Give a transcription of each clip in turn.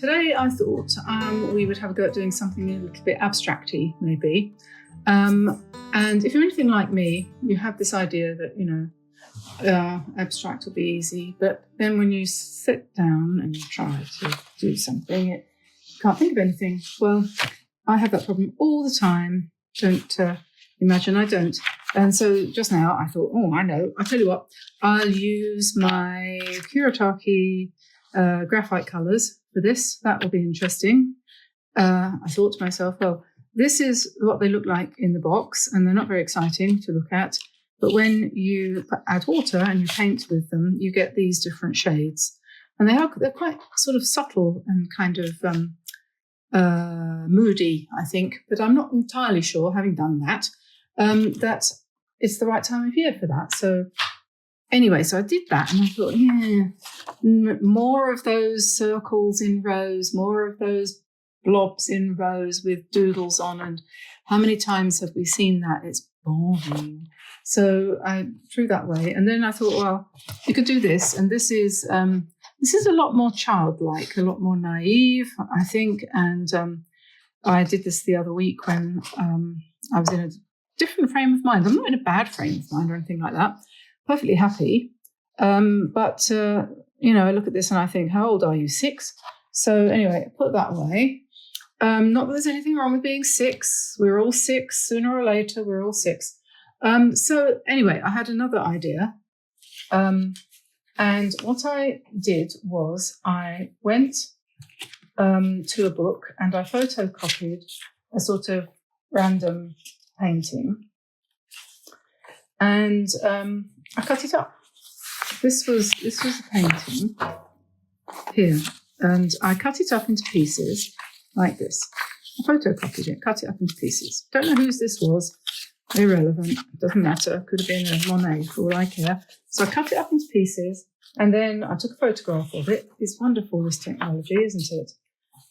today I thought we would have a go at doing something a little bit abstract-y, maybe. And if you're anything like me, you have this idea that, you know, abstract will be easy, but then when you sit down and you try to do something, you can't think of anything. Well, I have that problem all the time. Don't imagine I don't. And so just now I thought, oh, I know. I'll tell you what, I'll use my Kuretake graphite colours for this. That will be interesting. I thought to myself, well, this is what they look like in the box, and they're not very exciting to look at. But when you add water and you paint with them, you get these different shades. And they're quite sort of subtle and kind of moody, I think. But I'm not entirely sure, having done that, that it's the right time of year for that. So anyway, so I did that, and I thought, yeah, more of those circles in rows, more of those blobs in rows with doodles on. And how many times have we seen that? It's boring. So I threw that way, and then I thought, well, you could do this, and this is a lot more childlike, a lot more naive, I think. And I did this the other week when I was in a different frame of mind. I'm not in a bad frame of mind or anything like that. Perfectly happy. But you know, I look at this and I think, how old are you? 6? So anyway, put it that way. Not that there's anything wrong with being 6. We're all 6. Sooner or later, we're all 6. So anyway, I had another idea. And what I did was I went to a book and I photocopied a sort of random painting. And I cut it up. This was a painting here. And I cut it up into pieces like this. I photocopied it, cut it up into pieces. Don't know whose this was. Irrelevant. Doesn't matter. Could have been a Monet for all I care. So I cut it up into pieces, and then I took a photograph of it. It's wonderful, this technology, isn't it?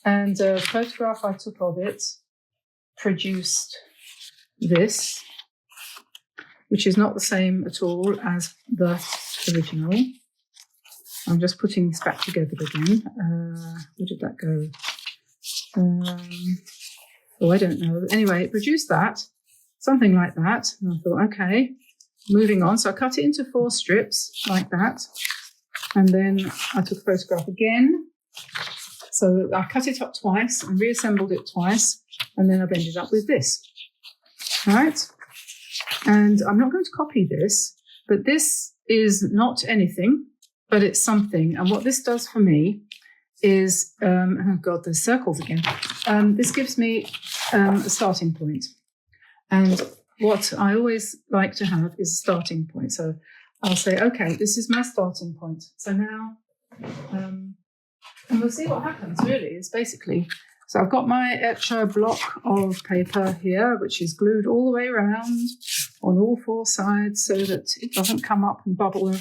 And the photograph I took of it produced this, which is not the same at all as the original. I'm just putting this back together again. Where did that go? I don't know. Anyway, it produced that, something like that. And I thought, okay, moving on. So I cut it into 4 strips like that. And then I took a photograph again. So I cut it up twice and reassembled it twice. And then I've ended up with this. All right. And I'm not going to copy this, but this is not anything, but it's something. And what this does for me is, oh God, there's circles again. This gives me a starting point. And what I always like to have is a starting point. So I'll say, okay, this is my starting point. So now, and we'll see what happens, really. It's basically, so I've got my etcher block of paper here, which is glued all the way around on all 4 sides so that it doesn't come up and bubble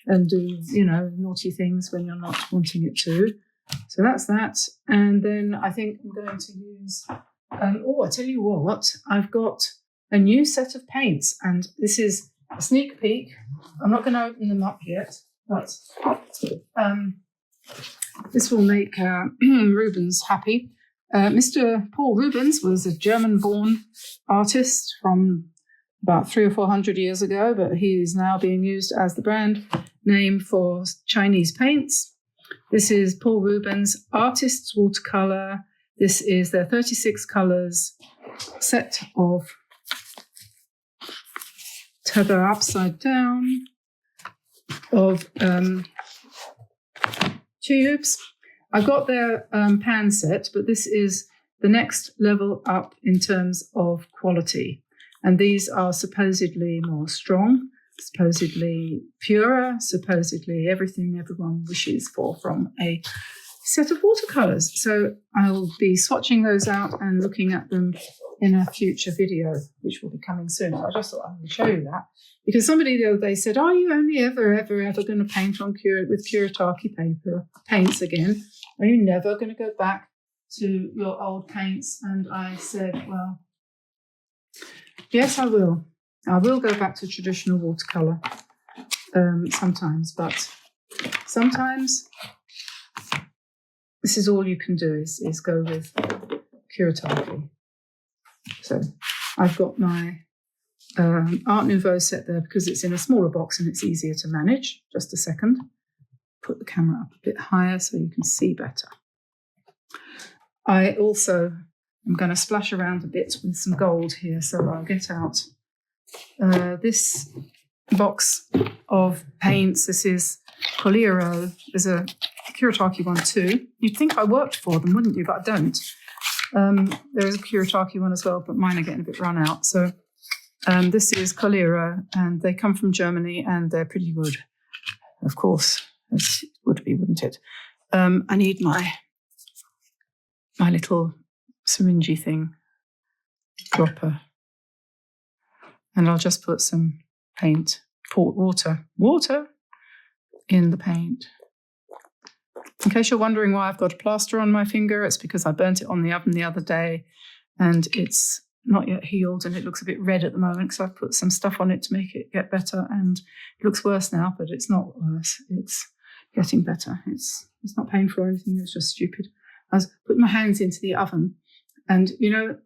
and do, you know, naughty things when you're not wanting it to. So that's that. And then I think I'm going to use, I tell you what, I've got a new set of paints, and this is a sneak peek. I'm not going to open them up yet, but this will make Rubens happy. Mr. Paul Rubens was a German-born artist from about 300 or 400 years ago, but he is now being used as the brand name for Chinese paints. This is Paul Rubens' Artist's Watercolor. This is their 36 colours set of tether upside down of tubes. I've got their pan set, but this is the next level up in terms of quality. And these are supposedly more strong, supposedly purer, supposedly everything everyone wishes for from a set of watercolours. So I'll be swatching those out and looking at them in a future video, which will be coming soon. I just thought I would show you that. Because somebody the other day said, are you only ever going to paint on with Kuretake paper paints again? Are you never going to go back to your old paints? And I said, well, yes, I will. I will go back to traditional watercolour sometimes, but sometimes this is all you can do is go with Kuretake. So I've got my Art Nouveau set there because it's in a smaller box and it's easier to manage. Just a second. Put the camera up a bit higher so you can see better. I also am going to splash around a bit with some gold here, so I'll get out this box of paints. This is Coliro. There's a Kuretake one too. You'd think I worked for them, wouldn't you? But I don't. There is a Kuretake one as well, but mine are getting a bit run out. So this is Coliro, and they come from Germany, and they're pretty good, of course, as it would be, wouldn't it? I need my little syringy thing, dropper, and I'll just put some paint, water in the paint. In case you're wondering why I've got a plaster on my finger, it's because I burnt it on the oven the other day and it's not yet healed and it looks a bit red at the moment because I've put some stuff on it to make it get better, and it looks worse now, but it's not worse. It's getting better. It's not painful or anything. It's just stupid. I was putting my hands into the oven and, you know,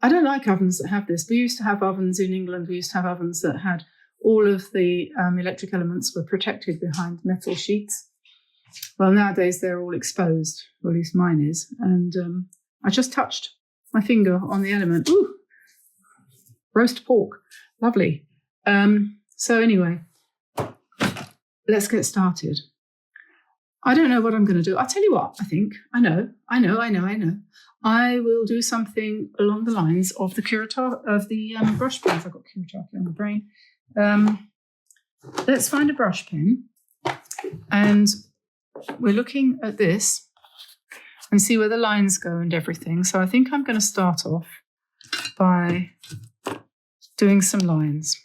I don't like ovens that have this. We used to have ovens in England. We used to have ovens that had all of the electric elements were protected behind metal sheets. Well, nowadays they're all exposed, or at least mine is. And I just touched my finger on the element. Ooh, roast pork. Lovely. So anyway, let's get started. I don't know what I'm going to do. I'll tell you what, I think. I know. I will do something along the lines of the brush pens. I've got Kuretake on the brain. Let's find a brush pen, and we're looking at this and see where the lines go and everything. So I think I'm going to start off by doing some lines.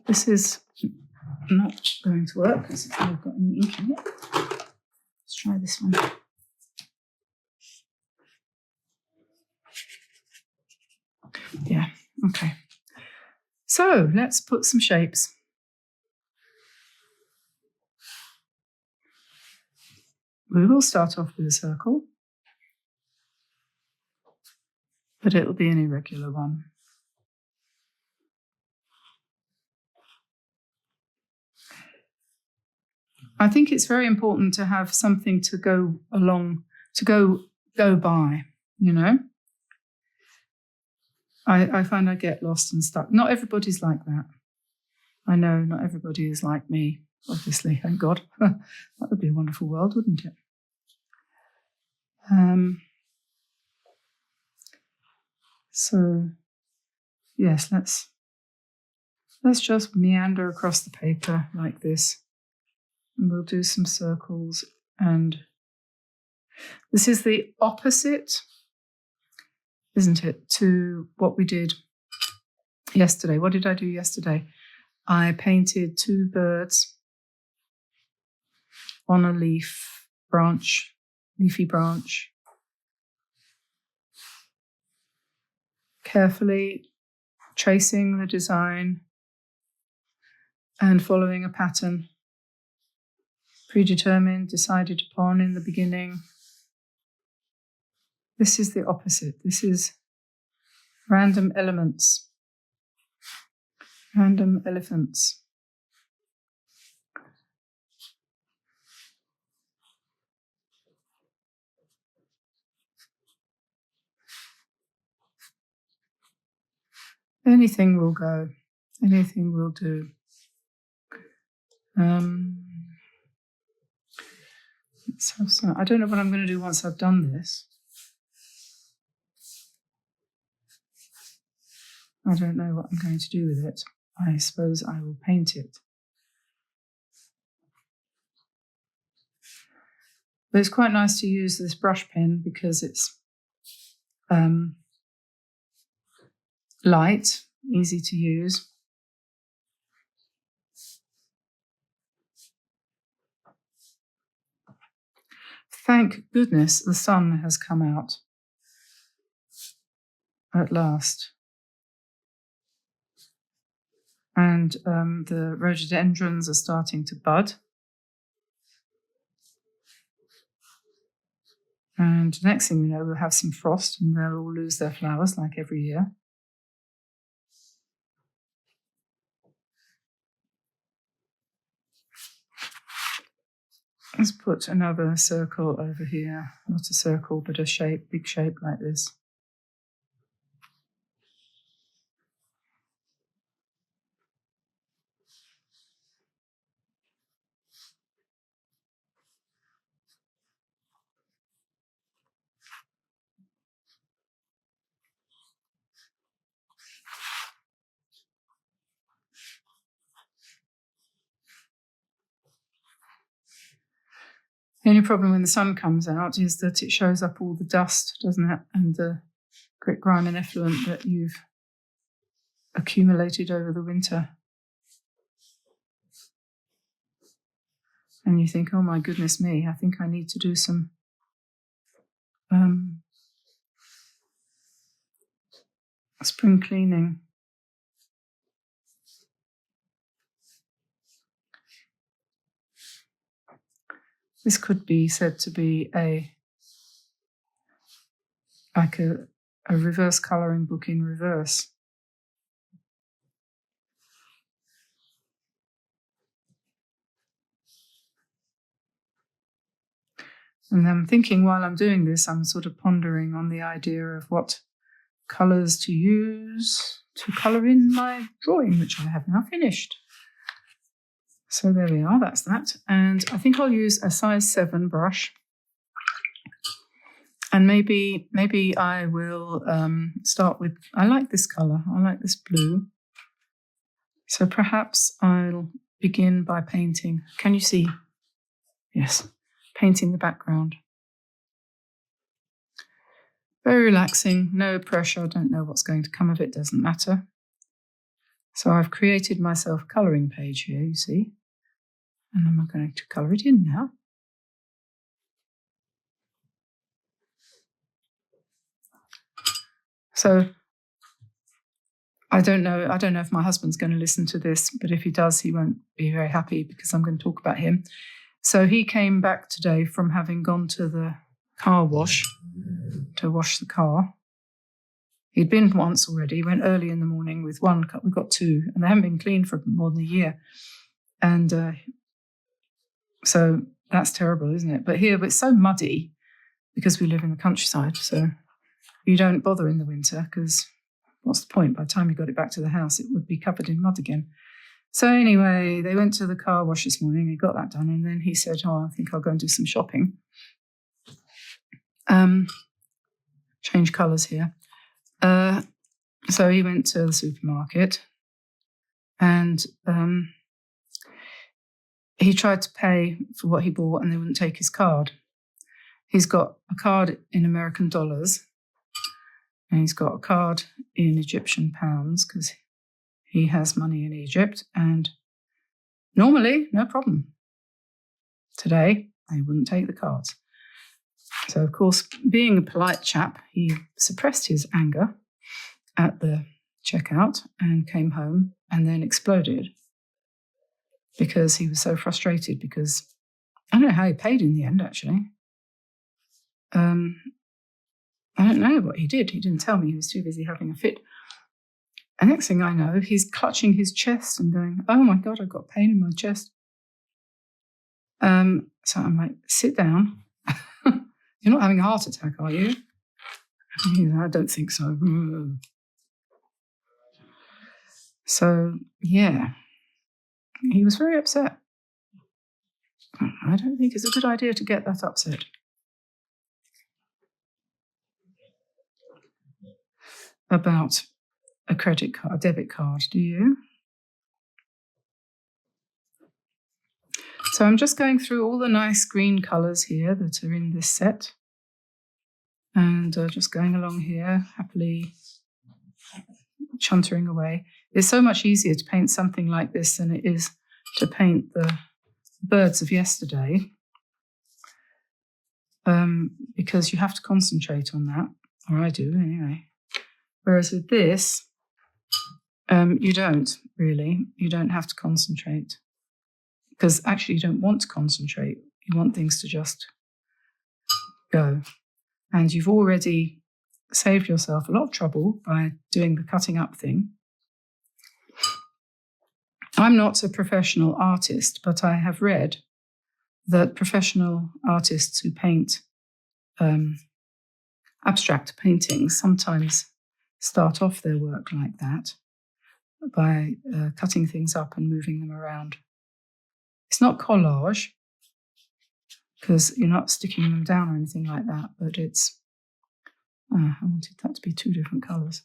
This is not going to work because I haven't got any ink in it. Let's try this one. Yeah, okay. So let's put some shapes. We will start off with a circle, but it'll be an irregular one. I think it's very important to have something to go along, to go by, you know. I find I get lost and stuck. Not everybody's like that. I know not everybody is like me, obviously, thank God. That would be a wonderful world, wouldn't it? So, yes, let's just meander across the paper like this. And we'll do some circles. And this is the opposite, isn't it, to what we did yesterday. What did I do yesterday? I painted two birds on a leafy branch. Carefully tracing the design and following a pattern predetermined, decided upon in the beginning. This is the opposite. This is random elements, random elephants. Anything will go, anything will do. Let's have some. I don't know what I'm going to do once I've done this. I don't know what I'm going to do with it. I suppose I will paint it. But it's quite nice to use this brush pen because it's light, easy to use. Thank goodness the sun has come out at last. And the rhododendrons are starting to bud. And the next thing we know, we'll have some frost and they'll all lose their flowers like every year. Let's put another circle over here. Not a circle, but a shape, big shape like this. The only problem when the sun comes out is that it shows up all the dust, doesn't it? And the grit, grime and effluent that you've accumulated over the winter. And you think, oh my goodness me, I think I need to do some spring cleaning. This could be said to be a reverse colouring book in reverse. And I'm thinking while I'm doing this, I'm sort of pondering on the idea of what colours to use to colour in my drawing, which I have now finished. So there we are, that's that. And I think I'll use a size 7 brush. And maybe I will start with, I like this colour, I like this blue. So perhaps I'll begin by painting. Can you see? Yes, painting the background. Very relaxing, no pressure, I don't know what's going to come of it, doesn't matter. So I've created myself a colouring page here, you see. And I'm going to colour it in now. So I don't know if my husband's going to listen to this, but if he does, he won't be very happy because I'm going to talk about him. So he came back today from having gone to the car wash to wash the car. He'd been once already, went early in the morning with one cup. We've got 2, and they haven't been cleaned for more than a year. And so that's terrible, isn't it? But here, it's so muddy because we live in the countryside. So you don't bother in the winter because what's the point? By the time you got it back to the house, it would be covered in mud again. So anyway, they went to the car wash this morning. He got that done. And then he said, oh, I think I'll go and do some shopping. Change colours here. So he went to the supermarket and he tried to pay for what he bought and they wouldn't take his card. He's got a card in American dollars and he's got a card in Egyptian pounds because he has money in Egypt, and normally, no problem. Today, they wouldn't take the cards. So, of course, being a polite chap, he suppressed his anger at the checkout and came home and then exploded because he was so frustrated because I don't know how he paid in the end, actually. I don't know what he did. He didn't tell me. He was too busy having a fit. And next thing I know, he's clutching his chest and going, oh my God, I've got pain in my chest. So I'm like, sit down. You're not having a heart attack, are you? I don't think so. So, yeah, he was very upset. I don't think it's a good idea to get that upset. About a credit card, a debit card, do you? So I'm just going through all the nice green colours here that are in this set. And just going along here, happily chuntering away. It's so much easier to paint something like this than it is to paint the birds of yesterday. Because you have to concentrate on that, or I do anyway. Whereas with this, you don't really. You don't have to concentrate. Because actually you don't want to concentrate. You want things to just go. and you've already saved yourself a lot of trouble by doing the cutting up thing. I'm not a professional artist, but I have read that professional artists who paint abstract paintings sometimes start off their work like that by cutting things up and moving them around. It's not collage, because you're not sticking them down or anything like that, but it's... I wanted that to be 2 different colours.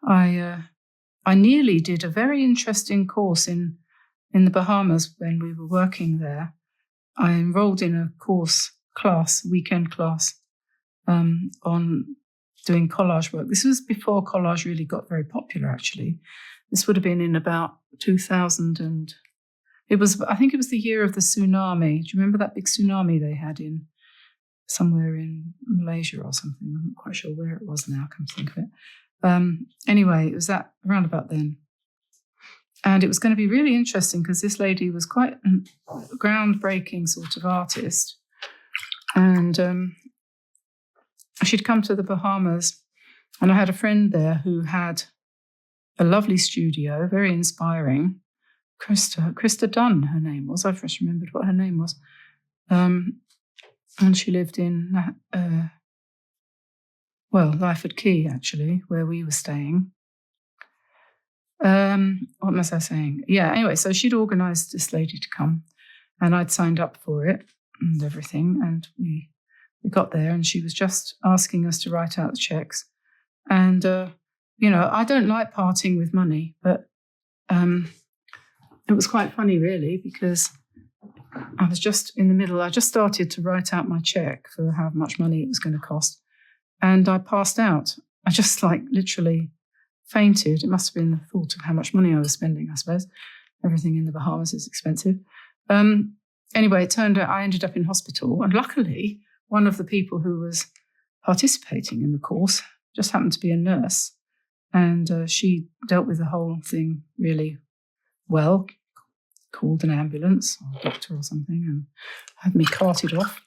I nearly did a very interesting course in the Bahamas when we were working there. I enrolled in a weekend class, on doing collage work. This was before collage really got very popular, actually. This would have been in about 2000, and I think it was the year of the tsunami. Do you remember that big tsunami they had in somewhere in Malaysia or something? I'm not quite sure where it was now, I come to think of it. Anyway, it was that around about then. And it was going to be really interesting because this lady was quite a groundbreaking sort of artist. And she'd come to the Bahamas, and I had a friend there who had a lovely studio, very inspiring. Krista Dunn, her name was. I first remembered what her name was. And she lived in, Lyford Key, actually, where we were staying. What was I saying? Yeah, anyway, so she'd organised this lady to come, and I'd signed up for it and everything, and we got there, and she was just asking us to write out the cheques. And, I don't like parting with money, but it was quite funny, really, because I was just in the middle. I just started to write out my cheque for how much money it was going to cost, and I passed out. I just, literally fainted. It must have been the thought of how much money I was spending, I suppose. Everything in the Bahamas is expensive. Anyway, it turned out I ended up in hospital, and luckily one of the people who was participating in the course just happened to be a nurse, and she dealt with the whole thing really well, called an ambulance or a doctor or something, and had me carted off.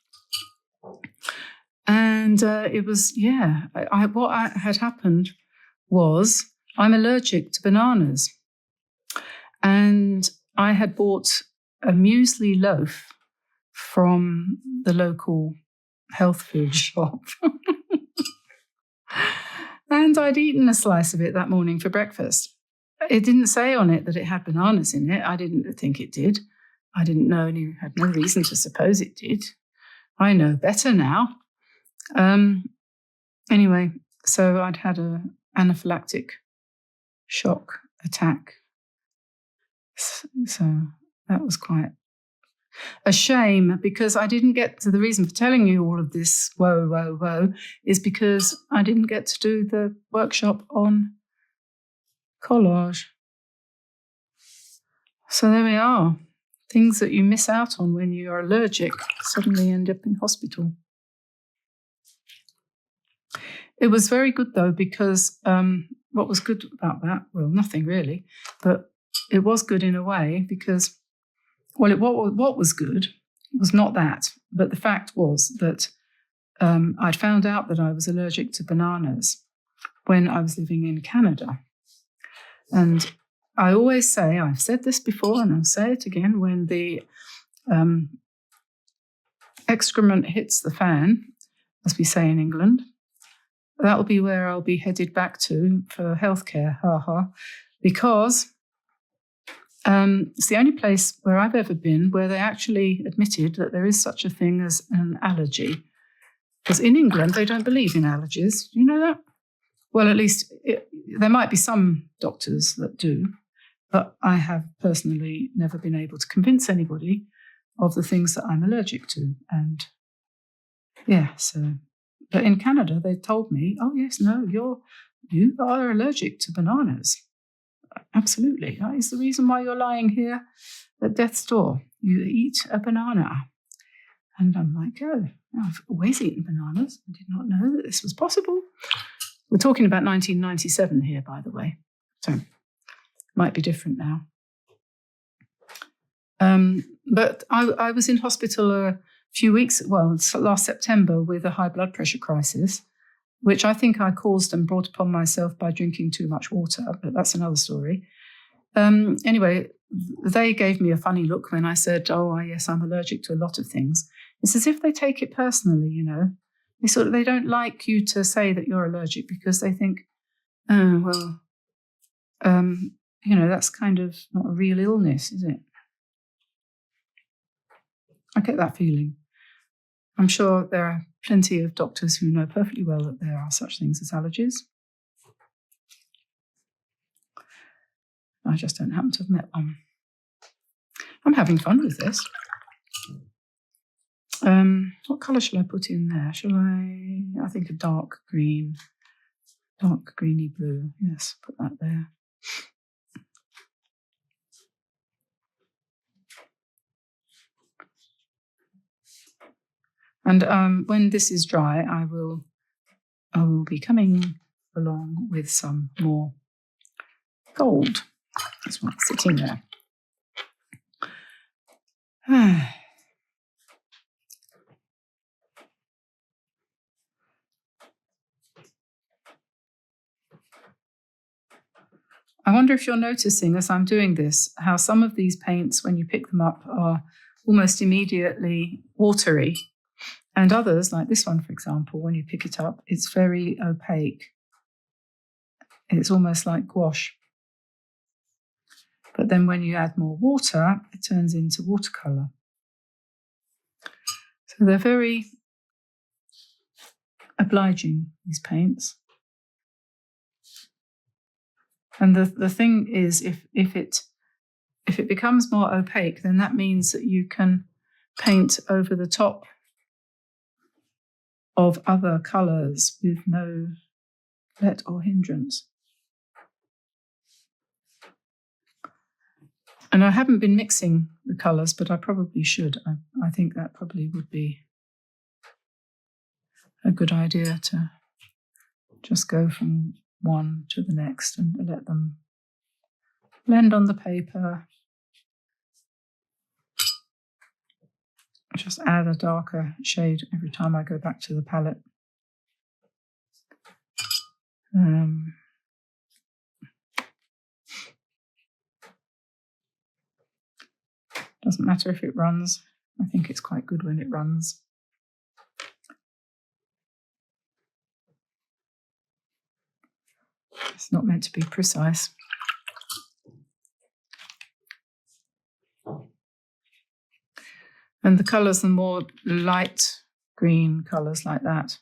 And it was, what had happened was I'm allergic to bananas. And I had bought a muesli loaf from the local health food shop. And I'd eaten a slice of it that morning for breakfast. It didn't say on it that it had bananas in it. I didn't think it did. I didn't know, and you had no reason to suppose it did. I know better now. Anyway, so I'd had an anaphylactic shock attack. So that was quite a shame, because I didn't get to the reason for telling you all of this, woe, is because I didn't get to do the workshop on collage. So there we are. Things that you miss out on when you are allergic suddenly end up in hospital. It was very good, though, because what was good about that? Well, nothing really, but it was good in a way because, what was good was not that, but the fact was that I'd found out that I was allergic to bananas when I was living in Canada. And I always say, I've said this before and I'll say it again, when the excrement hits the fan, as we say in England, that will be where I'll be headed back to for healthcare, because it's the only place where I've ever been where they actually admitted that there is such a thing as an allergy. Because in England, they don't believe in allergies. Do you know that? Well, at least there might be some doctors that do, but I have personally never been able to convince anybody of the things that I'm allergic to. And but in Canada, they told me, oh yes, no, you are allergic to bananas. Absolutely. That is the reason why you're lying here at death's door. You eat a banana. And I'm like, oh, I've always eaten bananas. I did not know that this was possible. We're talking about 1997 here, by the way. So it might be different now. But I was in hospital a few weeks, last September, with a high blood pressure crisis, which I think I caused and brought upon myself by drinking too much water, but that's another story. Anyway, they gave me a funny look when I said, yes, I'm allergic to a lot of things. It's as if they take it personally, you know. They don't like you to say that you're allergic because they think, that's kind of not a real illness, is it? I get that feeling. I'm sure there are plenty of doctors who know perfectly well that there are such things as allergies. I just don't happen to have met one. I'm having fun with this. What colour shall I put in there? I think a dark green, dark greeny blue. Yes, put that there. And when this is dry, I will be coming along with some more gold. That's what's sitting there. I wonder if you're noticing as I'm doing this, how some of these paints, when you pick them up, are almost immediately watery. And others, like this one, for example, when you pick it up, it's very opaque. It's almost like gouache. But then when you add more water, it turns into watercolour. So they're very obliging, these paints. And the thing is, if it becomes more opaque, then that means that you can paint over the top of other colours with no let or hindrance. And I haven't been mixing the colours, but I probably should. I think that probably would be a good idea to just go from one to the next and let them blend on the paper. Just add a darker shade every time I go back to the palette. Doesn't matter if it runs. I think it's quite good when it runs. It's not meant to be precise. And the colours are more light green colours like that.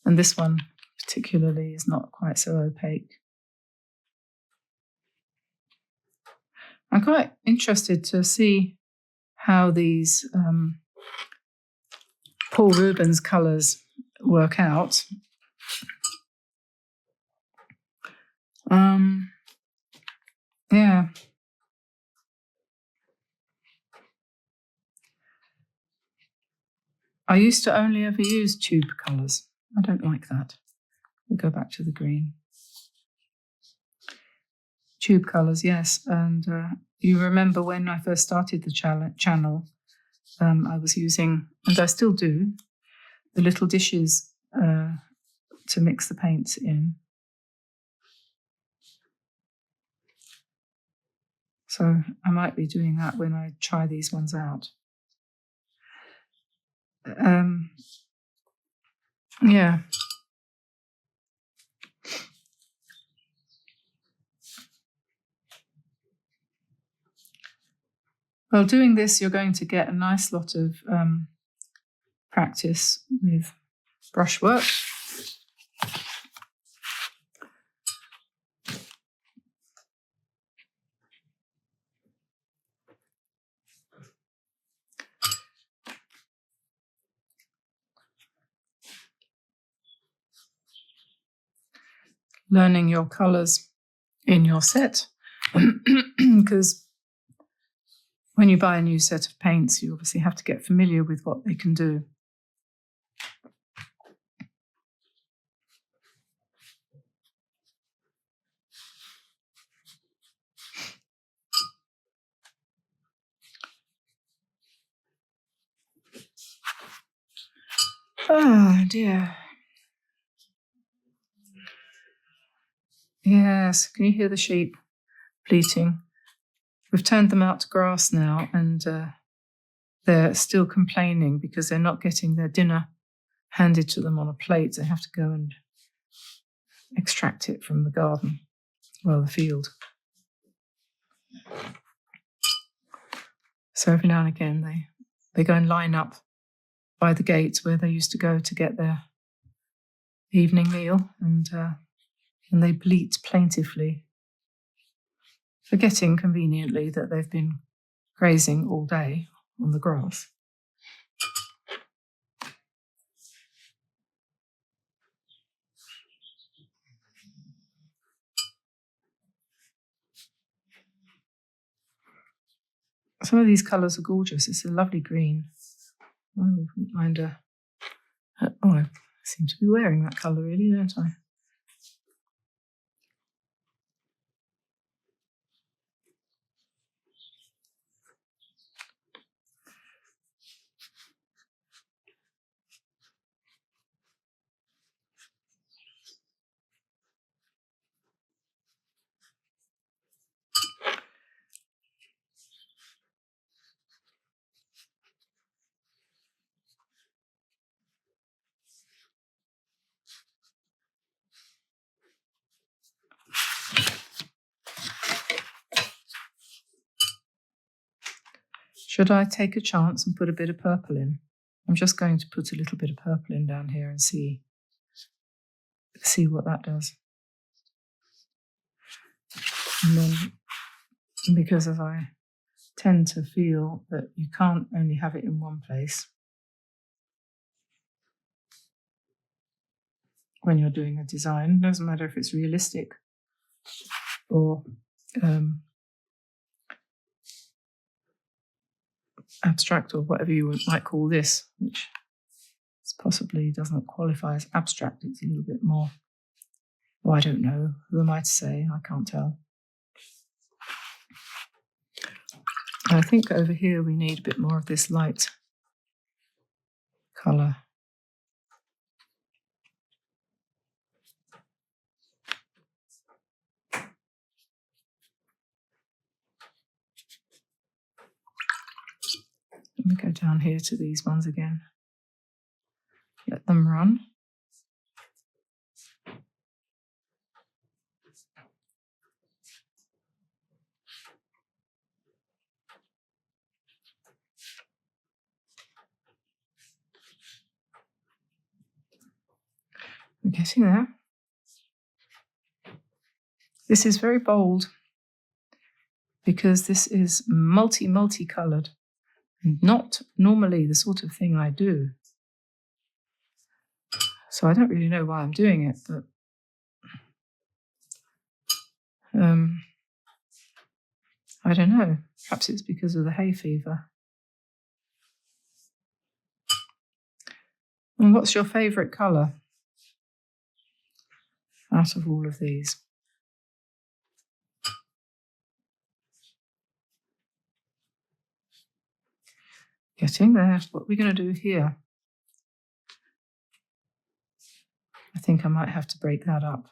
And this one particularly is not quite so opaque. I'm quite interested to see how these Paul Rubens colours work out. Yeah. I used to only ever use tube colours. I don't like that. We go back to the green. Tube colours, yes. And you remember when I first started the channel, I was using, and I still do, the little dishes to mix the paints in. So I might be doing that when I try these ones out. Yeah. Well, doing this, you're going to get a nice lot of practice with brushwork. Learning your colours in your set, because when you buy a new set of paints, you obviously have to get familiar with what they can do. Oh dear. Yes, can you hear the sheep bleating? We've turned them out to grass now, and they're still complaining because they're not getting their dinner handed to them on a plate. They have to go and extract it from the garden, well, the field. So every now and again they go and line up by the gate where they used to go to get their evening meal, and they bleat plaintively, forgetting conveniently that they've been grazing all day on the grass. Some of these colours are gorgeous. It's a lovely green. I wouldn't mind I seem to be wearing that colour really, don't I? Should I take a chance and put a bit of purple in? I'm just going to put a little bit of purple in down here and see what that does. And then, because as I tend to feel that you can't only have it in one place when you're doing a design, doesn't matter if it's realistic or abstract or whatever you might call this, which possibly doesn't qualify as abstract. It's a little bit more, well, I don't know. Who am I to say? I can't tell. I think over here we need a bit more of this light colour. Let me go down here to these ones again. Let them run. We're getting there. This is very bold because this is multi-coloured and not normally the sort of thing I do. So I don't really know why I'm doing it, but I don't know. Perhaps it's because of the hay fever. And what's your favourite colour out of all of these? Getting there. What are we going to do here? I think I might have to break that up.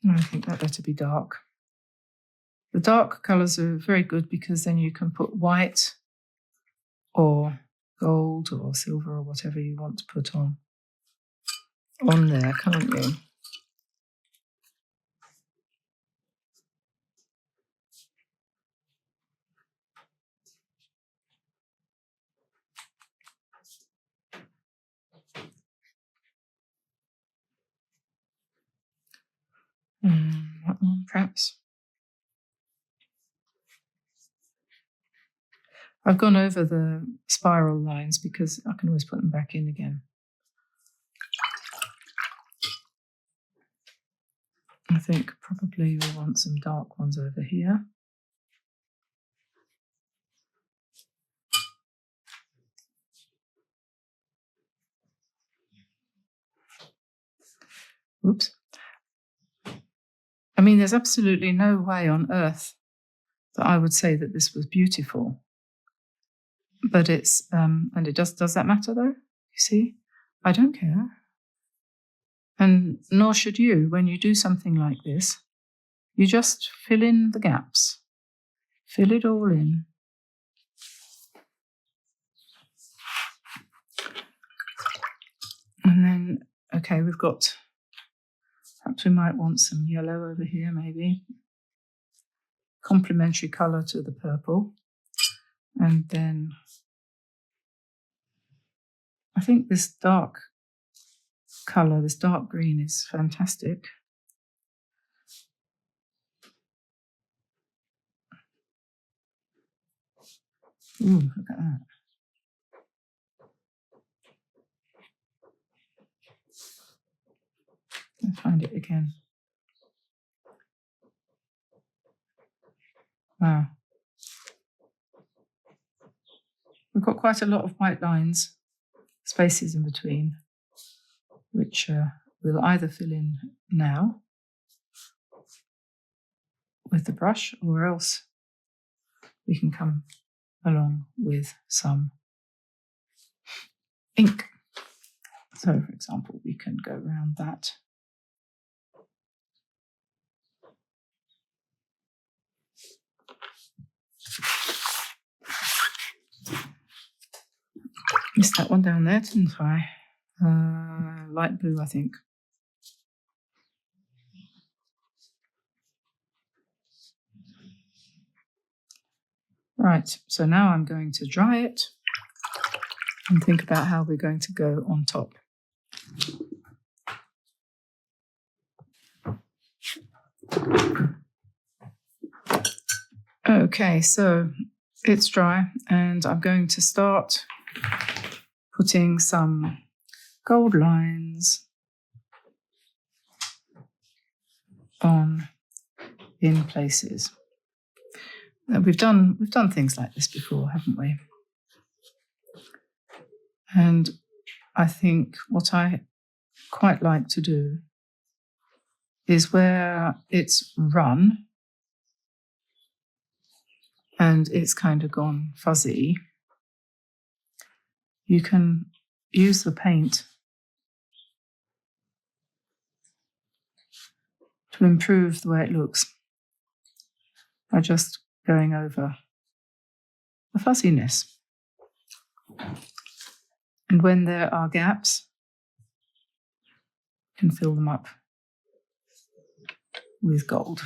I think that better be dark. The dark colours are very good because then you can put white or gold or silver or whatever you want to put on there, can't you? That one, perhaps. I've gone over the spiral lines because I can always put them back in again. I think probably we want some dark ones over here. Oops. I mean, there's absolutely no way on earth that I would say that this was beautiful. But it's, and it does that matter though? You see, I don't care. And nor should you when you do something like this. You just fill in the gaps. Fill it all in. And then, okay, we've got, perhaps we might want some yellow over here maybe. Complementary colour to the purple. And then I think this dark colour, this dark green is fantastic. Ooh, look at that. Let's find it again. Wow. We've got quite a lot of white lines, spaces in between, which we'll either fill in now with the brush, or else we can come along with some ink. So, for example, we can go around that. Missed that one down there, didn't I? Light blue, I think. Right, so now I'm going to dry it and think about how we're going to go on top. Okay, so it's dry and I'm going to start putting some gold lines on in places. We've done things like this before, haven't we? And I think what I quite like to do is where it's run and it's kind of gone fuzzy, you can use the paint to improve the way it looks by just going over the fuzziness. And when there are gaps, you can fill them up with gold.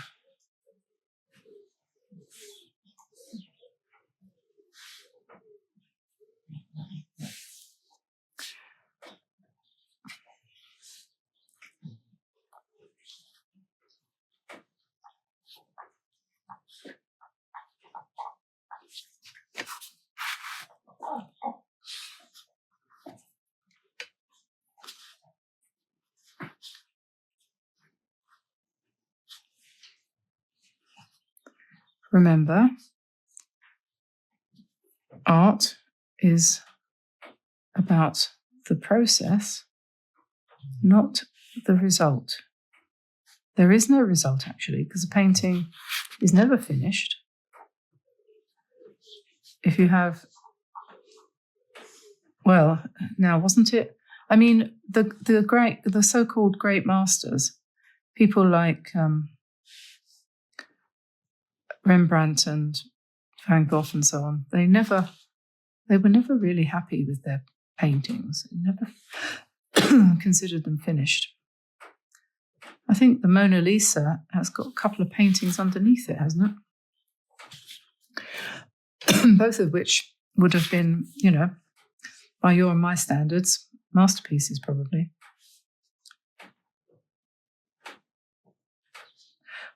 Remember, art is about the process, not the result. There is no result, actually, because a painting is never finished. If you have, well, now, wasn't it? I mean, the so-called great masters, people like Rembrandt and Van Gogh and so on, they were never really happy with their paintings. They never considered them finished. I think the Mona Lisa has got a couple of paintings underneath it, hasn't it? Both of which would have been, by your and my standards, masterpieces probably.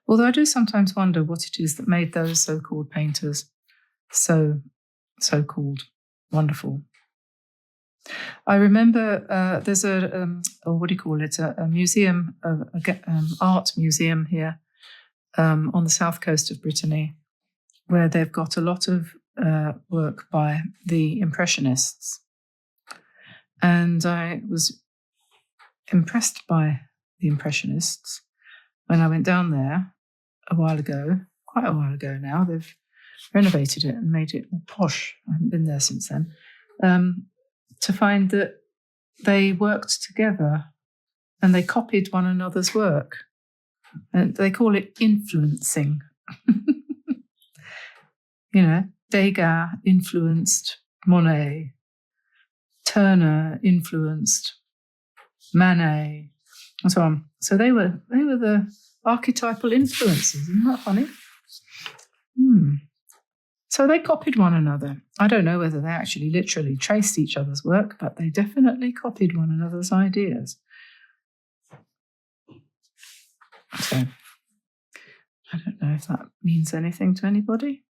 Although I do sometimes wonder what it is that made those so-called painters so-called wonderful. I remember there's a museum, art museum here on the south coast of Brittany, where they've got a lot of work by the Impressionists. And I was impressed by the Impressionists when I went down there a while ago, quite a while ago now. They've renovated it and made it all posh. I haven't been there since then. To find that they worked together and they copied one another's work. And they call it influencing. You know, Degas influenced Monet, Turner influenced Manet, and so on. So they were the archetypal influences. Isn't that funny? So they copied one another. I don't know whether they actually literally traced each other's work, but they definitely copied one another's ideas. So I don't know if that means anything to anybody.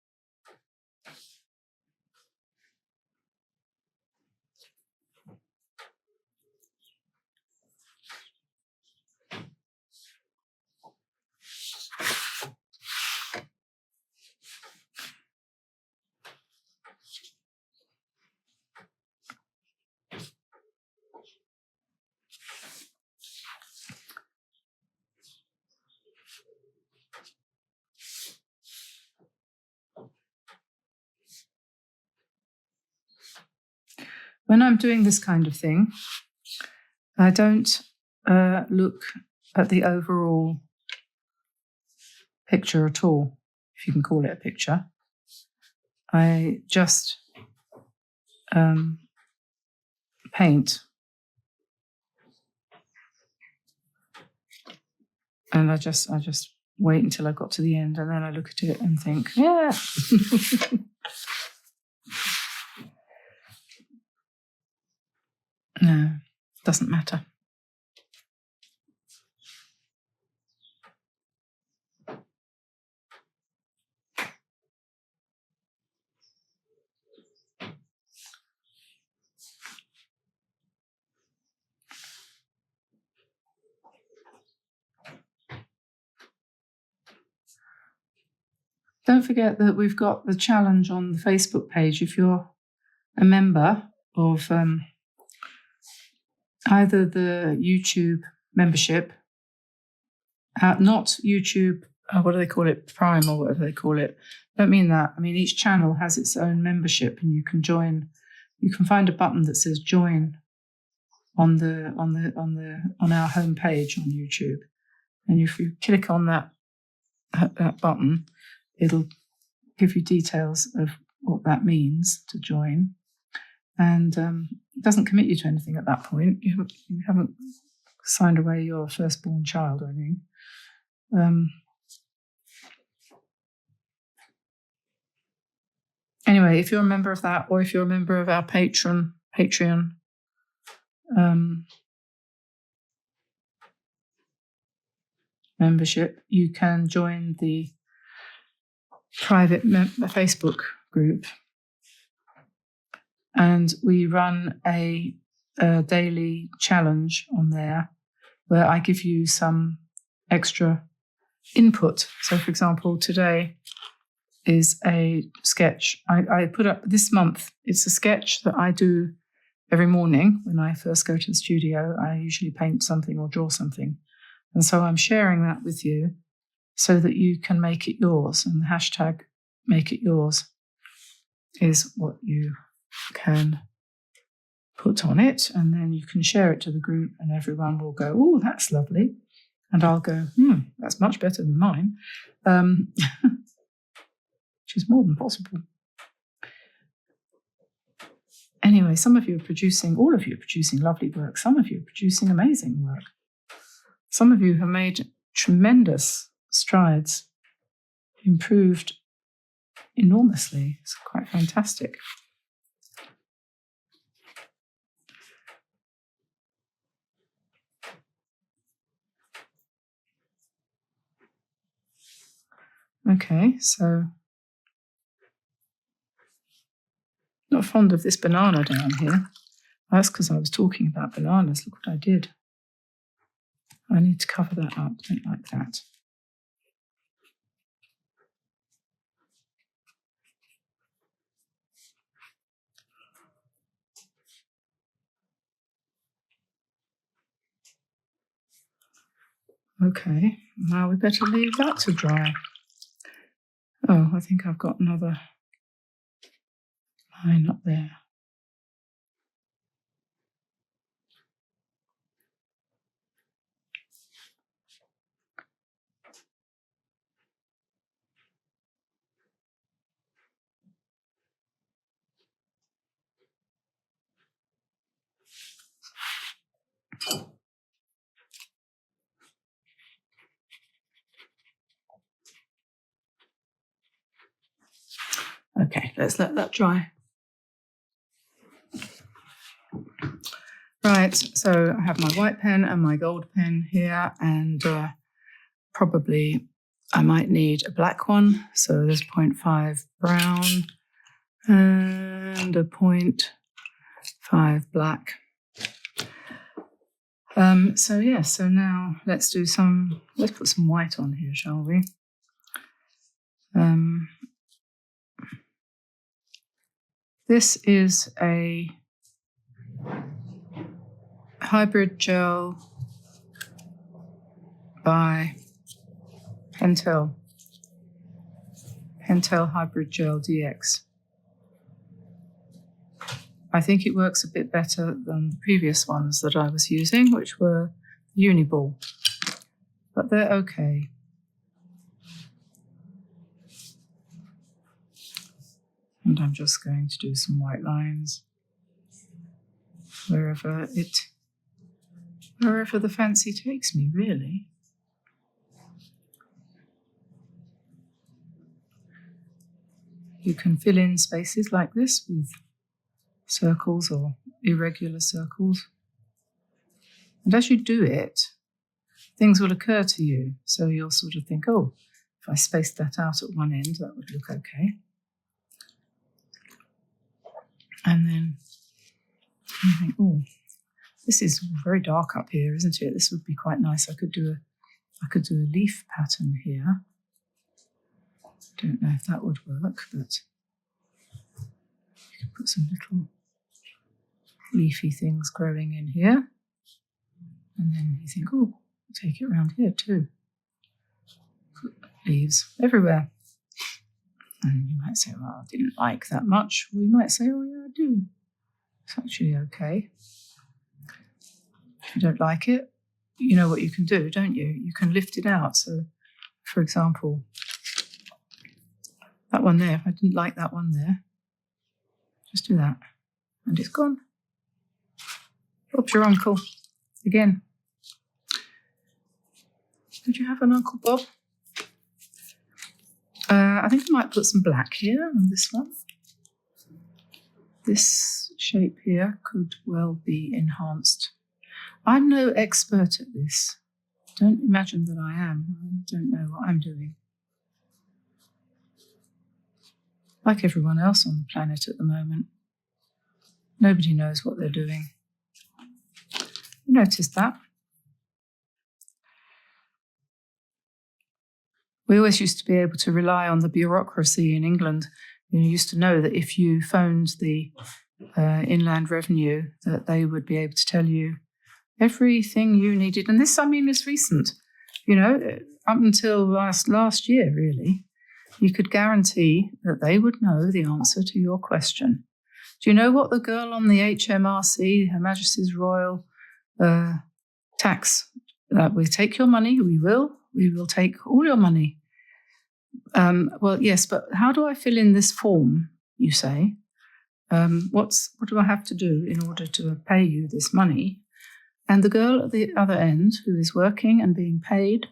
When I'm doing this kind of thing, I don't look at the overall picture at all, if you can call it a picture. I just paint. And I just wait until I got to the end, and then I look at it and think, yeah. No, doesn't matter. Don't forget that we've got the challenge on the Facebook page. If you're a member of either the YouTube membership, not YouTube, what do they call it, Prime or whatever they call it. I don't mean that. I mean, each channel has its own membership, and you can join. You can find a button that says join on our home page on YouTube, and if you click on that button, it'll give you details of what that means to join, and it doesn't commit you to anything at that point. You haven't signed away your firstborn child or anything. Anyway, if you're a member of that, or if you're a member of our Patreon membership, you can join the private Facebook group, and we run a daily challenge on there where I give you some extra input. So, for example, today is a sketch I put up this month. It's a sketch that I do every morning when I first go to the studio. I usually paint something or draw something. And so I'm sharing that with you so that you can make it yours. And the hashtag make it yours is what you can put on it. And then you can share it to the group, and everyone will go, oh, that's lovely. And I'll go, that's much better than mine. Which is more than possible. Anyway, all of you are producing lovely work. Some of you are producing amazing work. Some of you have made tremendous strides, improved enormously. It's quite fantastic. Okay, so not fond of this banana down here. That's because I was talking about bananas. Look what I did. I need to cover that up. I don't like that. Okay, now we better leave that to dry. Oh, I think I've got another line up there. Okay, let's let that dry. Right, so I have my white pen and my gold pen here, and probably I might need a black one. So there's 0.5 brown and a 0.5 black. So yeah, so now let's put some white on here, shall we? This is a hybrid gel by Pentel Hybrid Gel DX. I think it works a bit better than the previous ones that I was using, which were Uniball, but they're okay. And I'm just going to do some white lines wherever the fancy takes me, really. You can fill in spaces like this with circles or irregular circles. And as you do it, things will occur to you. So you'll sort of think, oh, if I spaced that out at one end, that would look okay. And then you think, oh, this is very dark up here, isn't it? This would be quite nice. I could do a leaf pattern here. Don't know if that would work, but you can put some little leafy things growing in here. And then you think, oh, I'll take it around here too. Put leaves everywhere. And you might say, well, I didn't like that much. Or you might say, oh, yeah, I do. It's actually okay. If you don't like it, you know what you can do, don't you? You can lift it out. So, for example, that one there, if I didn't like that one there, just do that. And it's gone. Bob's your uncle. Again. Did you have an Uncle Bob? I think I might put some black here on this one. This shape here could well be enhanced. I'm no expert at this. Don't imagine that I am. I don't know what I'm doing. Like everyone else on the planet at the moment. Nobody knows what they're doing. You noticed that? We always used to be able to rely on the bureaucracy in England. You used to know that if you phoned the Inland Revenue, that they would be able to tell you everything you needed. And this, I mean, is recent. You know, up until last year, really, you could guarantee that they would know the answer to your question. Do you know what the girl on the HMRC, Her Majesty's Royal Tax, we take your money, we will take all your money. Well, yes, but how do I fill in this form, you say? What do I have to do in order to pay you this money? And the girl at the other end, who is working and being paid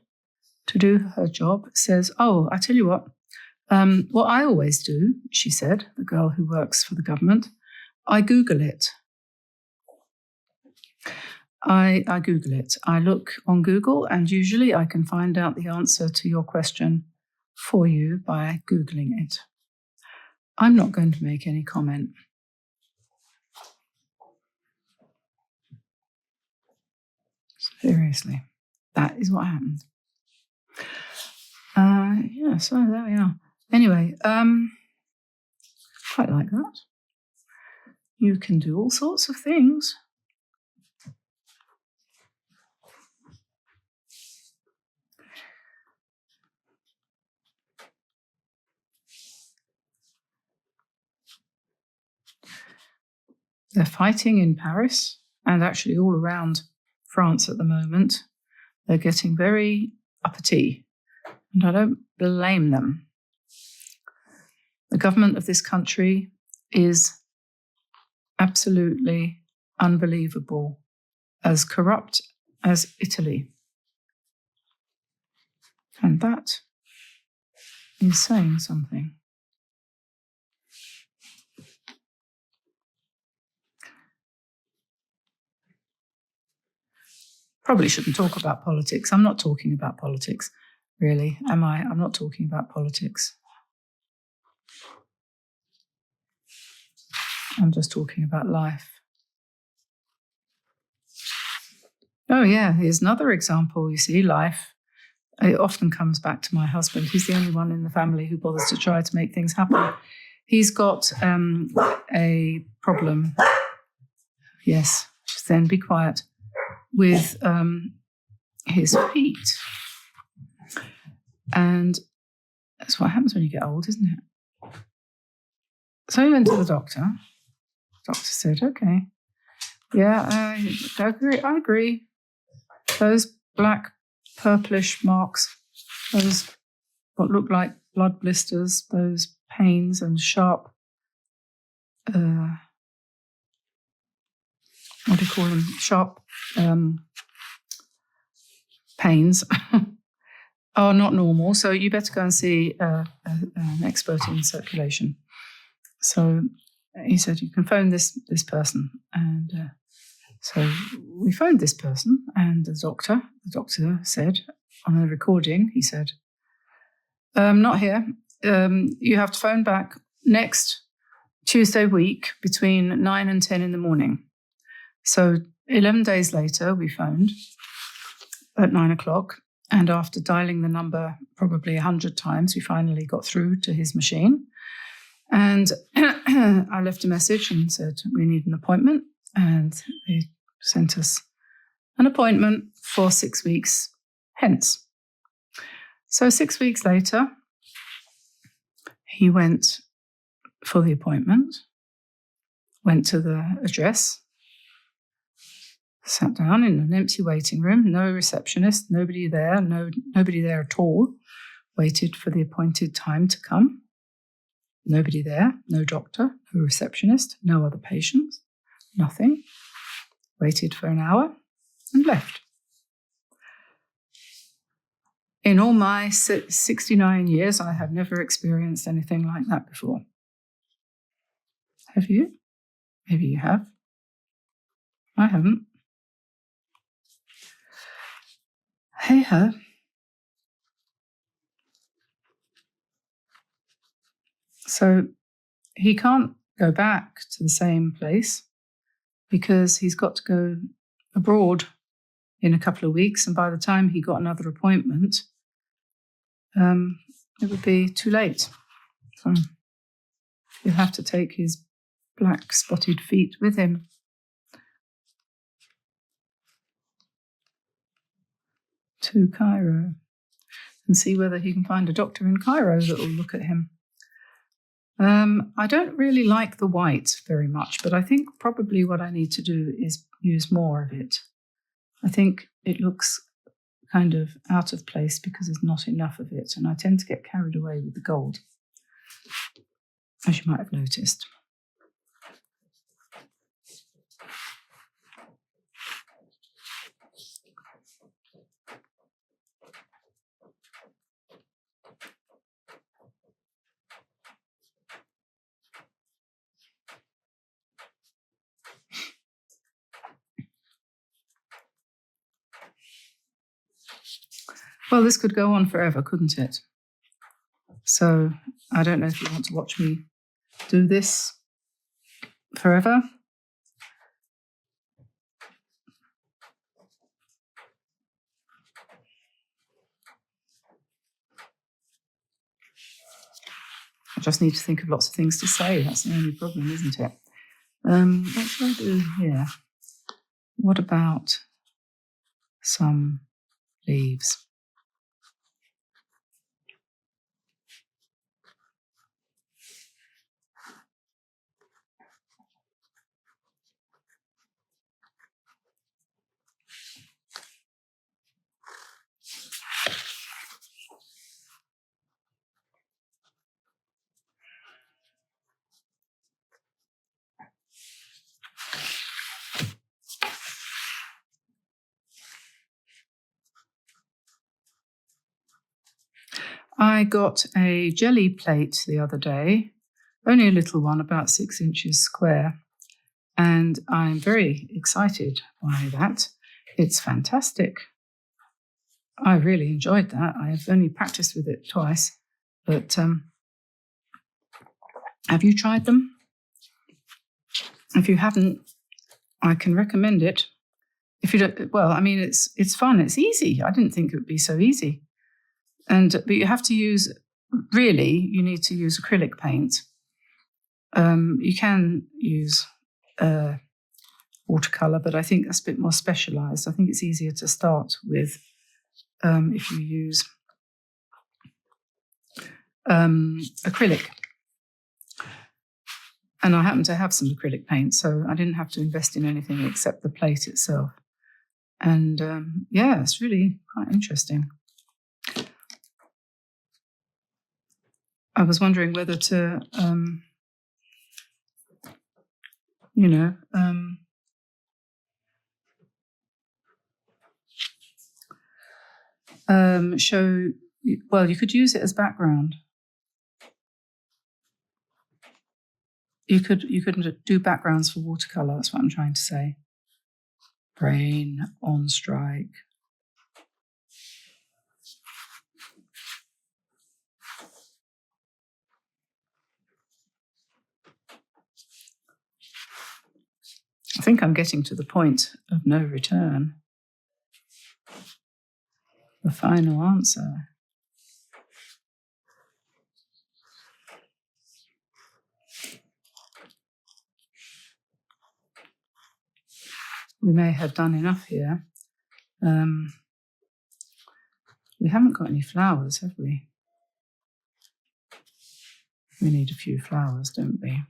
to do her job, says, oh, I tell you what I always do, she said, the girl who works for the government, I Google it. I Google it. I look on Google, and usually I can find out the answer to your question for you by Googling it. I'm not going to make any comment. Seriously, that is what happened. Yeah, so there we are. Anyway, quite like that. You can do all sorts of things. They're fighting in Paris and actually all around France at the moment. They're getting very uppity, and I don't blame them. The government of this country is absolutely unbelievable, as corrupt as Italy. And that is saying something. Probably shouldn't talk about politics. I'm not talking about politics, really, am I? I'm not talking about politics. I'm just talking about life. Oh, yeah, here's another example. You see, life. It often comes back to my husband. He's the only one in the family who bothers to try to make things happen. He's got a problem. Yes, just then be quiet. With his feet. And that's what happens when you get old, isn't it? So he went to the doctor. The doctor said, okay, yeah, I agree. Those black purplish marks, those what look like blood blisters, those pains and sharp, what do you call them? Sharp pains are not normal. So you better go and see an expert in circulation. So he said, you can phone this person. And so we phoned this person, and the doctor said on a recording, he said, not here. You have to phone back next Tuesday week between 9 and 10 in the morning. So 11 days later, we phoned at 9 o'clock. And after dialing the number probably 100 times, we finally got through to his machine. And I left a message and said, we need an appointment. And they sent us an appointment for 6 weeks hence. So 6 weeks later, he went for the appointment, went to the address, sat down in an empty waiting room, no receptionist, nobody there, nobody there at all, waited for the appointed time to come. Nobody there, no doctor, no receptionist, no other patients, nothing. Waited for an hour and left. In all my 69 years, I have never experienced anything like that before. Have you? Maybe you have. I haven't. Hey-ho. So he can't go back to the same place because he's got to go abroad in a couple of weeks, and by the time he got another appointment, it would be too late. So he'll have to take his black spotted feet with him. To Cairo and see whether he can find a doctor in Cairo that will look at him. I don't really like the white very much, but I think probably what I need to do is use more of it. I think it looks kind of out of place because there's not enough of it, and I tend to get carried away with the gold, as you might have noticed. Well, this could go on forever, couldn't it? So I don't know if you want to watch me do this forever. I just need to think of lots of things to say. That's the only problem, isn't it? What should I do here? What about some leaves? I got a jelly plate the other day, only a little one, about 6 inches square, and I'm very excited by that. It's fantastic. I really enjoyed that. I've only practiced with it twice, but have you tried them? If you haven't, I can recommend it. If you don't, well, I mean, it's fun. It's easy. I didn't think it would be so easy. But you have to use, really, you need to use acrylic paint. You can use watercolor, but I think that's a bit more specialized. I think it's easier to start with if you use acrylic. And I happen to have some acrylic paint, so I didn't have to invest in anything except the plate itself. And yeah, it's really quite interesting. I was wondering whether to, show, well, you could use it as background. You could do backgrounds for watercolor. That's what I'm trying to say. Brain on strike. I think I'm getting to the point of no return. The final answer. We may have done enough here. We haven't got any flowers, have we? We need a few flowers, don't we?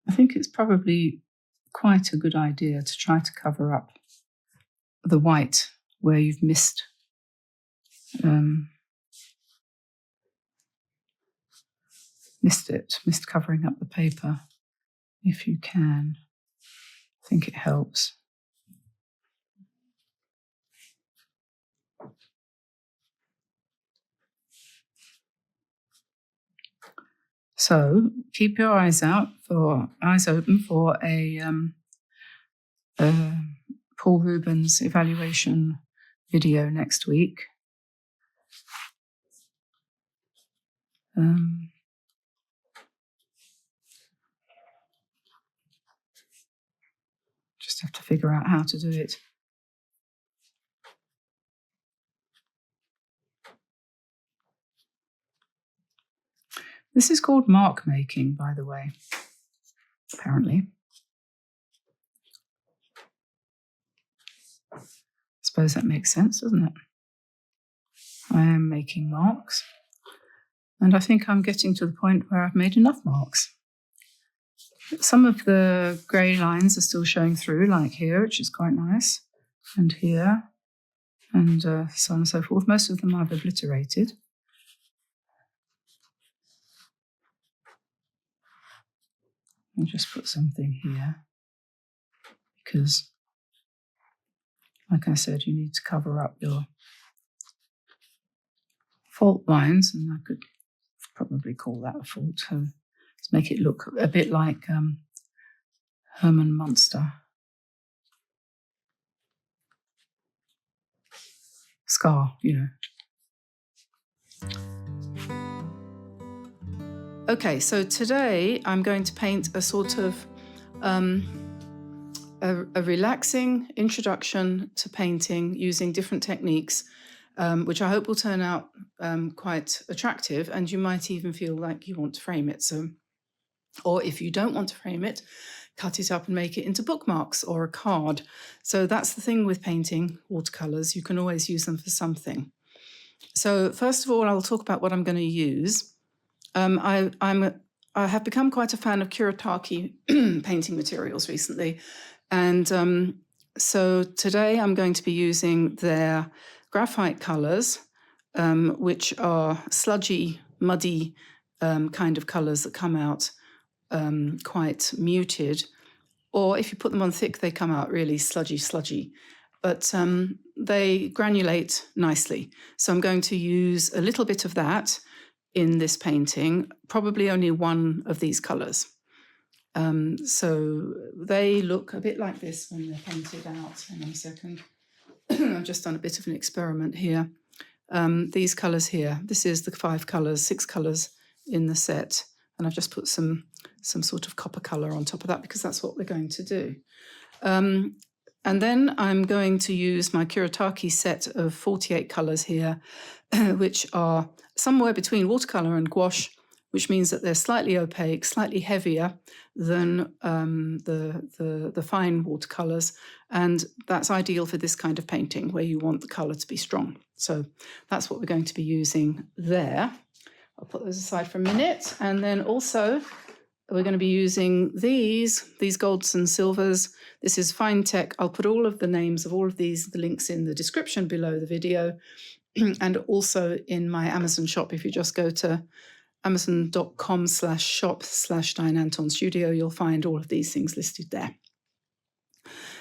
I think it's probably quite a good idea to try to cover up the white where you've missed covering up the paper, if you can. I think it helps. So keep your eyes open for a Paul Rubens evaluation video next week. Just have to figure out how to do it. This is called mark making, by the way, apparently. I suppose that makes sense, doesn't it? I am making marks, and I think I'm getting to the point where I've made enough marks. Some of the grey lines are still showing through, like here, which is quite nice, and here, and so on and so forth. Most of them I've obliterated. I'll just put something here, because, like I said, you need to cover up your fault lines, and I could probably call that a fault. So let's make it look a bit like Herman Munster. Scar, Okay, so today I'm going to paint a sort of a relaxing introduction to painting using different techniques, which I hope will turn out quite attractive, and you might even feel like you want to frame it. So, or if you don't want to frame it, cut it up and make it into bookmarks or a card. So that's the thing with painting watercolors. You can always use them for something. So first of all, I'll talk about what I'm going to use. I have become quite a fan of Kuretake painting materials recently. And so today I'm going to be using their graphite colours, which are sludgy, muddy kind of colours that come out quite muted. Or if you put them on thick, they come out really sludgy. But they granulate nicely. So I'm going to use a little bit of that in this painting, probably only one of these colours. So they look a bit like this when they're painted out. Hang on a second. I've just done a bit of an experiment here. These colours here, this is the 6 colours in the set. And I've just put some sort of copper colour on top of that because that's what we're going to do. And then I'm going to use my Kuretake set of 48 colours here, which are somewhere between watercolour and gouache, which means that they're slightly opaque, slightly heavier than the fine watercolours. And that's ideal for this kind of painting where you want the colour to be strong. So that's what we're going to be using there. I'll put those aside for a minute. And then also we're going to be using these golds and silvers. This is Fine Tech. I'll put all of the names of all of these, the links in the description below the video, and also in my Amazon shop. If you just go to amazon.com/shop/Diane Antone Studio, you'll find all of these things listed there.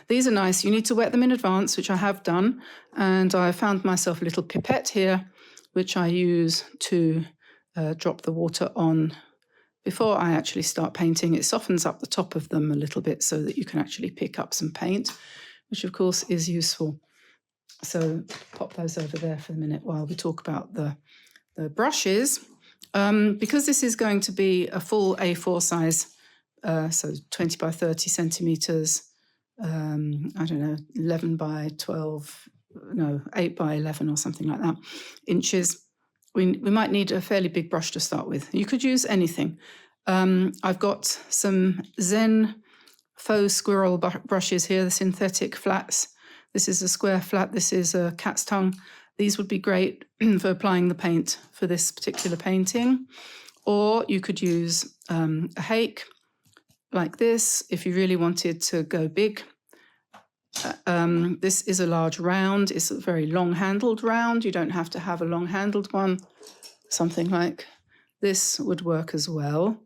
These are nice. You need to wet them in advance, which I have done. And I found myself a little pipette here, which I use to drop the water on before I actually start painting. It softens up the top of them a little bit so that you can actually pick up some paint, which of course is useful. So pop those over there for a minute while we talk about the brushes. Because this is going to be a full A4 size, so 20 by 30 centimetres, I don't know, 11 by 12, no, 8 by 11 or something like that, inches. We might need a fairly big brush to start with. You could use anything. I've got some Zen faux squirrel brushes here, the synthetic flats. This is a square flat. This is a cat's tongue. These would be great for applying the paint for this particular painting. Or you could use a hake like this if you really wanted to go big. This is a large round. It's a very long-handled round. You don't have to have a long-handled one. Something like this would work as well.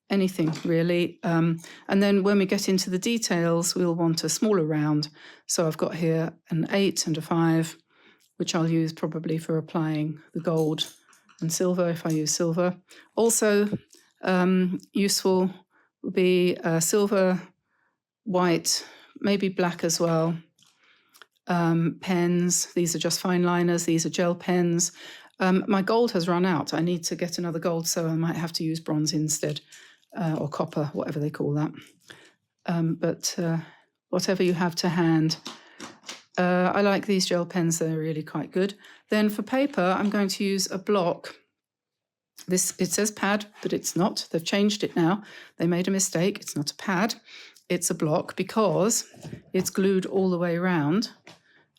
Anything really. And then when we get into the details, we'll want a smaller round. So I've got here an 8 and a 5, which I'll use probably for applying the gold and silver if I use silver. Also useful would be silver, white, maybe black as well. Pens, these are just fine liners, these are gel pens. My gold has run out. I need to get another gold, so I might have to use bronze instead, or copper, whatever they call that. But whatever you have to hand. I like these gel pens, they're really quite good. Then for paper, I'm going to use a block. It says pad, but it's not. They've changed it now. They made a mistake. It's not a pad. It's a block because it's glued all the way around.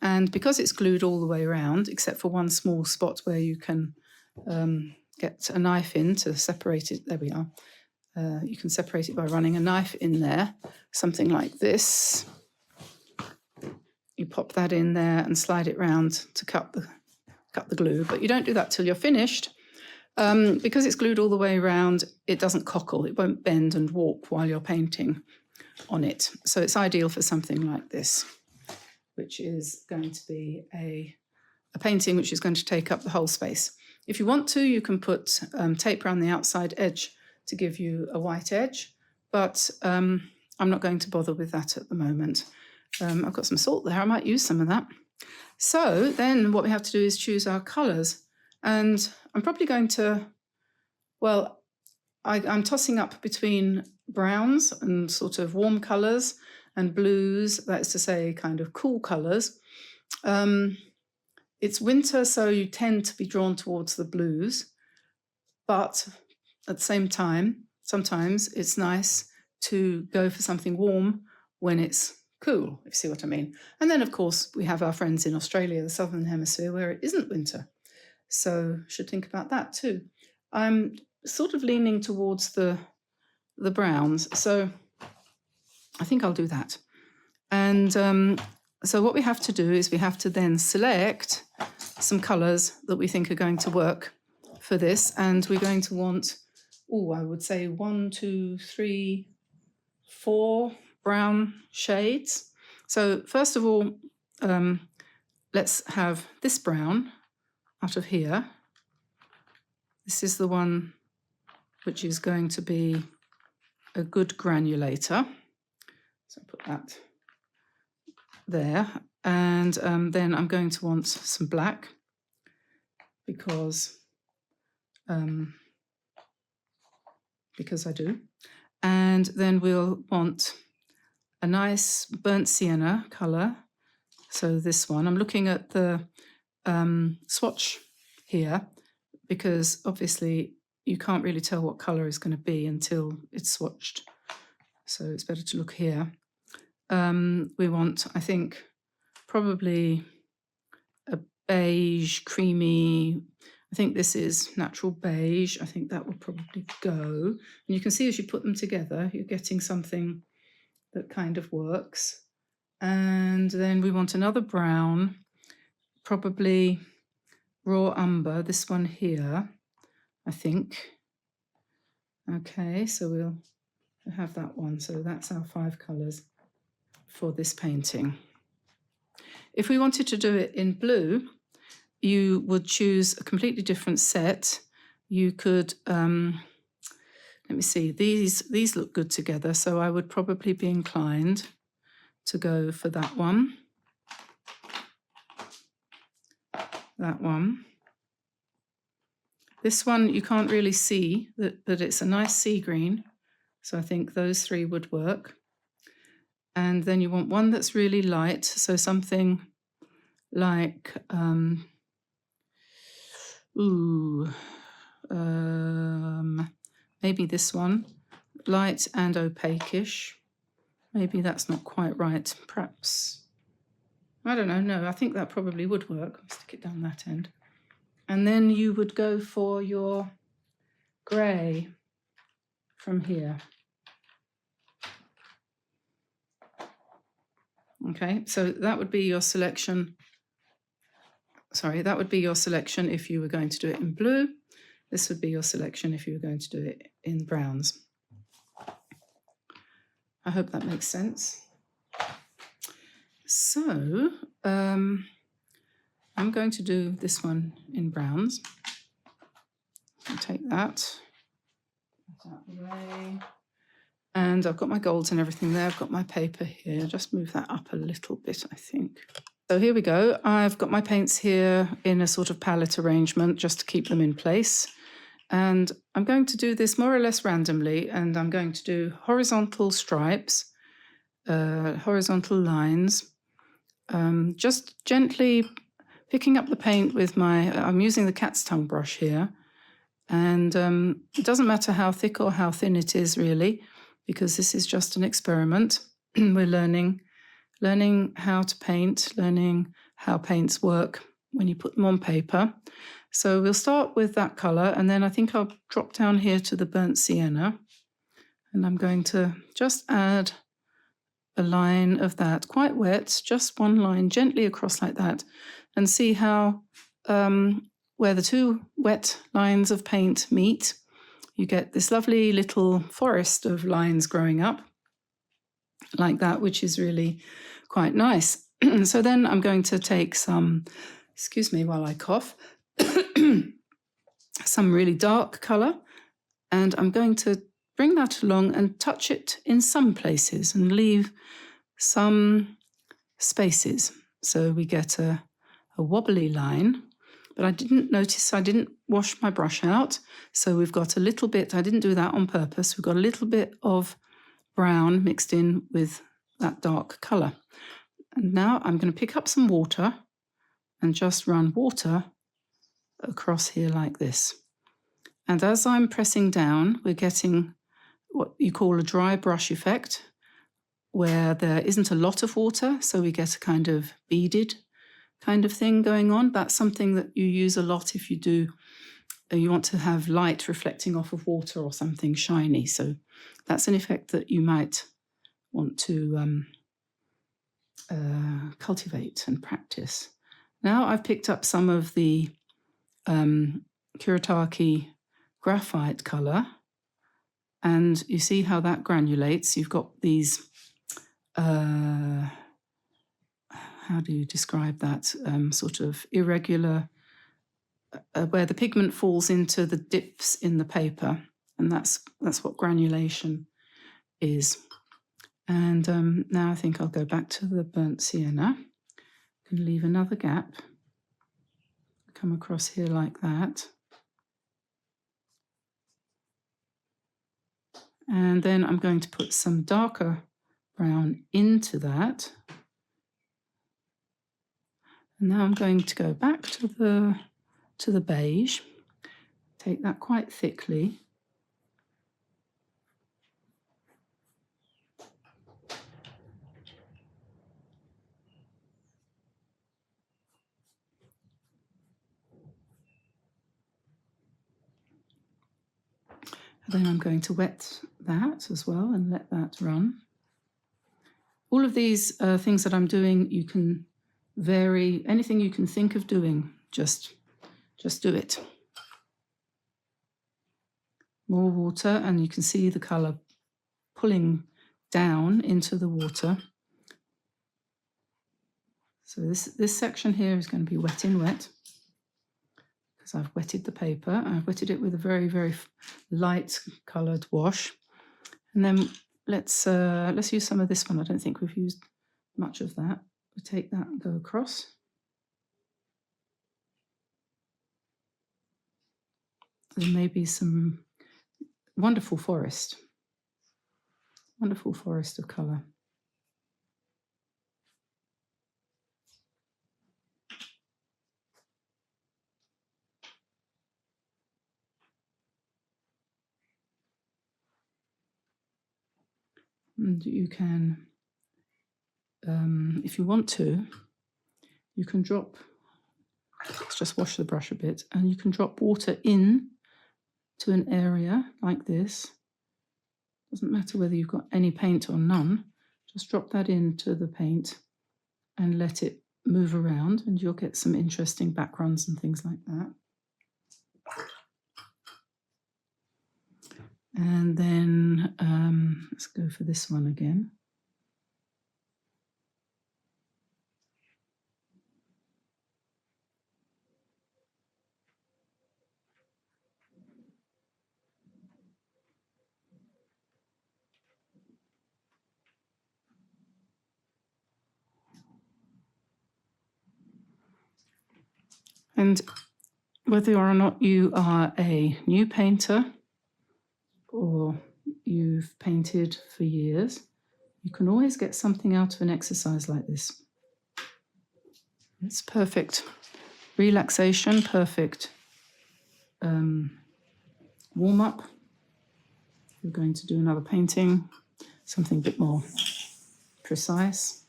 And because it's glued all the way around, except for one small spot where you can get a knife in to separate it. There we are. You can separate it by running a knife in there, something like this. You pop that in there and slide it round to cut the glue. But you don't do that till you're finished. Because it's glued all the way around, it doesn't cockle. It won't bend and warp while you're painting on it. So it's ideal for something like this, which is going to be a painting which is going to take up the whole space. If you want to, you can put tape around the outside edge to give you a white edge, but I'm not going to bother with that at the moment. I've got some salt there. I might use some of that. So then what we have to do is choose our colours. And I'm probably going to, well, I'm tossing up between browns and sort of warm colours and blues, that is to say kind of cool colours. It's winter, so you tend to be drawn towards the blues, but at the same time, sometimes it's nice to go for something warm when it's cool, if you see what I mean. And then, of course, we have our friends in Australia, the Southern Hemisphere, where it isn't winter. So should think about that too. I'm sort of leaning towards the browns, so I think I'll do that. And So what we have to do is we have to then select some colours that we think are going to work for this. And we're going to want, I would say 1, 2, 3, 4 brown shades. So first of all, let's have this brown out of here. This is the one which is going to be a good granulator. So put that there. And then I'm going to want some black because I do. And then we'll want a nice burnt sienna colour. So this one, I'm looking at the swatch here because obviously you can't really tell what colour is going to be until it's swatched. So it's better to look here. We want, I think, probably a beige, creamy, I think this is natural beige. I think that will probably go. And you can see as you put them together, you're getting something that kind of works. And then we want another brown, probably raw umber, this one here, I think. Okay, so we'll have that one. So that's our 5 colours for this painting. If we wanted to do it in blue, you would choose a completely different set. You could, let me see, these look good together, so I would probably be inclined to go for that one. That one. This one, you can't really see that it's a nice sea green, so I think those 3 would work. And then you want one that's really light, so something like, maybe this one, light and opaque-ish. Maybe that's not quite right. Perhaps, I don't know. No, I think that probably would work. I'll stick it down that end. And then you would go for your grey from here. Okay, so that would be your selection. Sorry, that would be your selection if you were going to do it in blue. This would be your selection if you were going to do it in browns. I hope that makes sense. So I'm going to do this one in browns. I'll take that out of the way. And I've got my golds and everything there. I've got my paper here. Just move that up a little bit, I think. So here we go. I've got my paints here in a sort of palette arrangement just to keep them in place. And I'm going to do this more or less randomly, and I'm going to do horizontal stripes, horizontal lines, just gently picking up the paint with I'm using the cat's tongue brush here. And it doesn't matter how thick or how thin it is really, because this is just an experiment. We're learning how to paint, learning how paints work when you put them on paper. So we'll start with that colour, and then I think I'll drop down here to the burnt sienna, and I'm going to just add a line of that, quite wet, just one line gently across like that, and see how where the 2 wet lines of paint meet, you get this lovely little forest of lines growing up like that, which is really quite nice. So then I'm going to take some, excuse me while I cough, some really dark colour, and I'm going to bring that along and touch it in some places and leave some spaces. So we get a wobbly line. But I didn't notice, I didn't wash my brush out. So we've got a little bit, I didn't do that on purpose. We've got a little bit of brown mixed in with that dark colour. And now I'm going to pick up some water and just run water across here like this. And as I'm pressing down, we're getting what you call a dry brush effect, where there isn't a lot of water, so we get a kind of beaded kind of thing going on. That's something that you use a lot if you want to have light reflecting off of water or something shiny. So that's an effect that you might want to cultivate and practice. Now I've picked up some of the Kuretake graphite colour, and you see how that granulates. You've got these, how do you describe that, sort of irregular, where the pigment falls into the dips in the paper, and that's what granulation is. And now I think I'll go back to the burnt sienna. Can leave another gap, come across here like that. And then I'm going to put some darker brown into that. And now I'm going to go back to the beige, take that quite thickly. Then I'm going to wet that as well and let that run. All of these things that I'm doing, you can vary, anything you can think of doing, just do it. More water, and you can see the colour pulling down into the water. So this section here is going to be wet in wet, because I've wetted the paper. I've wetted it with a very, very light coloured wash. And then let's use some of this one. I don't think we've used much of that. We take that and go across. There may be some wonderful forest of colour. And you can, if you want to, you can drop, let's just wash the brush a bit, and you can drop water in to an area like this. Doesn't matter whether you've got any paint or none, just drop that into the paint and let it move around, and you'll get some interesting backgrounds and things like that. And then let's go for this one again. And whether or not you are a new painter or you've painted for years, you can always get something out of an exercise like this. It's perfect relaxation, perfect warm-up. You're going to do another painting, something a bit more precise.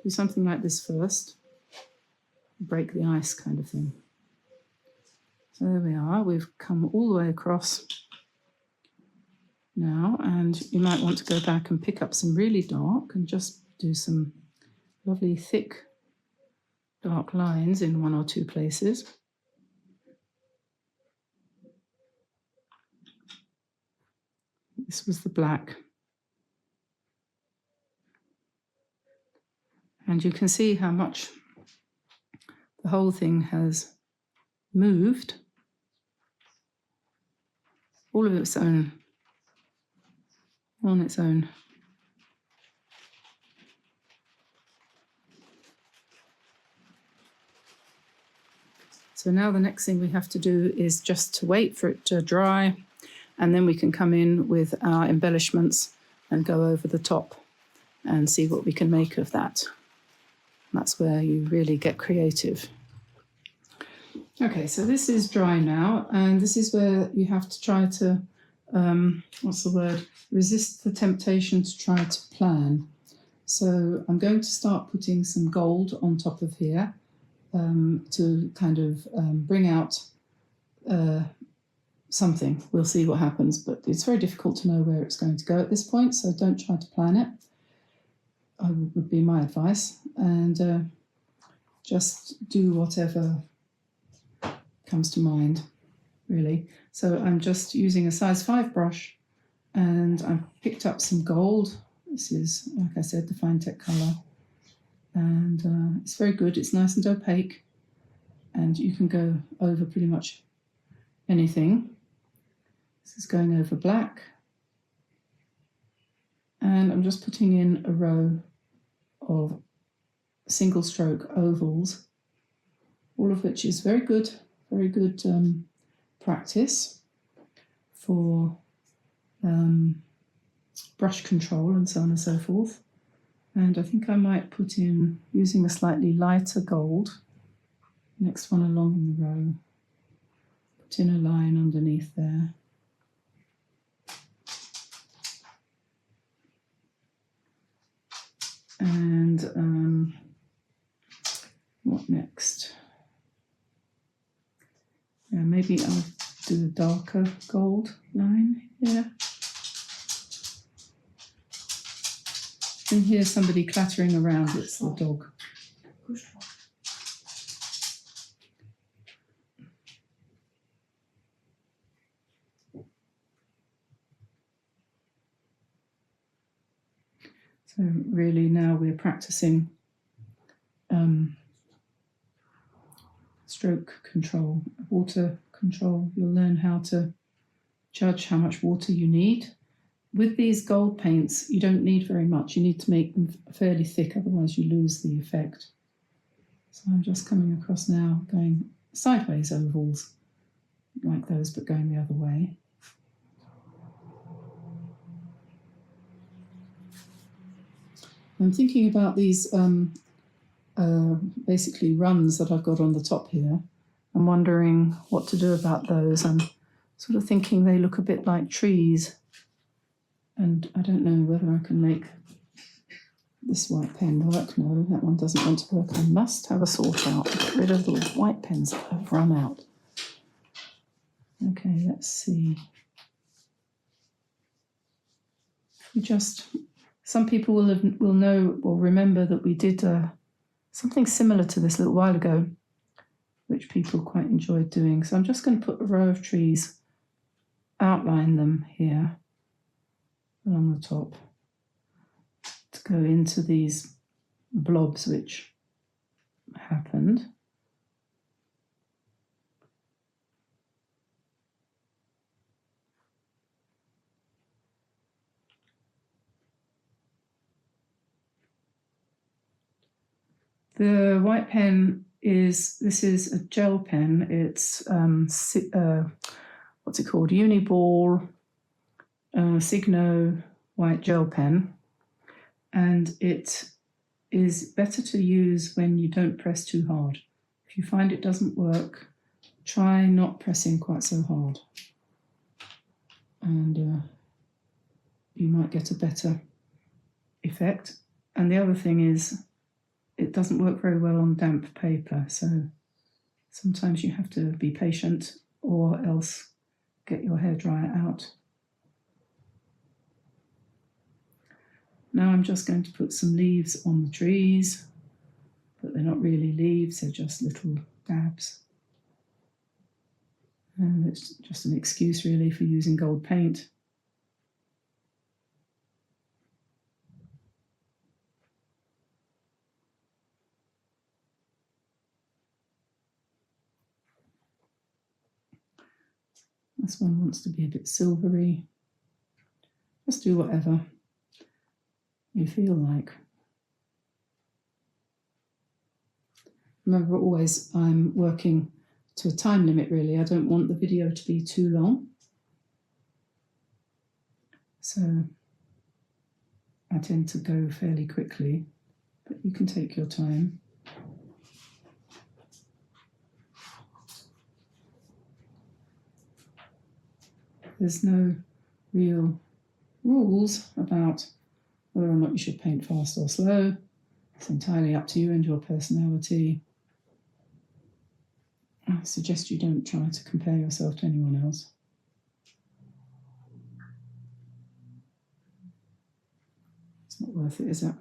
Do something like this first. Break the ice kind of thing. So there we are. We've come all the way across now, and you might want to go back and pick up some really dark and just do some lovely thick dark lines in one or two places. This was the black. And you can see how much the whole thing has moved all of its own, on its own. So now the next thing we have to do is just to wait for it to dry, and then we can come in with our embellishments and go over the top and see what we can make of that. That's where you really get creative. Okay, so this is dry now, and this is where you have to try to, resist the temptation to try to plan. So I'm going to start putting some gold on top of here to kind of bring out something. We'll see what happens, but it's very difficult to know where it's going to go at this point, so don't try to plan it. would be my advice, and just do whatever comes to mind, really. So I'm just using a size 5 brush, and I've picked up some gold. This is, like I said, the fine tech colour, and it's very good. It's nice and opaque, and you can go over pretty much anything. This is going over black, and I'm just putting in a row of single stroke ovals, all of which is very good practice for brush control and so on and so forth. And I think I might put in, using a slightly lighter gold, next one along in the row, put in a line underneath there. And what next? Yeah, maybe I'll do a darker gold line here. You can hear somebody clattering around. It's the dog. So really now we're practicing stroke control, water control. You'll learn how to judge how much water you need. With these gold paints, you don't need very much. You need to make them fairly thick, otherwise you lose the effect. So I'm just coming across now, going sideways ovals, like those, but going the other way. I'm thinking about these basically runs that I've got on the top here. I'm wondering what to do about those. I'm sort of thinking they look a bit like trees. And I don't know whether I can make this white pen work. No, that one doesn't want to work. I must have a sort out to get rid of the white pens that have run out. Okay, let's see. We just, some people will know or remember that we did something similar to this a little while ago, which people quite enjoyed doing. So I'm just going to put a row of trees, outline them here along the top to go into these blobs which happened. The white pen this is a gel pen. It's what's it called? Uniball Signo white gel pen, and it is better to use when you don't press too hard. If you find it doesn't work, try not pressing quite so hard, and you might get a better effect. And the other thing is, it doesn't work very well on damp paper, so sometimes you have to be patient or else get your hairdryer out. Now I'm just going to put some leaves on the trees, but they're not really leaves, they're just little dabs. And it's just an excuse really for using gold paint. This one wants to be a bit silvery. Just do whatever you feel like. Remember, always I'm working to a time limit really. I don't want the video to be too long. So I tend to go fairly quickly, but you can take your time. There's no real rules about whether or not you should paint fast or slow. It's entirely up to you and your personality. I suggest you don't try to compare yourself to anyone else. It's not worth it, is it?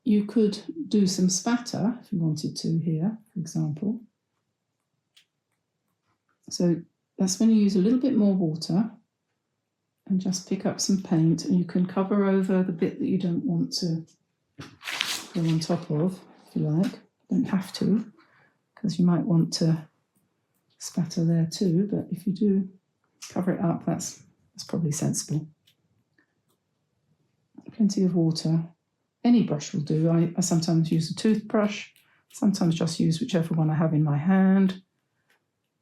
You could do some spatter if you wanted to here, for example. So that's when you use a little bit more water and just pick up some paint, and you can cover over the bit that you don't want to go on top of, if you like. You don't have to, because you might want to spatter there too, but if you do cover it up, that's probably sensible. Plenty of water. Any brush will do. I sometimes use a toothbrush, sometimes just use whichever one I have in my hand,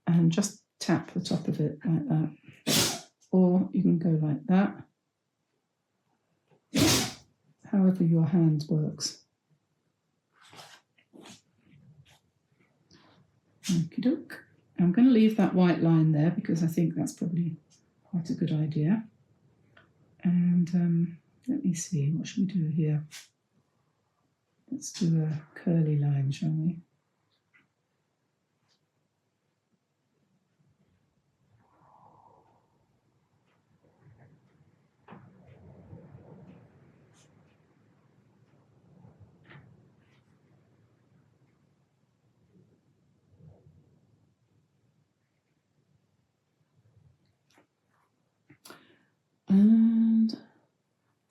and just tap the top of it like that. Or you can go like that, however your hand works. Okie doke. I'm going to leave that white line there because I think that's probably quite a good idea. And let me see, what should we do here? Let's do a curly line, shall we? And I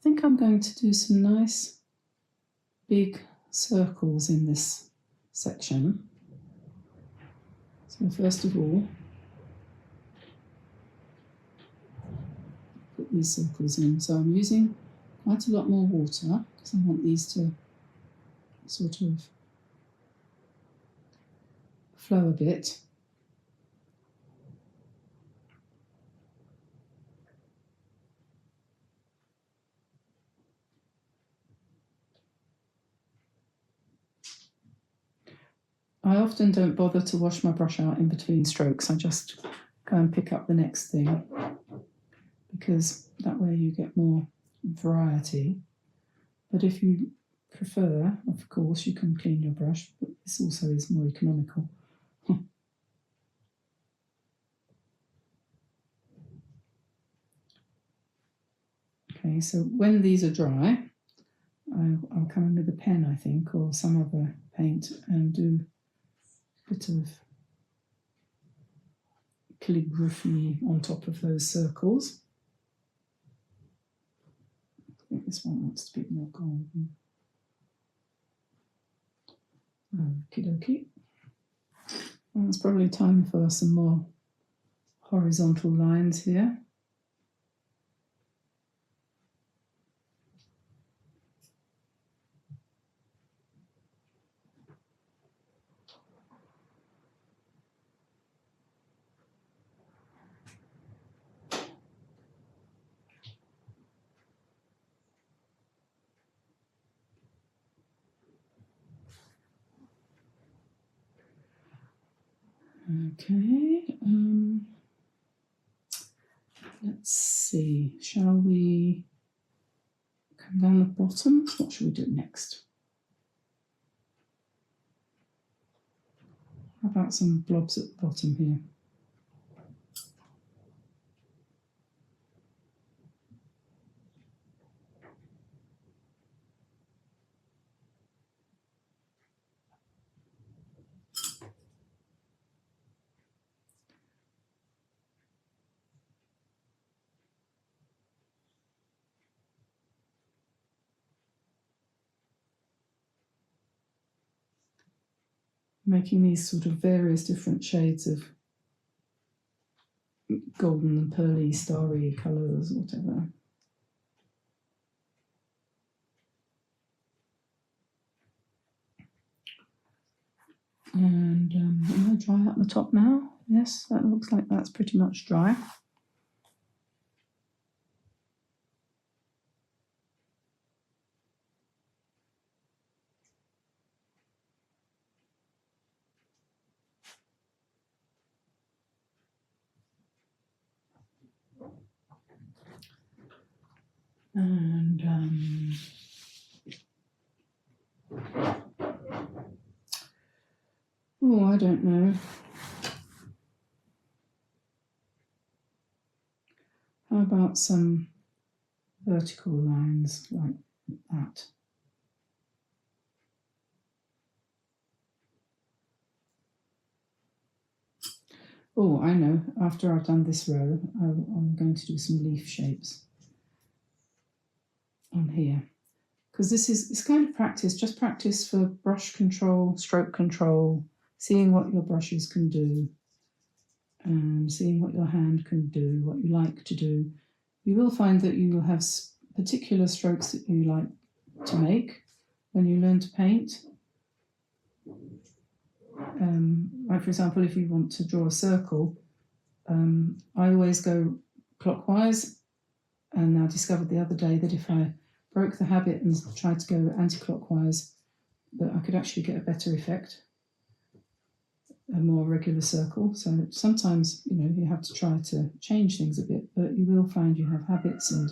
think I'm going to do some nice big circles in this section. So first of all, put these circles in. So I'm using quite a lot more water because I want these to sort of flow a bit. I often don't bother to wash my brush out in between strokes. I just go and pick up the next thing because that way you get more variety. But if you prefer, of course, you can clean your brush, but this also is more economical. Okay, so when these are dry, I'll come in with a pen, I think, or some other paint and do a bit of calligraphy on top of those circles. I think this one wants to be more golden. Okie dokie. Well, it's probably time for some more horizontal lines here. Okay, let's see, shall we come down the bottom? What should we do next? How about some blobs at the bottom here? Making these sort of various different shades of golden and pearly, starry colours, whatever. And am I dry at the top now? Yes, that looks like that's pretty much dry. And oh, I don't know. How about some vertical lines like that? Oh, I know, after I've done this row, I'm going to do some leaf shapes on here. Because it's kind of practice, just practice for brush control, stroke control, seeing what your brushes can do, and seeing what your hand can do, what you like to do. You will find that you will have particular strokes that you like to make when you learn to paint. Like for example, if you want to draw a circle, I always go clockwise, and I discovered the other day that if I broke the habit and tried to go anti-clockwise, that I could actually get a better effect, a more regular circle. So sometimes, you have to try to change things a bit, but you will find you have habits and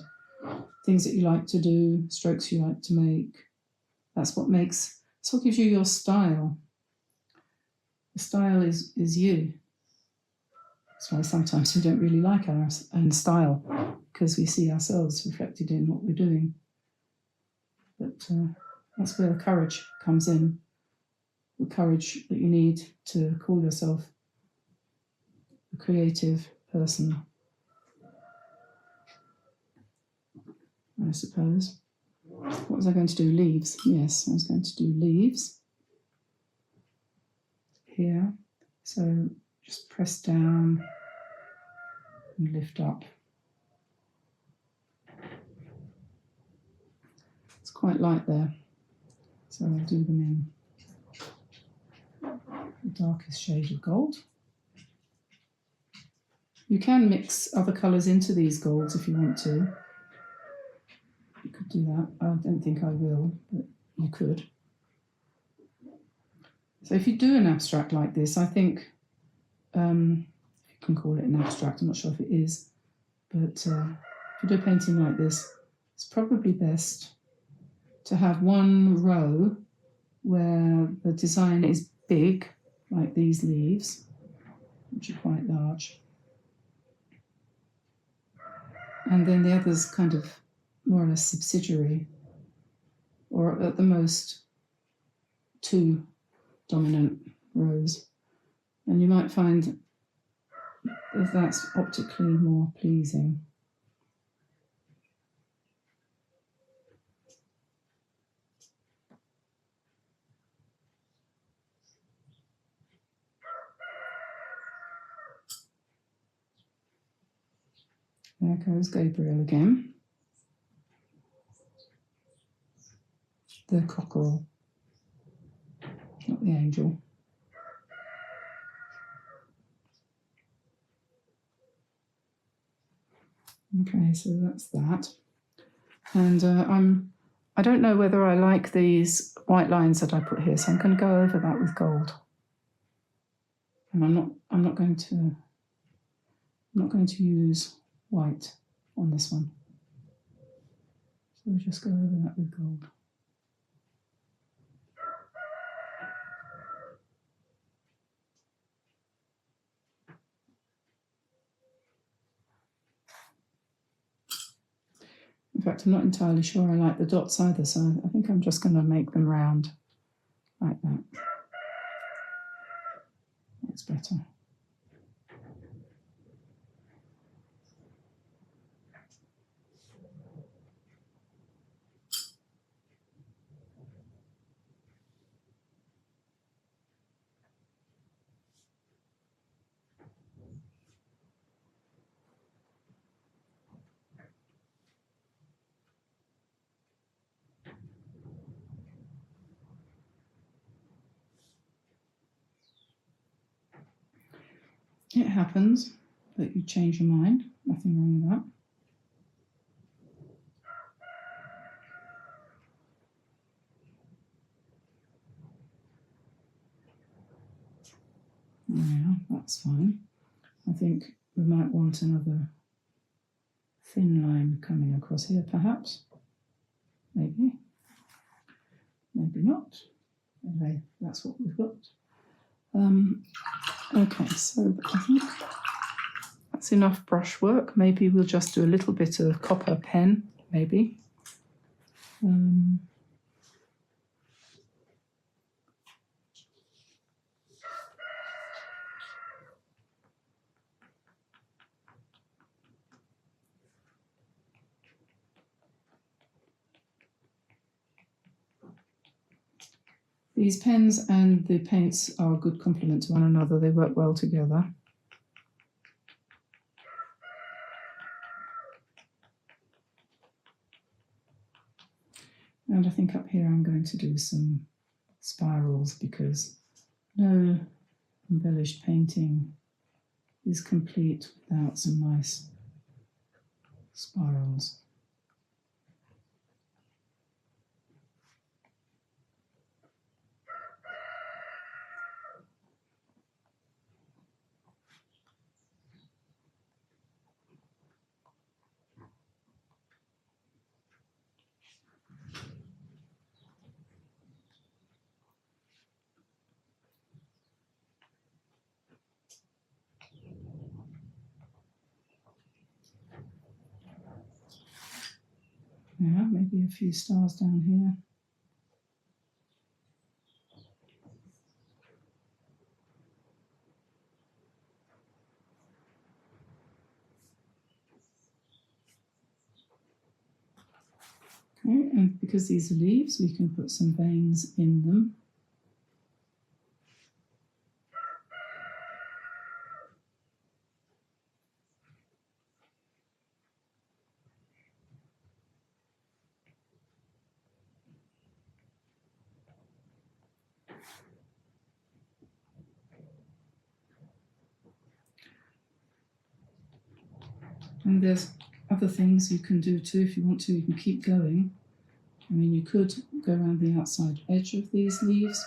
things that you like to do, strokes you like to make. That's what gives you your style. The style is you. That's why sometimes we don't really like our own style, because we see ourselves reflected in what we're doing. But that's where the courage comes in, the courage that you need to call yourself a creative person, I suppose. What was I going to do? Leaves. Yes, I was going to do leaves here. So just press down and lift up. It's quite light there, so I'll do them in the darkest shade of gold. You can mix other colours into these golds if you want to. You could do that. I don't think I will, but you could. So if you do an abstract like this, I think you can call it an abstract. I'm not sure if it is, but if you do a painting like this, it's probably best to have one row where the design is big, like these leaves, which are quite large, and then the others kind of more or less subsidiary, or at the most 2 dominant rows. And you might find that that's optically more pleasing. There goes Gabriel again. The cockerel, not the angel. Okay, so that's that. And I don't know whether I like these white lines that I put here, so I'm going to go over that with gold. And I'm not going to use white on this one. So we'll just go over that with gold. In fact, I'm not entirely sure I like the dots either, so I think I'm just going to make them round like that. That's better. It happens that you change your mind, nothing wrong with that. Yeah, that's fine. I think we might want another thin line coming across here, perhaps. Maybe. Maybe not. Anyway, that's what we've got. Okay, so I think that's enough brushwork. Maybe we'll just do a little bit of copper pen, maybe. These pens and the paints are a good complement to one another. They work well together. And I think up here I'm going to do some spirals because no embellished painting is complete without some nice spirals. Yeah, maybe a few stars down here. Okay, and because these are leaves, we can put some veins in them. And there's other things you can do too if you want to. You can keep going. I mean, you could go around the outside edge of these leaves,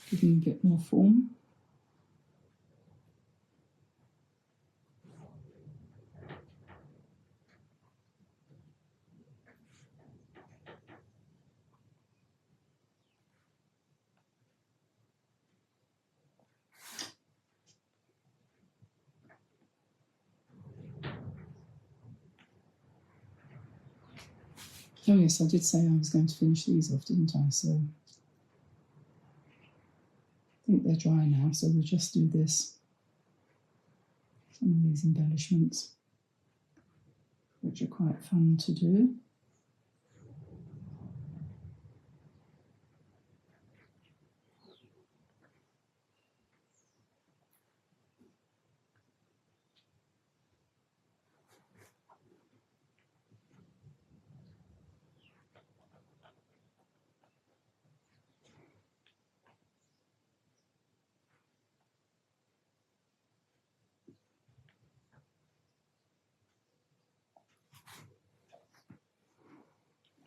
give them a bit more form. Oh yes, I did say I was going to finish these off, didn't I? So I think they're dry now, so we'll just do this. Some of these embellishments, which are quite fun to do.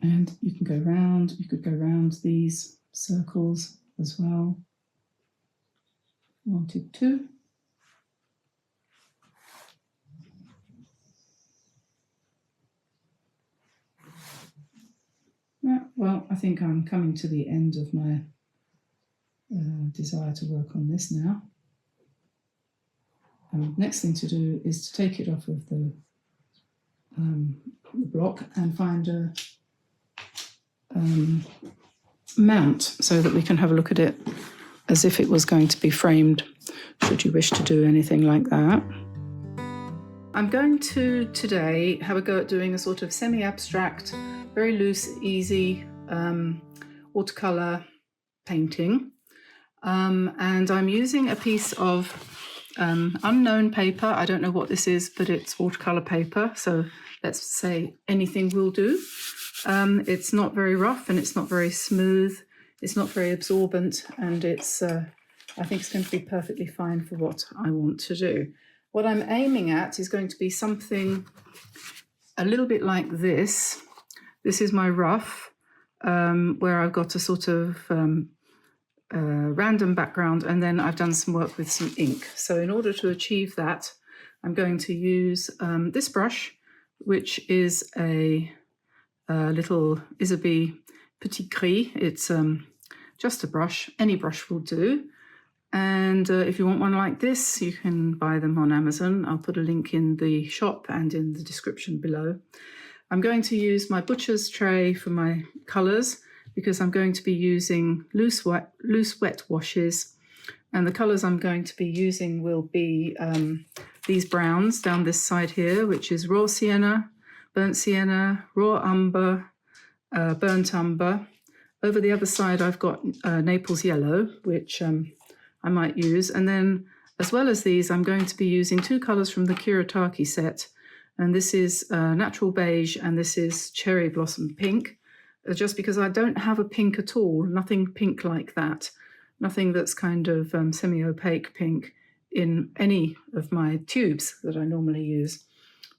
And you can go round, you could go round these circles as well. Wanted to. Yeah, well, I think I'm coming to the end of my desire to work on this now. Next thing to do is to take it off of the block and find a mount so that we can have a look at it as if it was going to be framed, should you wish to do anything like that. I'm going to today have a go at doing a sort of semi-abstract, very loose, easy watercolour painting. And I'm using a piece of unknown paper. I don't know what this is, but it's watercolour paper. So let's say anything will do. It's not very rough and it's not very smooth. It's not very absorbent, and it's I think it's going to be perfectly fine for what I want to do. What I'm aiming at is going to be something a little bit like this. This is my rough, where I've got a sort of random background, and then I've done some work with some ink. So in order to achieve that, I'm going to use this brush, which is a little Isabi Petit Gris. It's just a brush. Any brush will do. And if you want one like this, you can buy them on Amazon. I'll put a link in the shop and in the description below. I'm going to use my butcher's tray for my colours because I'm going to be using loose wet washes. And the colours I'm going to be using will be these browns down this side here, which is raw sienna, burnt sienna, raw umber, burnt umber, over the other side, I've got Naples yellow, which I might use. And then, as well as these, I'm going to be using 2 colours from the Kuretake set. And this is Natural Beige, and this is Cherry Blossom Pink. Just because I don't have a pink at all, nothing pink like that. Nothing that's kind of semi-opaque pink in any of my tubes that I normally use.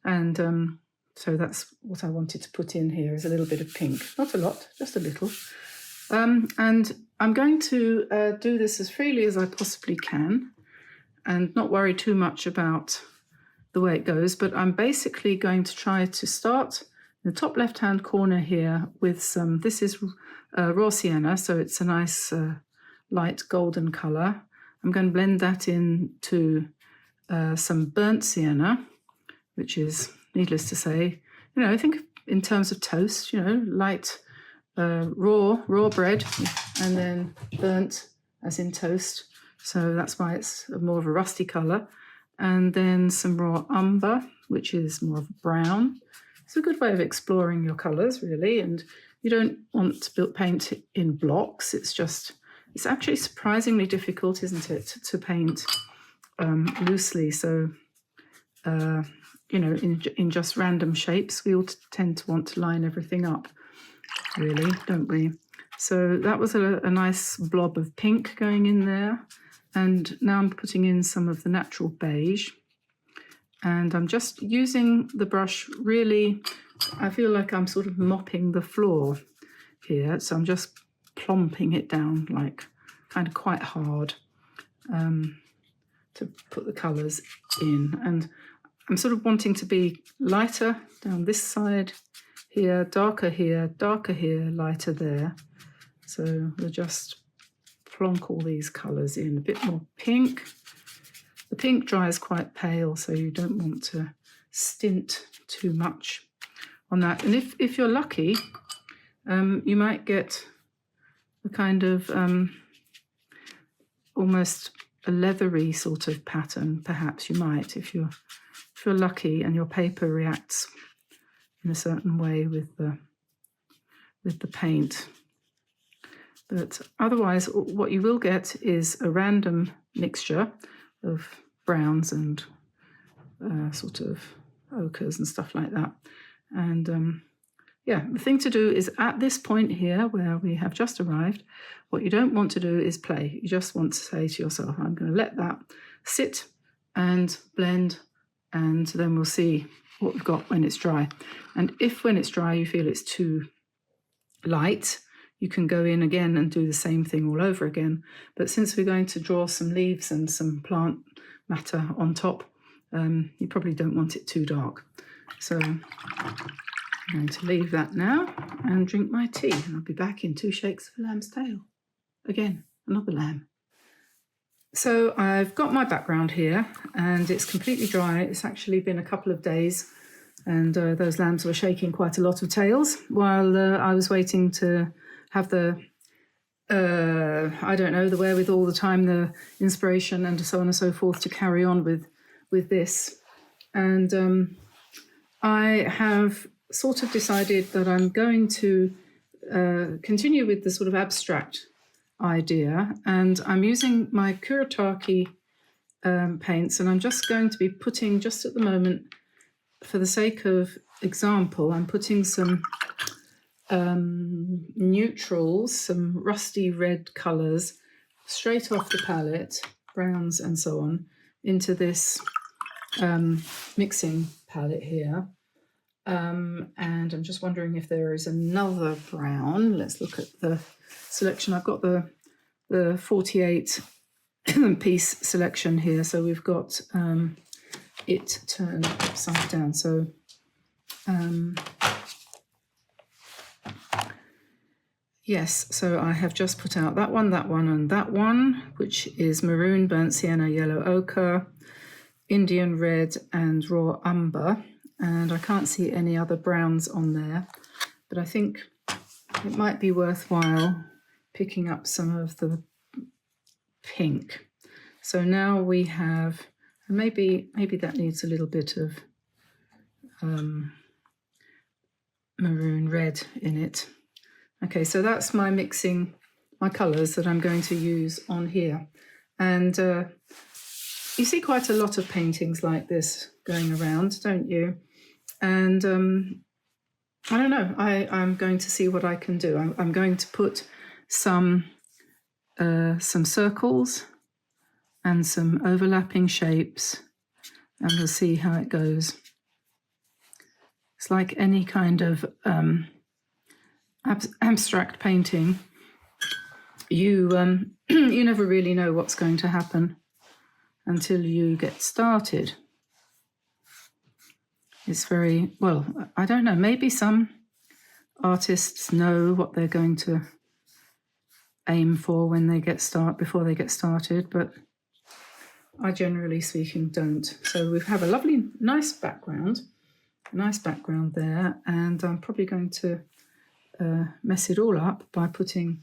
And so that's what I wanted to put in here, is a little bit of pink. Not a lot, just a little. And I'm going to do this as freely as I possibly can and not worry too much about the way it goes, but I'm basically going to try to start in the top left-hand corner here with some, this is raw sienna, so it's a nice light golden colour. I'm going to blend that into some burnt sienna, which is, needless to say, I think in terms of toast, light raw bread and then burnt as in toast. So that's why it's more of a rusty colour. And then some raw umber, which is more of a brown. It's a good way of exploring your colours, really. And you don't want to paint in blocks. It's actually surprisingly difficult, isn't it, to paint loosely. So, in just random shapes, we all tend to want to line everything up, really, don't we? So that was a nice blob of pink going in there. And now I'm putting in some of the Natural Beige. And I'm just using the brush really, I feel like I'm sort of mopping the floor here. So I'm just plomping it down like kind of quite hard to put the colours in. And I'm sort of wanting to be lighter down this side here, darker here, lighter there. So we'll just plonk all these colours in, a bit more pink. The pink dries quite pale, so you don't want to stint too much on that. And if you're lucky, you might get a kind of almost a leathery sort of pattern. Perhaps you might, if you're lucky and your paper reacts in a certain way with the paint. But otherwise, what you will get is a random mixture of browns and sort of ochres and stuff like that. And the thing to do is at this point here where we have just arrived, what you don't want to do is play. You just want to say to yourself, I'm going to let that sit and blend, and then we'll see what we've got when it's dry. And if when it's dry you feel it's too light, you can go in again and do the same thing all over again. But since we're going to draw some leaves and some plant matter on top, you probably don't want it too dark. So I'm going to leave that now and drink my tea. And I'll be back in 2 shakes of a lamb's tail. Again, another lamb. So I've got my background here and it's completely dry. It's actually been a couple of days and those lambs were shaking quite a lot of tails while I was waiting to have the, the wherewithal, the time, the inspiration and so on and so forth to carry on with this. And I have sort of decided that I'm going to continue with the sort of abstract idea, and I'm using my Kuretake paints, and I'm just going to be putting, just at the moment, for the sake of example, I'm putting some neutrals, some rusty red colours straight off the palette, browns and so on, into this mixing palette here. And I'm just wondering if there is another brown. Let's look at the selection. I've got the 48 piece selection here. So we've got it turned upside down. So yes, so I have just put out that one, and that one, which is maroon, burnt sienna, yellow ochre, Indian red and raw umber. And I can't see any other browns on there, but I think it might be worthwhile picking up some of the pink. So now we have, and maybe that needs a little bit of maroon red in it. Okay, so that's my mixing my colours that I'm going to use on here. And you see quite a lot of paintings like this going around, don't you? And I don't know, I'm going to see what I can do. I'm going to put some circles and some overlapping shapes, and we'll see how it goes. It's like any kind of abstract painting. You you never really know what's going to happen until you get started. It's very, well, I don't know, maybe some artists know what they're going to aim for when they before they get started, but I generally speaking don't. So we have a lovely, nice background there, and I'm probably going to mess it all up by putting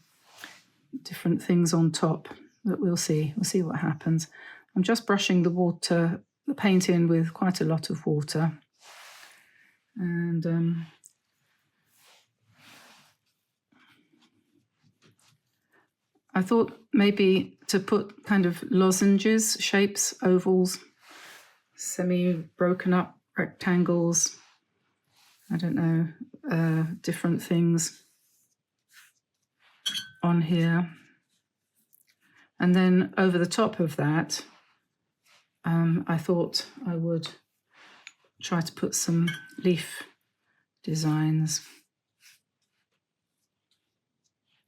different things on top, but we'll see what happens. I'm just brushing the paint in with quite a lot of water, and I thought maybe to put kind of lozenges, shapes, ovals, semi-broken up rectangles, I don't know, different things on here. And then over the top of that, I thought I would try to put some leaf designs.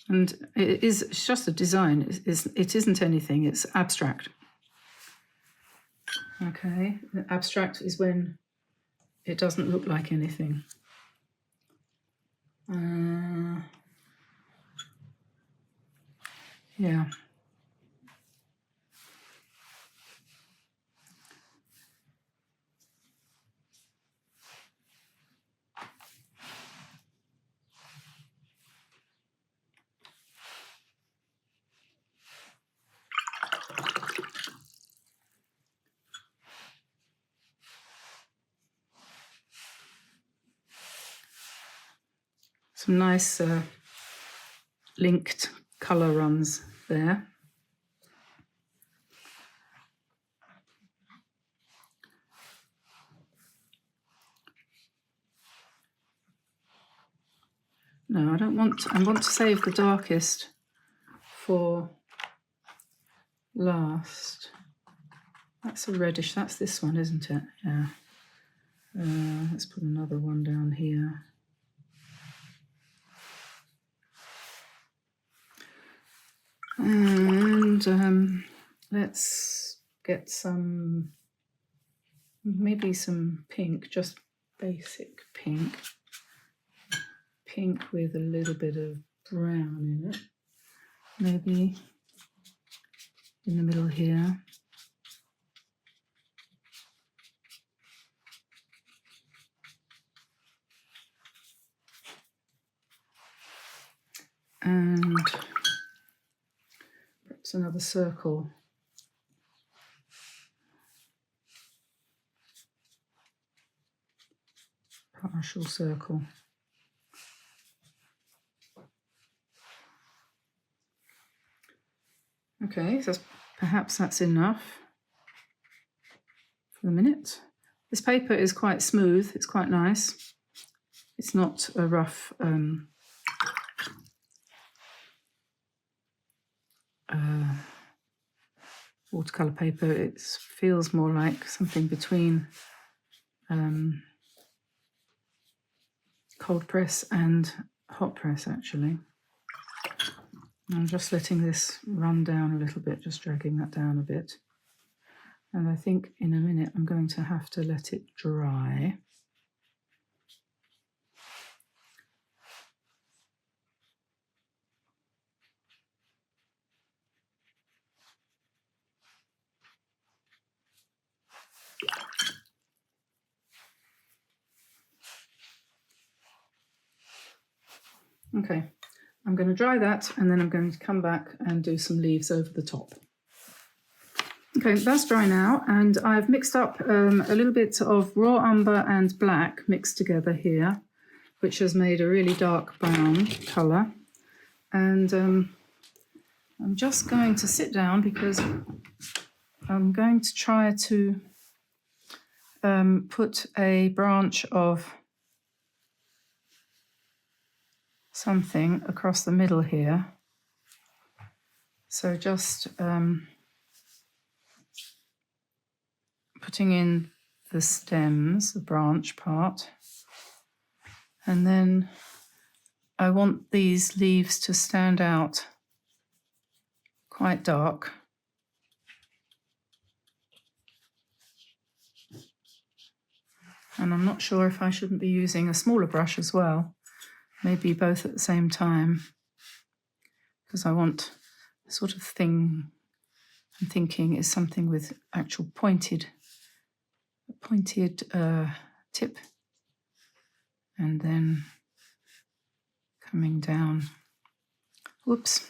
And it's just a design. It isn't anything. It's abstract. Okay, abstract is when it doesn't look like anything. Yeah. Some nice linked colour runs there. No, I don't want. I want to save the darkest for last. That's a reddish. That's this one, isn't it? Yeah. Let's put another one down here. And let's get maybe some pink, just basic pink. Pink with a little bit of brown in it. Maybe in the middle here. And perhaps another circle. Partial circle. Okay, so perhaps that's enough for the minute. This paper is quite smooth, it's quite nice. It's not a rough watercolour paper. It feels more like something between cold press and hot press, actually. I'm just letting this run down a little bit, just dragging that down a bit. And I think in a minute I'm going to have to let it dry. Okay, I'm going to dry that, and then I'm going to come back and do some leaves over the top. Okay, that's dry now, and I've mixed up a little bit of raw umber and black mixed together here, which has made a really dark brown colour. And I'm just going to sit down because I'm going to try to put a branch of something across the middle here. So just putting in the stems, the branch part, and then I want these leaves to stand out quite dark. And I'm not sure if I shouldn't be using a smaller brush as well, maybe both at the same time, because I want the sort of thing I'm thinking is something with actual pointed tip, and then coming down. Whoops.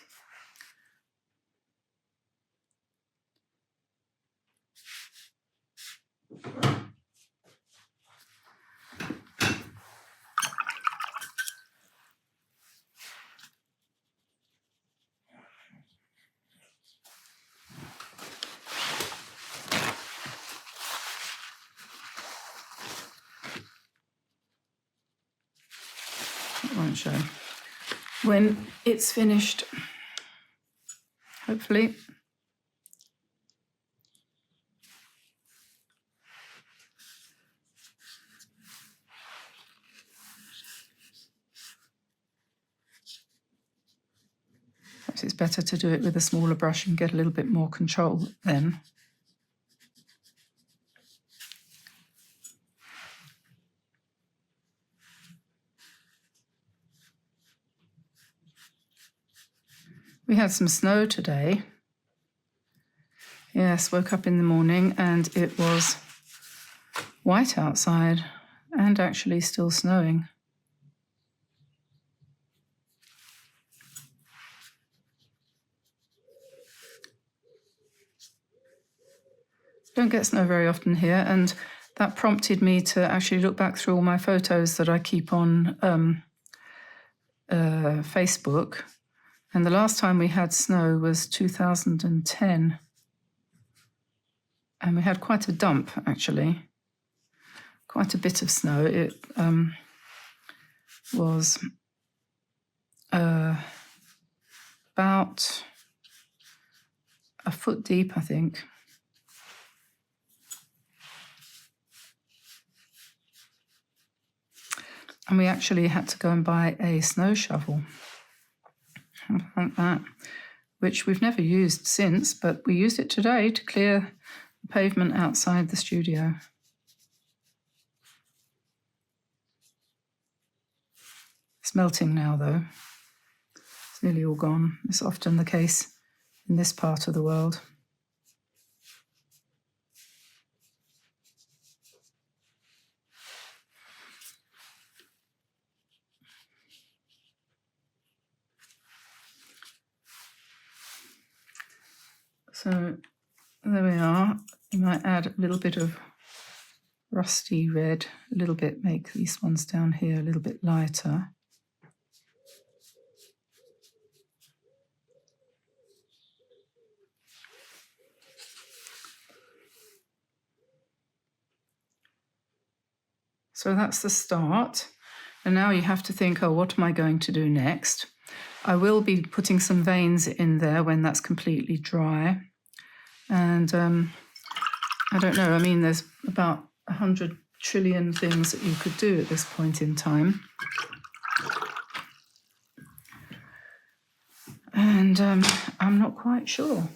It won't show. When it's finished, hopefully. Perhaps it's better to do it with a smaller brush and get a little bit more control then. We had some snow today. Yes, woke up in the morning and it was white outside and actually still snowing. Don't get snow very often here, and that prompted me to actually look back through all my photos that I keep on Facebook. And the last time we had snow was 2010. And we had quite a dump, actually. Quite a bit of snow. It was about a foot deep, I think. And we actually had to go and buy a snow shovel, like that, which we've never used since, but we used it today to clear the pavement outside the studio. It's melting now, though. It's nearly all gone. It's often the case in this part of the world. So there we are. You might add a little bit of rusty red, a little bit, make these ones down here a little bit lighter. So that's the start. And now you have to think, oh, what am I going to do next? I will be putting some veins in there when that's completely dry. And I don't know, I mean, there's about 100 trillion things that you could do at this point in time. And I'm not quite sure.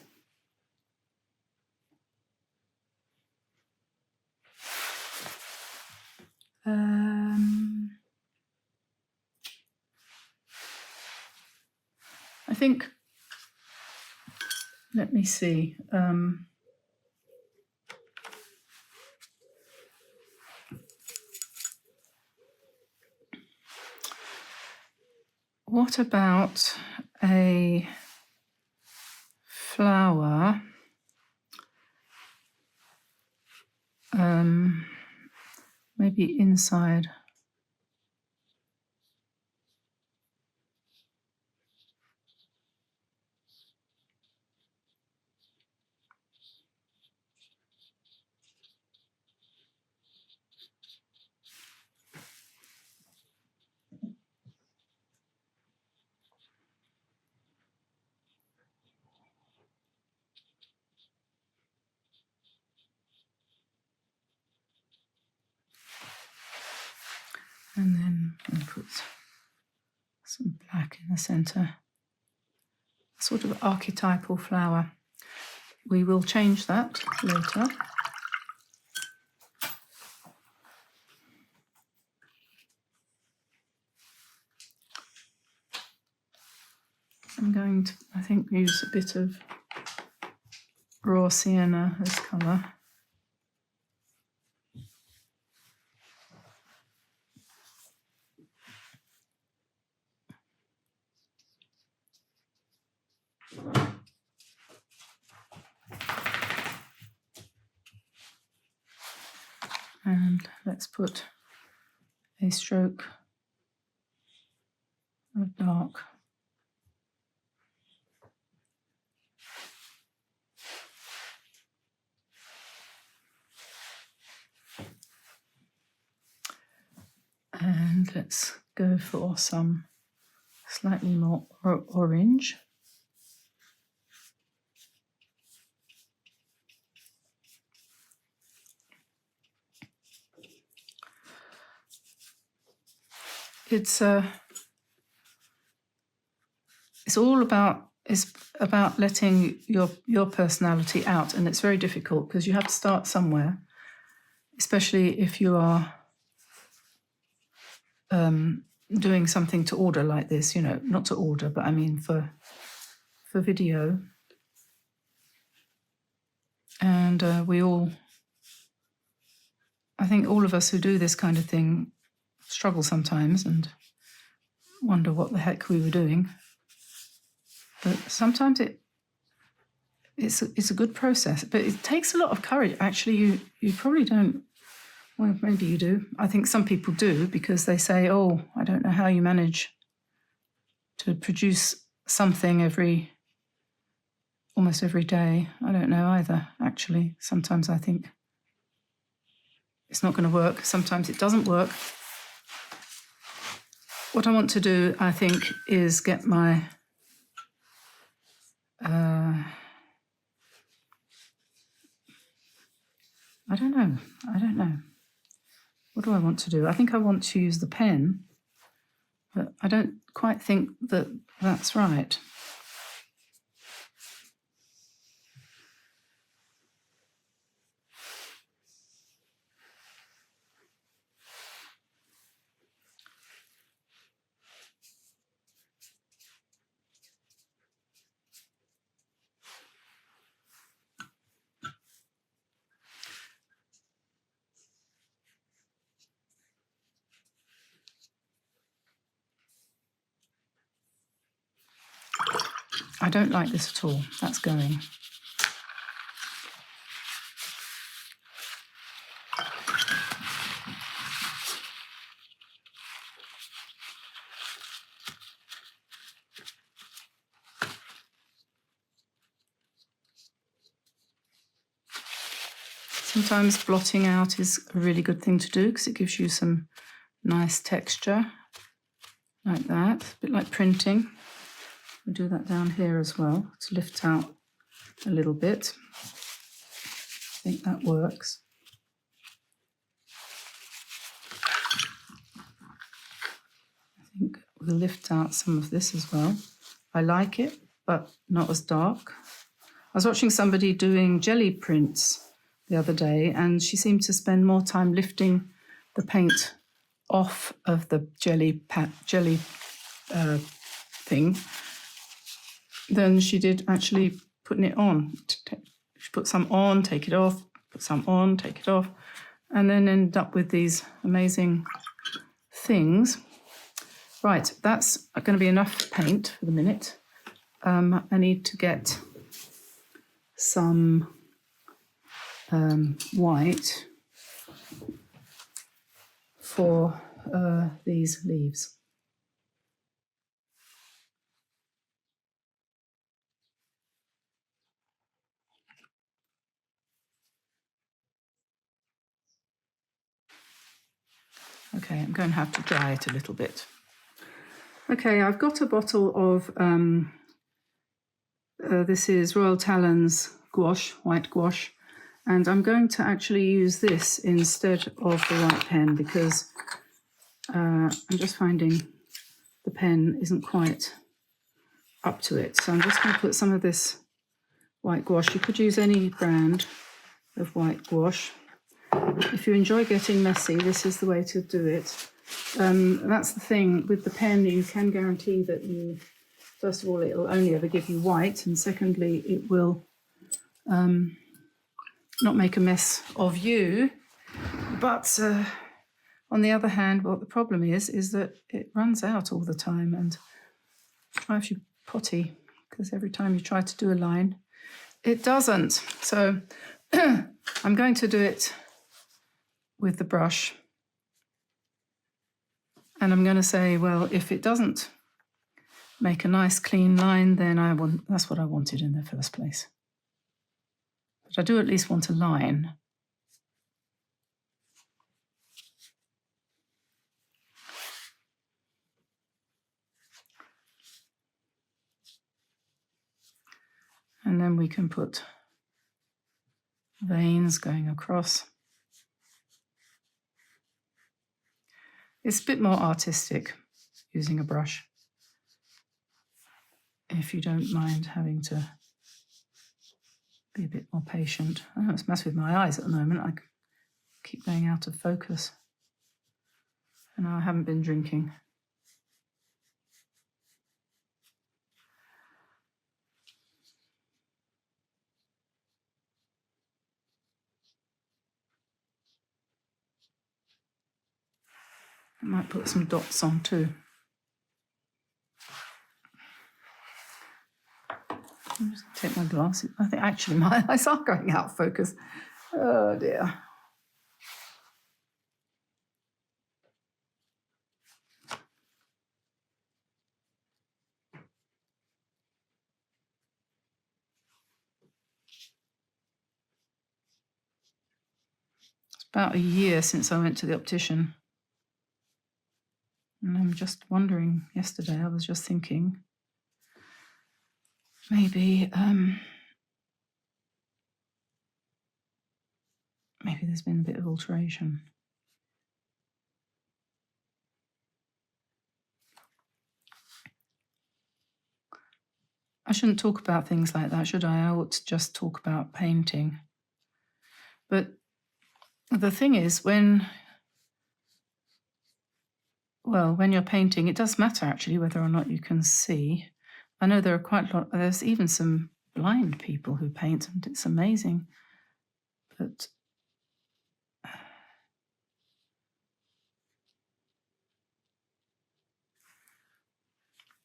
I think, let me see. What about a flower? Maybe inside. And then I'll put some black in the centre. A sort of archetypal flower. We will change that later. I'm going to, I think, use a bit of raw sienna as colour. And let's put a stroke of dark. And let's go for some slightly more orange. It's all about letting your personality out, and it's very difficult because you have to start somewhere, especially if you are doing something to order like this, you know, not to order, but I mean for video. And I think all of us who do this kind of thing struggle sometimes and wonder what the heck we were doing. But sometimes it's a good process, but it takes a lot of courage. Actually, you probably don't. Well, maybe you do. I think some people do because they say, "Oh, I don't know how you manage to produce something almost every day." I don't know either. Actually, sometimes I think it's not going to work. Sometimes it doesn't work. What I want to do, I think, is get my I don't know. What do I want to do? I think I want to use the pen, but I don't quite think that that's right. I don't like this at all. That's going. Sometimes blotting out is a really good thing to do because it gives you some nice texture like that, a bit like printing. We do that down here as well to lift out a little bit. I think that works. I think we'll lift out some of this as well. I like it, but not as dark. I was watching somebody doing jelly prints the other day, and she seemed to spend more time lifting the paint off of the jelly thing than she did actually putting it on. She put some on, take it off, put some on, take it off, and then end up with these amazing things. Right, that's going to be enough paint for the minute. I need to get some white for these leaves. Okay, I'm going to have to dry it a little bit. Okay, I've got a bottle of, this is Royal Talon's gouache, white gouache, and I'm going to actually use this instead of the white pen because I'm just finding the pen isn't quite up to it. So I'm just going to put some of this white gouache. You could use any brand of white gouache. If you enjoy getting messy, this is the way to do it. That's the thing with the pen, you can guarantee that you, first of all, it'll only ever give you white, and secondly, it will not make a mess of you. But on the other hand, what the problem is that it runs out all the time, and drives you potty, because every time you try to do a line, it doesn't. So I'm going to do it with the brush. And I'm going to say, well, if it doesn't make a nice clean line, then that's what I wanted in the first place. But I do at least want a line. And then we can put veins going across. It's a bit more artistic using a brush, if you don't mind having to be a bit more patient. Oh, it's messed with my eyes at the moment. I keep going out of focus. And I haven't been drinking. I might put some dots on too. I'm just going to take my glasses. I think actually my eyes are going out of focus. Oh dear. It's about a year since I went to the optician. And I'm just wondering, yesterday I was just thinking, maybe there's been a bit of alteration. I shouldn't talk about things like that, should I? I ought to just talk about painting. But the thing is, when you're painting, it does matter actually whether or not you can see. I know there are quite a lot, there's even some blind people who paint, and it's amazing. But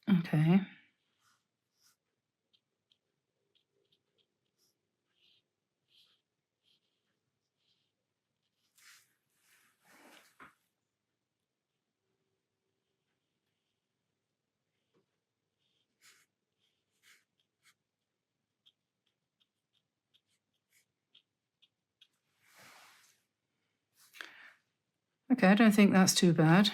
okay. Okay, I don't think that's too bad.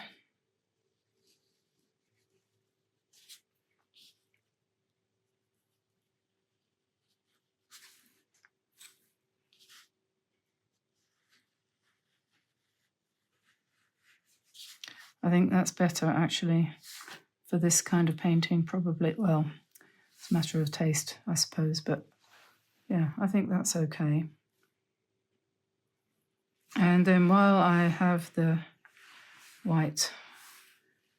I think that's better actually for this kind of painting, probably. Well, it's a matter of taste, I suppose, but yeah, I think that's okay. And then while I have the white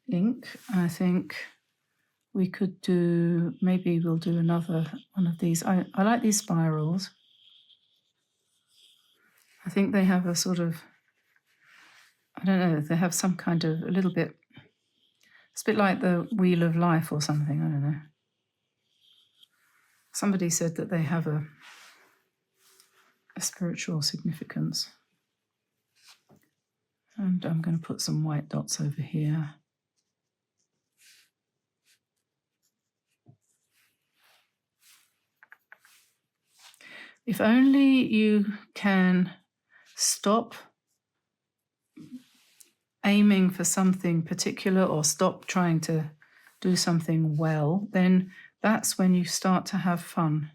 ink, I think we could do, maybe we'll do another one of these. I like these spirals. I think they have a sort of, I don't know, they have some kind of a little bit, it's a bit like the Wheel of Life or something, I don't know. Somebody said that they have a spiritual significance. And I'm going to put some white dots over here. If only you can stop aiming for something particular or stop trying to do something well, then that's when you start to have fun.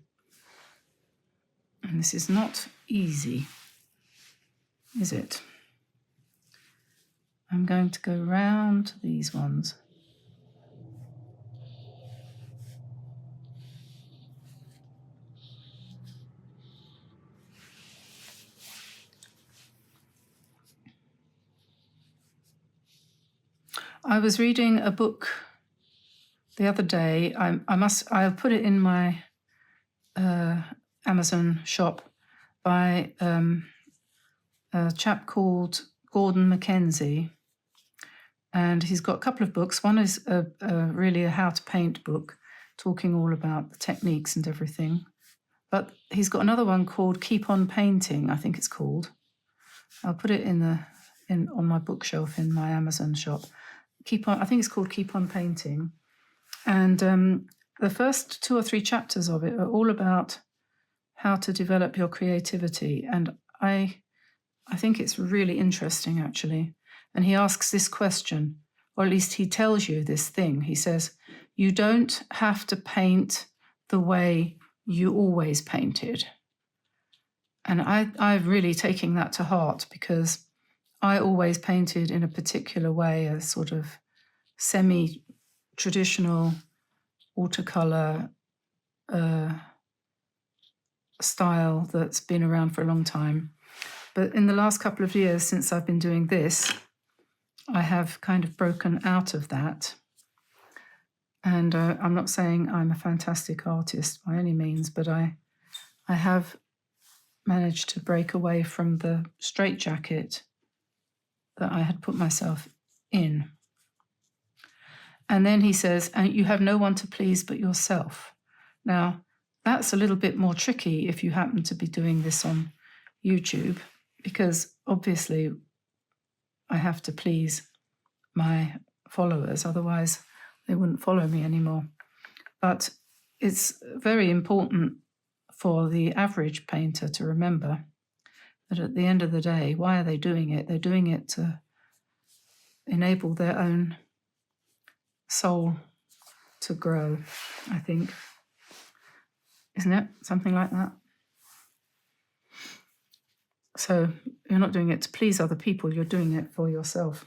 And this is not easy, is it? I'm going to go round these ones. I was reading a book the other day. I'll put it in my Amazon shop by a chap called Gordon Mackenzie. And he's got a couple of books. One is really a how to paint book, talking all about the techniques and everything. But he's got another one called Keep on Painting, I think it's called. I'll put it on my bookshelf in my Amazon shop. I think it's called Keep on Painting. And the first 2 or 3 chapters of it are all about how to develop your creativity. And I think it's really interesting, actually. And he asks this question, or at least he tells you this thing. He says, you don't have to paint the way you always painted. And I've really taken that to heart, because I always painted in a particular way, a sort of semi-traditional watercolor style that's been around for a long time. But in the last couple of years since I've been doing this, I have kind of broken out of that. And I'm not saying I'm a fantastic artist by any means, but I have managed to break away from the straitjacket that I had put myself in. And then he says, and you have no one to please but yourself. Now, that's a little bit more tricky if you happen to be doing this on YouTube, because obviously I have to please my followers, otherwise they wouldn't follow me anymore. But it's very important for the average painter to remember that at the end of the day, why are they doing it? They're doing it to enable their own soul to grow, I think. Isn't it? Something like that. So you're not doing it to please other people, you're doing it for yourself.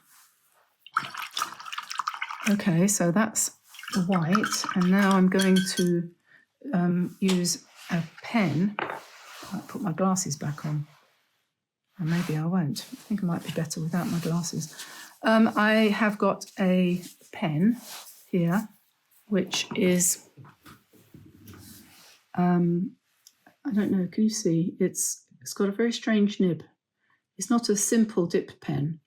Okay, so that's the white, and now I'm going to use a pen. I'll put my glasses back on, and maybe I won't. I think it might be better without my glasses. I have got a pen here, which is, I don't know, can you see? It's got a very strange nib. It's not a simple dip pen.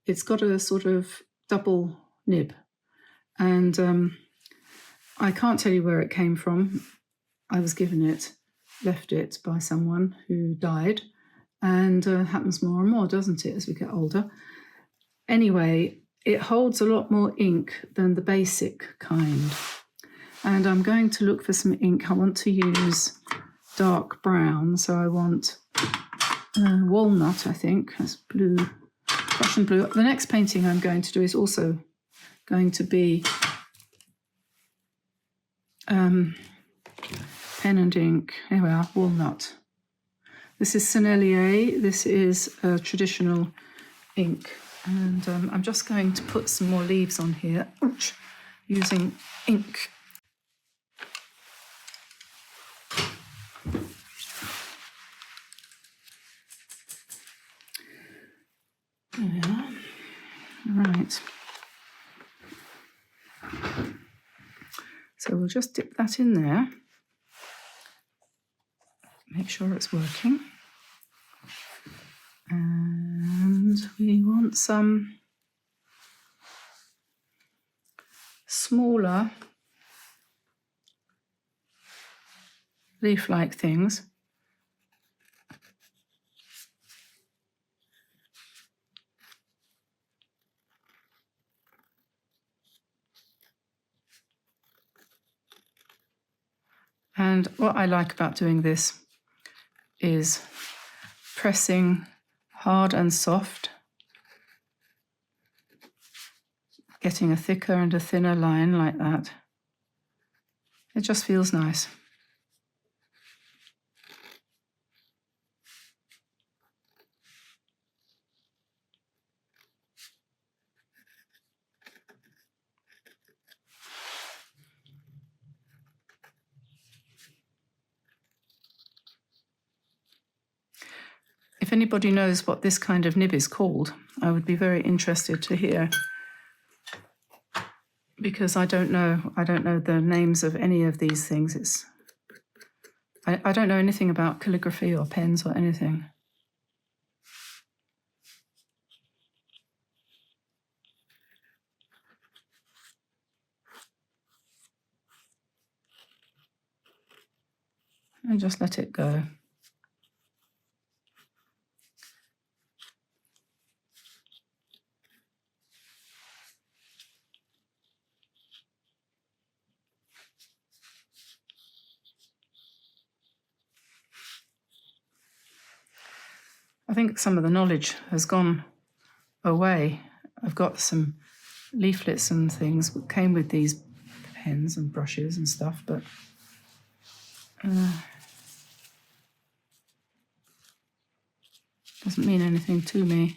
It's got a sort of double nib. And I can't tell you where it came from. I was given it, left it by someone who died. And happens more and more, doesn't it, as we get older? Anyway, it holds a lot more ink than the basic kind. And I'm going to look for some ink. I want to use dark brown, so I want walnut, I think. That's blue, Prussian blue. The next painting I'm going to do is also going to be pen and ink. Here we are, walnut. This is Sennelier. This is a traditional ink. And I'm just going to put some more leaves on here, using ink. There we are. Right. So we'll just dip that in there. Make sure it's working. And we want some smaller leaf-like things. And what I like about doing this is pressing hard and soft, getting a thicker and a thinner line like that. It just feels nice. If anybody knows what this kind of nib is called, I would be very interested to hear, because I don't know the names of any of these things. I don't know anything about calligraphy or pens or anything. And just let it go. I think some of the knowledge has gone away. I've got some leaflets and things that came with these pens and brushes and stuff, but doesn't mean anything to me.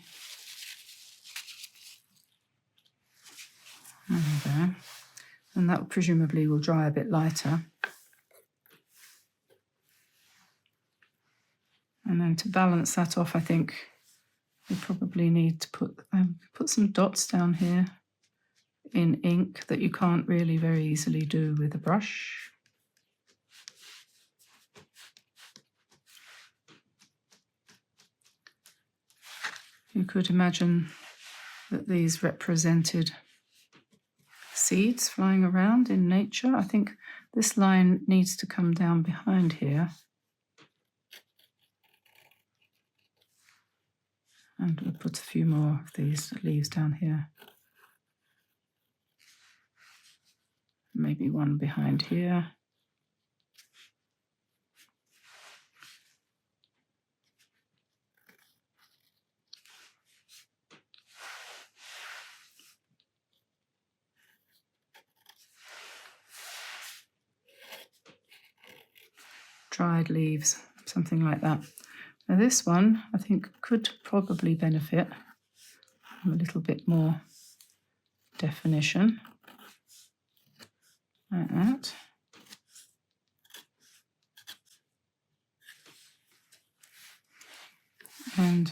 There. And that presumably will dry a bit lighter. And then to balance that off, I think we probably need to put some dots down here in ink that you can't really very easily do with a brush. You could imagine that these represented seeds flying around in nature. I think this line needs to come down behind here. And we'll put a few more of these leaves down here. Maybe one behind here. Dried leaves, something like that. Now this one, I think, could probably benefit from a little bit more definition, like that. And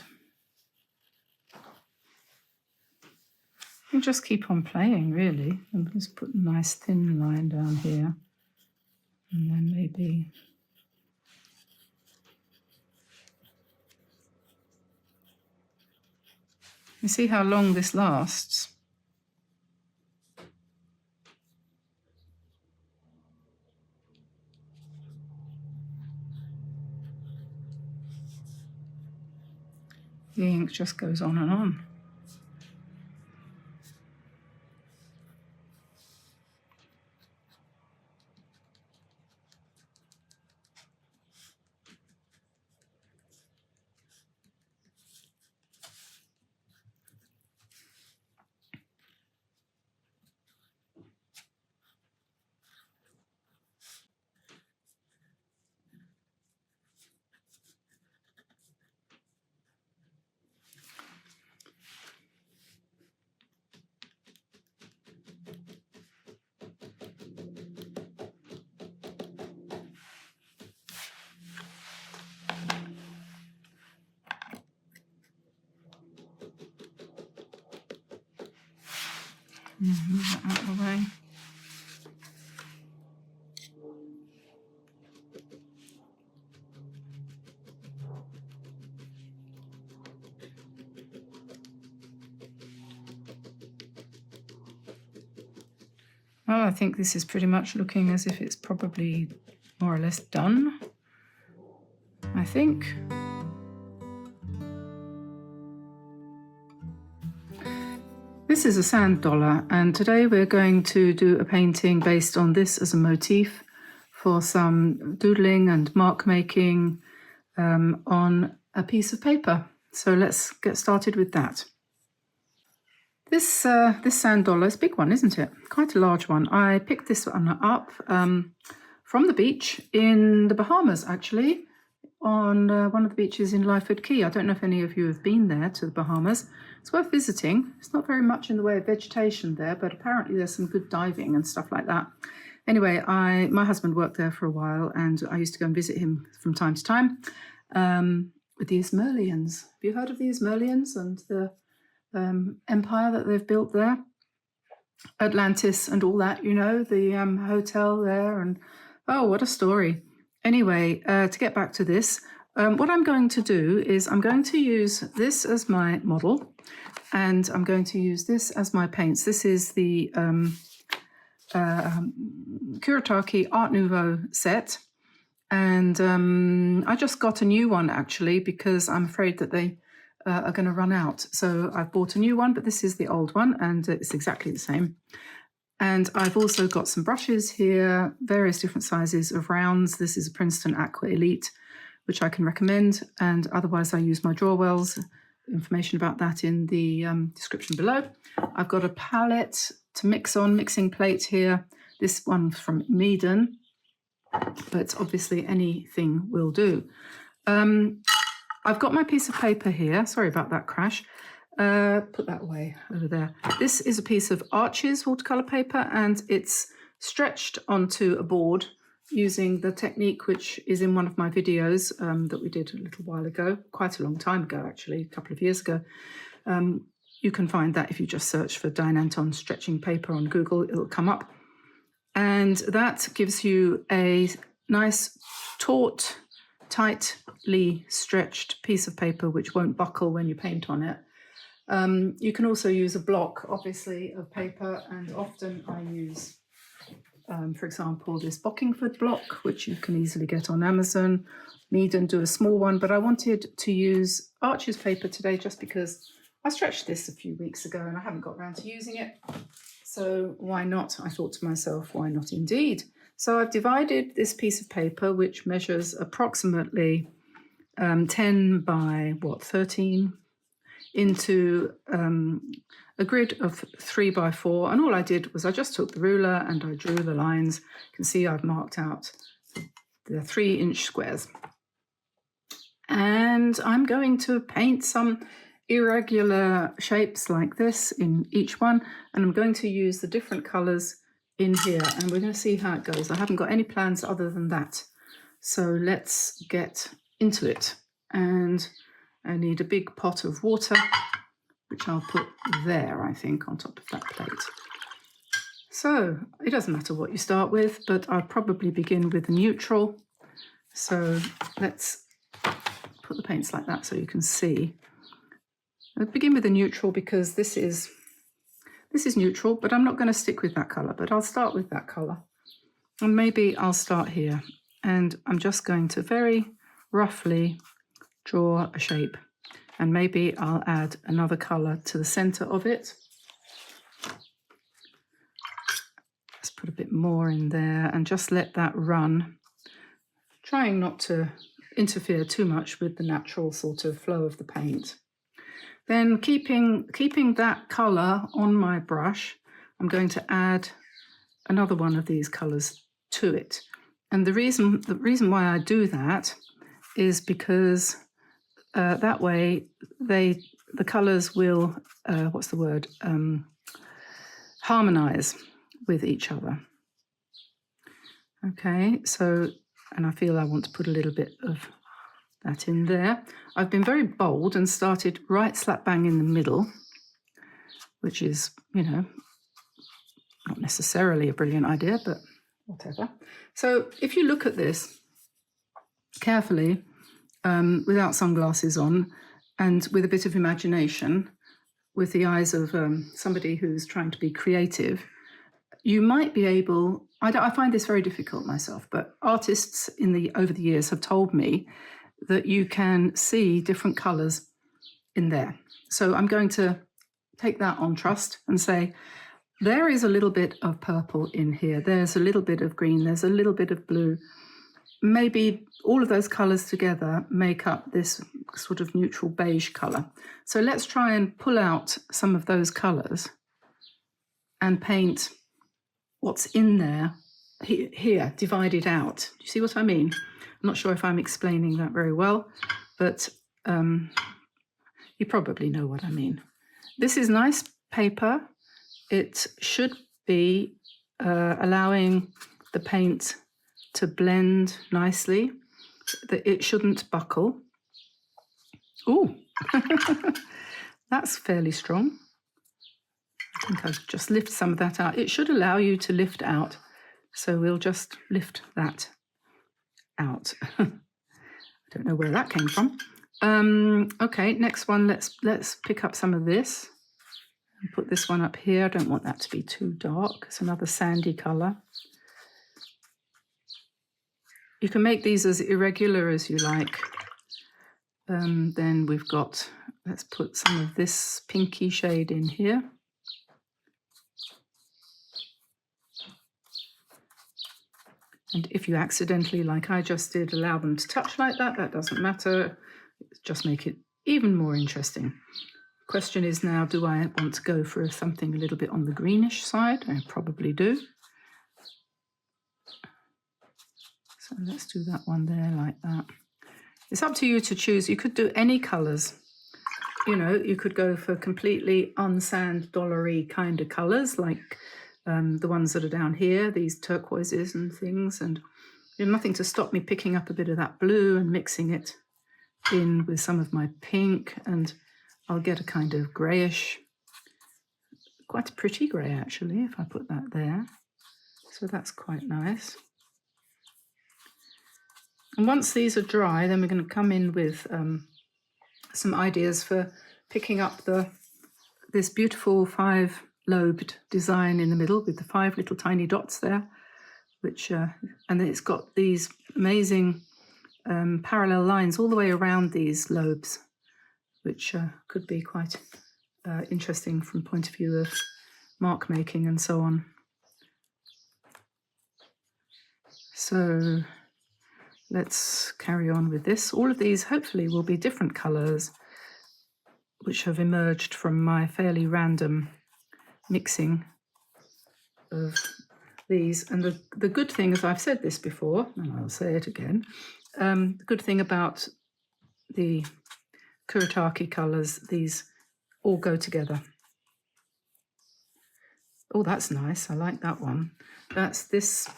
you just keep on playing, really. And just put a nice thin line down here, and then maybe you see how long this lasts. The ink just goes on and on. Move that out of the way. Well, I think this is pretty much looking as if it's probably more or less done, I think. This is a sand dollar, and today we're going to do a painting based on this as a motif for some doodling and mark making on a piece of paper. So let's get started with that. This sand dollar is a big one, isn't it? Quite a large one. I picked this one up from the beach in the Bahamas, actually, on one of the beaches in Lyford Key. I don't know if any of you have been there to the Bahamas. It's worth visiting. It's not very much in the way of vegetation there, but apparently there's some good diving and stuff like that. Anyway, my husband worked there for a while, and I used to go and visit him from time to time with the Ismerlians. Have you heard of the Ismerlians and the empire that they've built there? Atlantis and all that, you know, the hotel there, and oh, what a story. Anyway, to get back to this, what I'm going to do is I'm going to use this as my model, and I'm going to use this as my paints. This is the Kuretake Art Nouveau set, and I just got a new one actually because I'm afraid that they are going to run out. So I've bought a new one, but this is the old one and it's exactly the same. And I've also got some brushes here, various different sizes of rounds. This is a Princeton Aqua Elite, which I can recommend. And otherwise I use my Drawwells. Information about that in the description below. I've got a palette to mix on, mixing plate here. This one from Meaden, but obviously anything will do. I've got my piece of paper here. Sorry about that crash. Put that away over there. This is a piece of Arches watercolor paper, and it's stretched onto a board using the technique which is in one of my videos that we did a little while ago, quite a long time ago actually, a couple of years ago. You can find that if you just search for Diane Antone stretching paper on Google, it'll come up. And that gives you a nice taut, tightly stretched piece of paper which won't buckle when you paint on it. You can also use a block, obviously, of paper, and often I use, for example, this Bockingford block, which you can easily get on Amazon. Meaden do a small one, but I wanted to use Arches paper today just because I stretched this a few weeks ago and I haven't got around to using it. So why not? I thought to myself, why not indeed? So I've divided this piece of paper, which measures approximately 10 by 13, into a grid of 3 by 4. And all I did was I just took the ruler and I drew the lines. You can see I've marked out the 3-inch squares. And I'm going to paint some irregular shapes like this in each one. And I'm going to use the different colours in here, and we're going to see how it goes. I haven't got any plans other than that. So let's get into it. And I need a big pot of water, which I'll put there, I think, on top of that plate. So it doesn't matter what you start with, but I'll probably begin with a neutral. So let's put the paints like that so you can see. I'll begin with a neutral because this is neutral, but I'm not going to stick with that colour, but I'll start with that colour. And maybe I'll start here. And I'm just going to very roughly draw a shape. And maybe I'll add another colour to the centre of it. Let's put a bit more in there and just let that run. Trying not to interfere too much with the natural sort of flow of the paint. Then keeping that colour on my brush, I'm going to add another one of these colours to it. And the reason why I do that is because that way the colours will, harmonise with each other. Okay, so, and I feel I want to put a little bit of that in there. I've been very bold and started right slap bang in the middle, which is, you know, not necessarily a brilliant idea, but whatever. So if you look at this carefully, without sunglasses on and with a bit of imagination, with the eyes of somebody who's trying to be creative, you might be able, I find this very difficult myself, but artists over the years have told me that you can see different colours in there. So I'm going to take that on trust and say, there is a little bit of purple in here. There's a little bit of green. There's a little bit of blue. Maybe all of those colours together make up this sort of neutral beige colour. So let's try and pull out some of those colours and paint what's in there here, divided out. Do you see what I mean? I'm not sure if I'm explaining that very well, but you probably know what I mean. This is nice paper. It should be allowing the paint to blend nicely. It shouldn't buckle. Oh, that's fairly strong. I think I'll just lift some of that out. It should allow you to lift out. So we'll just lift that out. I don't know where that came from. Okay, next one, let's pick up some of this and put this one up here. I don't want that to be too dark. It's another sandy color. You can make these as irregular as you like. Then we've got, let's put some of this pinky shade in here. And if you accidentally, like I just did, allow them to touch like that, that doesn't matter. Just make it even more interesting. Question is now, do I want to go for something a little bit on the greenish side? I probably do. So let's do that one there like that. It's up to you to choose. You could do any colours. You know, you could go for completely unsand dollary kind of colours, like the ones that are down here, these turquoises and things. And there's nothing to stop me picking up a bit of that blue and mixing it in with some of my pink, and I'll get a kind of greyish, quite a pretty grey actually, if I put that there. So that's quite nice. And once these are dry, then we're going to come in with some ideas for picking up this beautiful 5-lobed design in the middle with the 5 little tiny dots there, which and then it's got these amazing parallel lines all the way around these lobes, which could be quite interesting from the point of view of mark making and so on. So let's carry on with this. All of these hopefully will be different colours which have emerged from my fairly random mixing of these. And the good thing, as I've said this before, and I'll say it again, the good thing about the Kuretake colours, these all go together. Oh, that's nice. I like that one. That's this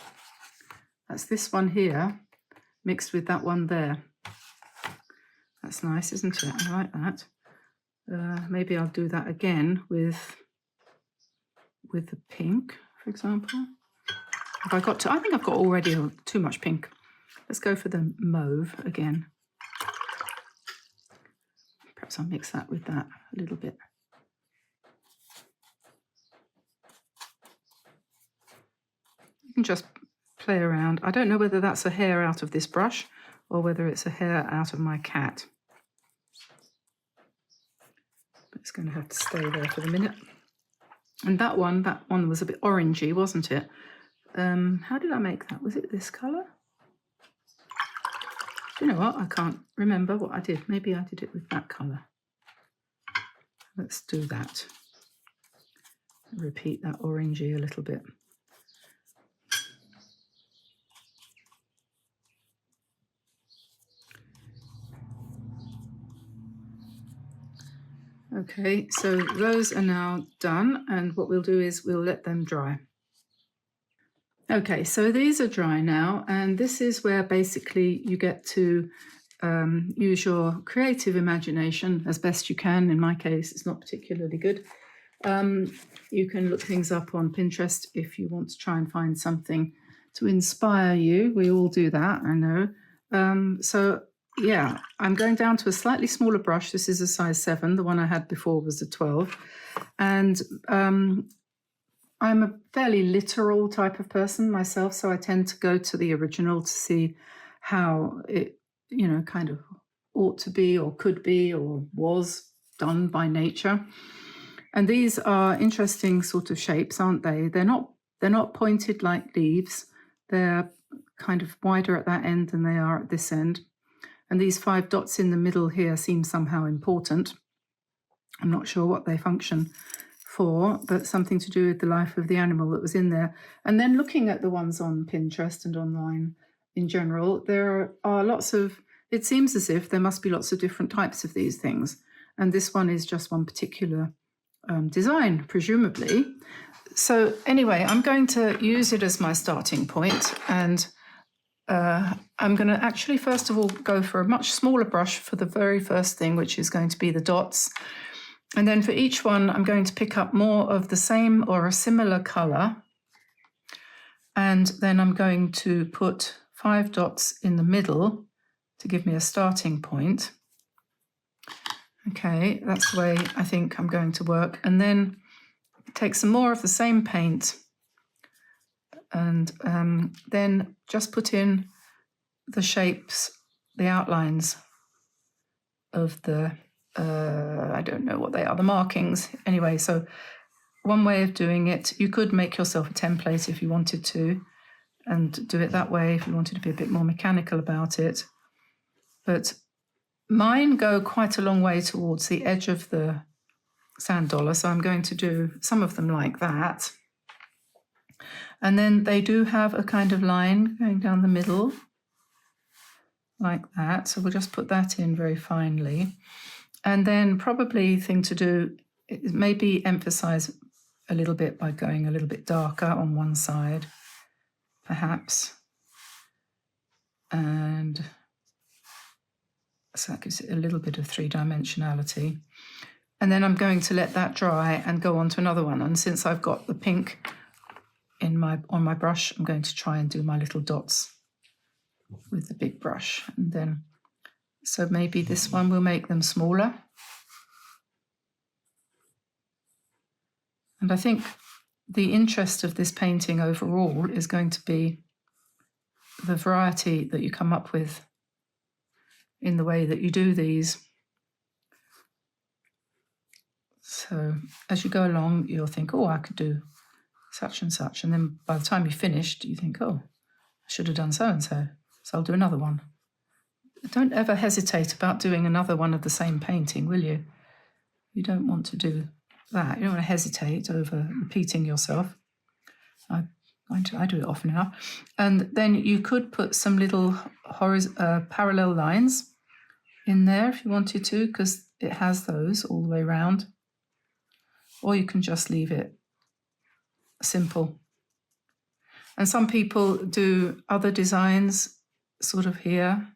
one here mixed with that one there. That's nice, isn't it? I like that. Maybe I'll do that again with the pink, for example. Have I got to? I think I've got already too much pink. Let's go for the mauve again. Perhaps I'll mix that with that a little bit. You can just play around. I don't know whether that's a hair out of this brush or whether it's a hair out of my cat. But it's going to have to stay there for the minute. And that one was a bit orangey, wasn't it? How did I make that? Was it this colour? Do you know what? I can't remember what I did. Maybe I did it with that colour. Let's do that. Repeat that orangey a little bit. Okay, so those are now done, and what we'll do is we'll let them dry. Okay, so these are dry now, and this is where basically you get to use your creative imagination as best you can. In my case, it's not particularly good. You can look things up on Pinterest if you want to try and find something to inspire you. We all do that, I know. So yeah, I'm going down to a slightly smaller brush. This is a size 7. The one I had before was a 12. And I'm a fairly literal type of person myself, so I tend to go to the original to see how it, you know, kind of ought to be or could be or was done by nature. And these are interesting sort of shapes, aren't they? They're not pointed like leaves. They're kind of wider at that end than they are at this end. And these 5 dots in the middle here seem somehow important. I'm not sure what they function for, but something to do with the life of the animal that was in there. And then looking at the ones on Pinterest and online in general, there are lots of, it seems as if there must be lots of different types of these things. And this one is just one particular design, presumably. So anyway, I'm going to use it as my starting point and I'm going to actually first of all go for a much smaller brush for the very first thing, which is going to be the dots. And then for each one, I'm going to pick up more of the same or a similar colour. And then I'm going to put 5 dots in the middle to give me a starting point. Okay, that's the way I think I'm going to work. And then take some more of the same paint and then just put in the shapes, the outlines of the, I don't know what they are, the markings. Anyway, so one way of doing it, you could make yourself a template if you wanted to, and do it that way if you wanted to be a bit more mechanical about it. But mine go quite a long way towards the edge of the sand dollar, so I'm going to do some of them like that. And then they do have a kind of line going down the middle, like that. So we'll just put that in very finely. And then probably the thing to do is maybe emphasize a little bit by going a little bit darker on one side, perhaps. And so that gives it a little bit of three-dimensionality. And then I'm going to let that dry and go on to another one. And since I've got the pink on my brush, I'm going to try and do my little dots with the big brush. And then, so maybe this one will make them smaller. And I think the interest of this painting overall is going to be the variety that you come up with in the way that you do these. So as you go along, you'll think, oh, I could do such and such. And then by the time you're finished, you think, oh, I should have done so-and-so. So I'll do another one. Don't ever hesitate about doing another one of the same painting, will you? You don't want to do that. You don't want to hesitate over repeating yourself. I do it often now. And then you could put some little parallel lines in there if you wanted to, because it has those all the way around. Or you can just leave it simple. And some people do other designs sort of here.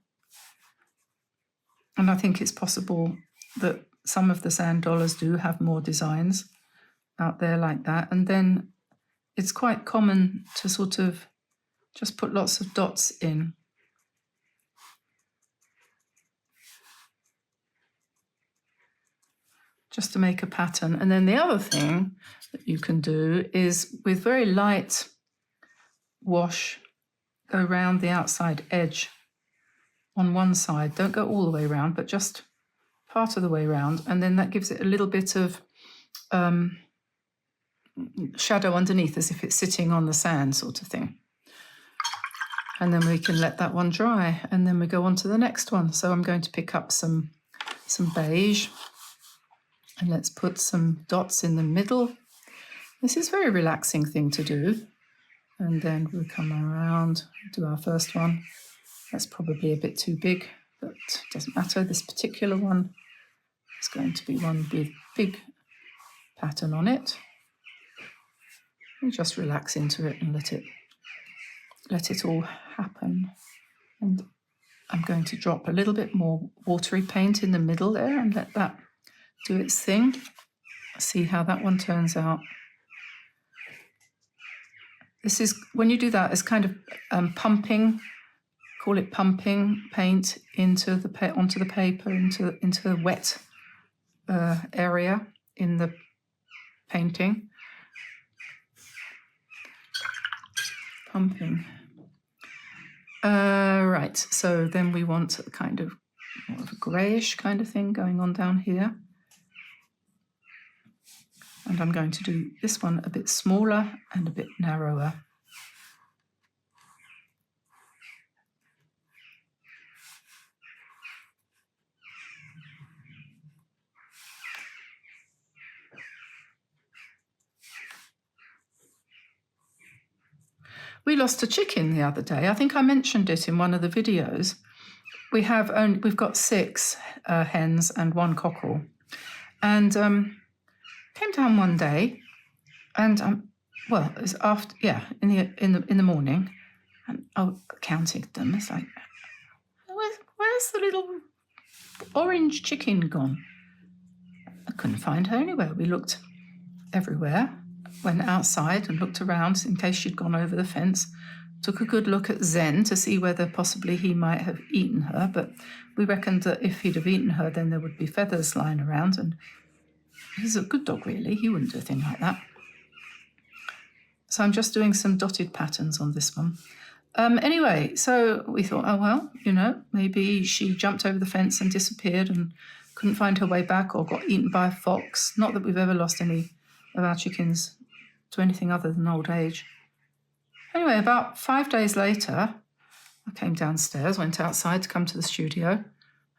And I think it's possible that some of the sand dollars do have more designs out there like that. And then it's quite common to sort of just put lots of dots in. Just to make a pattern. And then the other thing that you can do is with very light wash, go around the outside edge on one side. Don't go all the way around, but just part of the way around. And then that gives it a little bit of shadow underneath, as if it's sitting on the sand sort of thing. And then we can let that one dry. And then we go on to the next one. So I'm going to pick up some beige. And let's put some dots in the middle. This is a very relaxing thing to do. And then we'll come around, do our first one. That's probably a bit too big, but it doesn't matter. This particular one is going to be one with big pattern on it. And just relax into it and let it all happen. And I'm going to drop a little bit more watery paint in the middle there and let that do its thing. See how that one turns out. This is, when you do that, it's kind of pumping, call it pumping paint onto the paper, into the wet area in the painting. Pumping. Right, so then we want a kind of more of a greyish kind of thing going on down here. And I'm going to do this one a bit smaller and a bit narrower. We lost a chicken the other day. I think I mentioned it in one of the videos. We've got 6 hens and 1 cockerel. And came down one day, and well, it was after, in the morning, And I counted them. It's like, where's the little orange chicken gone? I couldn't find her anywhere. We looked everywhere, went outside and looked around in case she'd gone over the fence. Took a good look at Zen to see whether possibly he might have eaten her, but we reckoned that if he'd have eaten her, then there would be feathers lying around, and he's a good dog, really. He wouldn't do a thing like that. So I'm just doing some dotted patterns on this one. Anyway, so we thought, oh, well, you know, maybe she jumped over the fence and disappeared and couldn't find her way back or got eaten by a fox. Not that we've ever lost any of our chickens to anything other than old age. Anyway, about 5 days later, I came downstairs, went outside to come to the studio.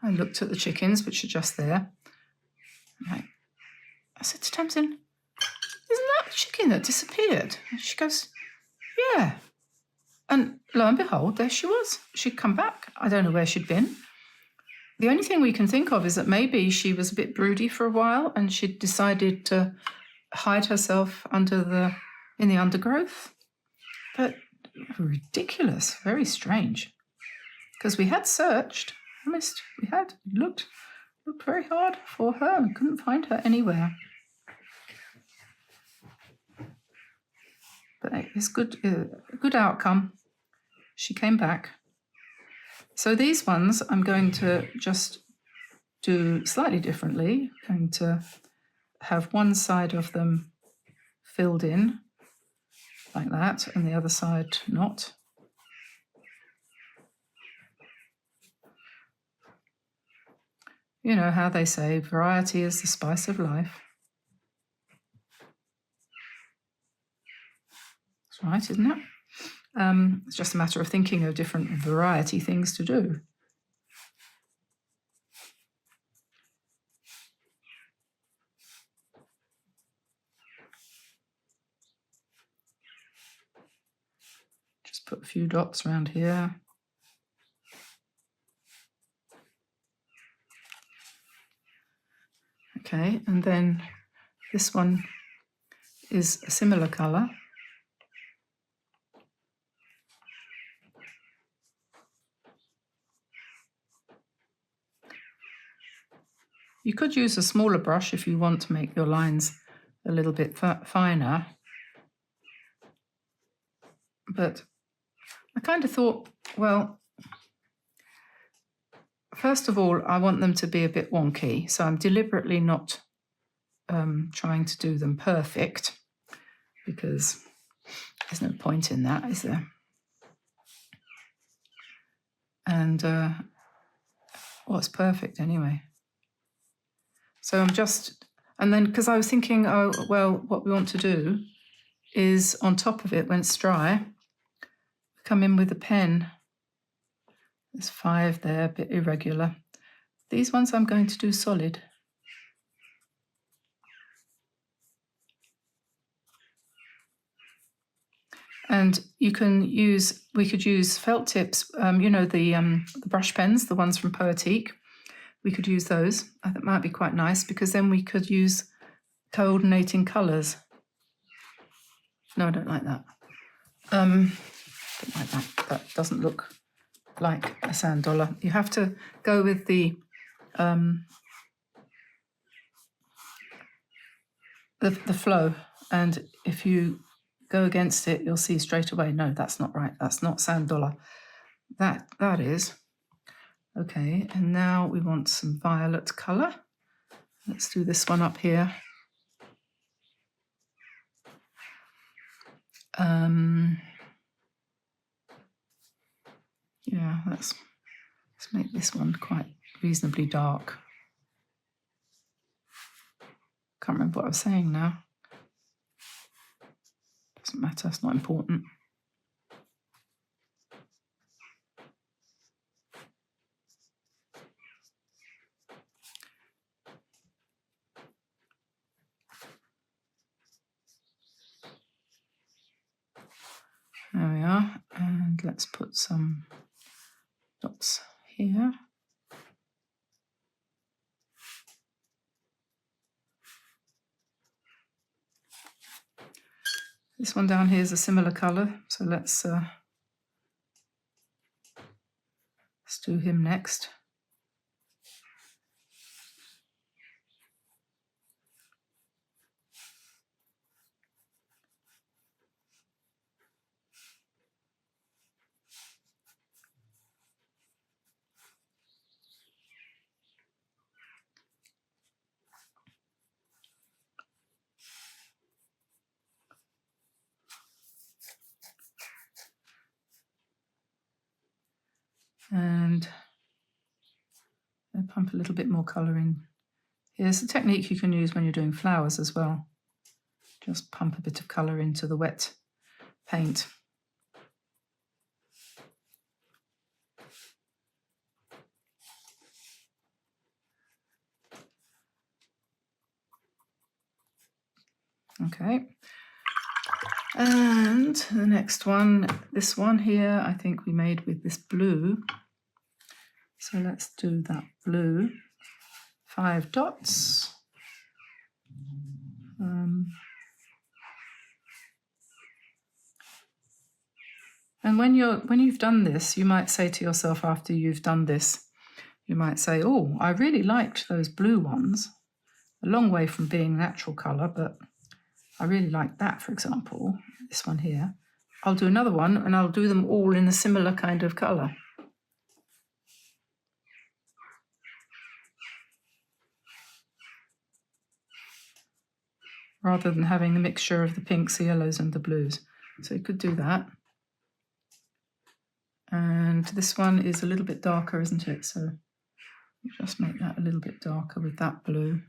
I looked at the chickens, which are just there. I said to Tamsin, isn't that the chicken that disappeared? And she goes, yeah. And lo and behold, there she was. She'd come back. I don't know where she'd been. The only thing we can think of is that maybe she was a bit broody for a while and she'd decided to hide herself in the undergrowth. But ridiculous, very strange. Because we had searched, honest, we had looked very hard for her and couldn't find her anywhere. But it's good, a good outcome. She came back. So these ones I'm going to just do slightly differently. I'm going to have one side of them filled in like that and the other side not. You know how they say variety is the spice of life. That's right, isn't it? It's just a matter of thinking of different variety things to do. Just put a few dots around here. Okay, and then this one is a similar colour. You could use a smaller brush if you want to make your lines a little bit finer. But I kind of thought, well, first of all, I want them to be a bit wonky. So I'm deliberately not trying to do them perfect because there's no point in that, is there? And it's perfect anyway. So I'm just, and then because I was thinking, oh, well, what we want to do is on top of it, when it's dry, come in with a pen. There's 5 there, a bit irregular. These ones I'm going to do solid. And you can use, we could use felt tips, you know, the brush pens, the ones from Poetique. We could use those. I think that might be quite nice because then we could use coordinating colours. No, I don't like that. Don't like that. That doesn't look like a sand dollar. You have to go with the flow, and if you go against it, you'll see straight away, no, that's not right. That's not sand dollar. That is. Okay, and now we want some violet colour. Let's do this one up here. Yeah, let's make this one quite reasonably dark. Can't remember what I was saying now. Doesn't matter, it's not important. There we are, and let's put some dots here. This one down here is a similar colour, so let's do him next. And I pump a little bit more colour in. Here's a technique you can use when you're doing flowers as well. Just pump a bit of colour into the wet paint. Okay. And the next one, this one here, I think we made with this blue. So let's do that blue. 5 dots. And when you've done this, you might say to yourself after you've done this, you might say, oh, I really liked those blue ones. A long way from being natural colour, but I really like that, for example, this one here. I'll do another one and I'll do them all in a similar kind of colour. Rather than having the mixture of the pinks, the yellows and the blues. So you could do that. And this one is a little bit darker, isn't it? So just make that a little bit darker with that blue.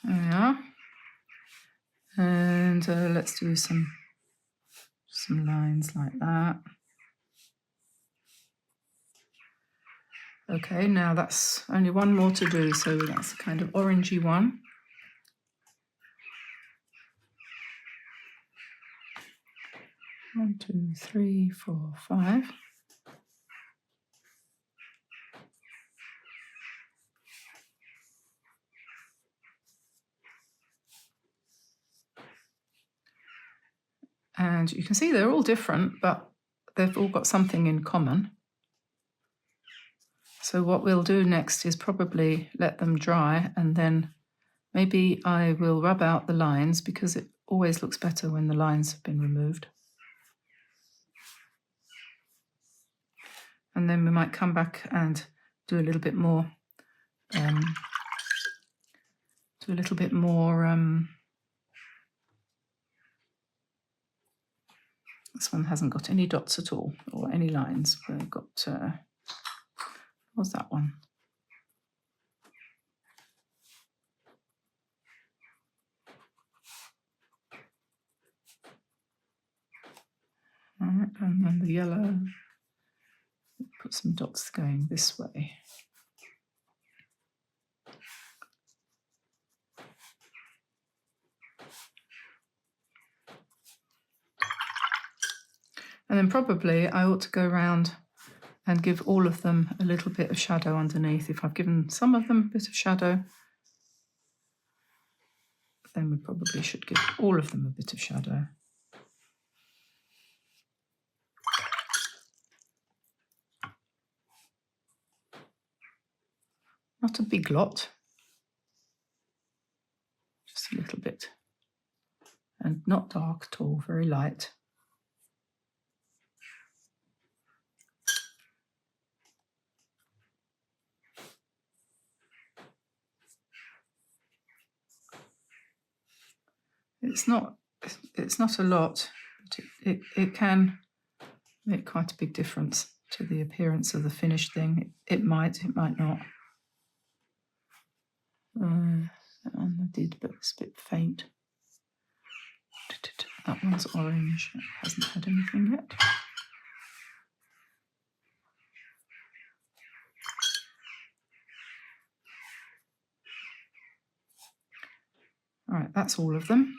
There we are. And let's do some lines like that. Okay, now that's only one more to do, so that's a kind of orangey one. One, 2, 3, 4, 5. And you can see they're all different, but they've all got something in common. So what we'll do next is probably let them dry, and then maybe I will rub out the lines, because it always looks better when the lines have been removed. And then we might come back and do a little bit more, this one hasn't got any dots at all, or any lines. We've got, what's that one? All right, and then the yellow, put some dots going this way. And then probably I ought to go around and give all of them a little bit of shadow underneath. If I've given some of them a bit of shadow, then we probably should give all of them a bit of shadow. Not a big lot, just a little bit. And not dark at all, very light. It's not a lot, but it can make quite a big difference to the appearance of the finished thing. It might not. That one I did, but it's a bit faint. That one's orange. It hasn't had anything yet. All right, that's all of them.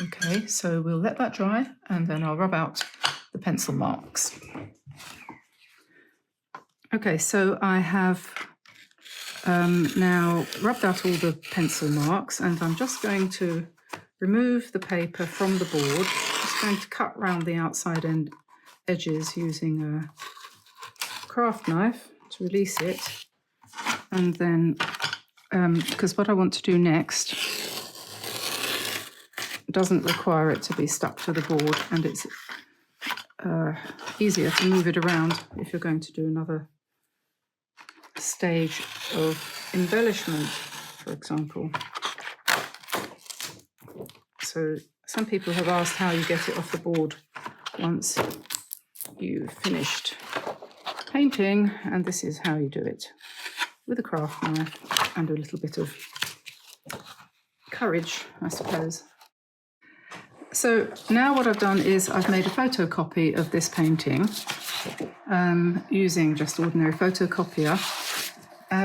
Okay, so we'll let that dry and then I'll rub out the pencil marks. Okay, so I have now rubbed out all the pencil marks and I'm just going to remove the paper from the board. Just going to cut round the outside edges using a craft knife to release it. And then, because what I want to do next doesn't require it to be stuck to the board, and it's easier to move it around if you're going to do another stage of embellishment, for example. So some people have asked how you get it off the board once you've finished painting, and this is how you do it, with a craft knife and a little bit of courage, I suppose. So now what I've done is I've made a photocopy of this painting using just ordinary photocopier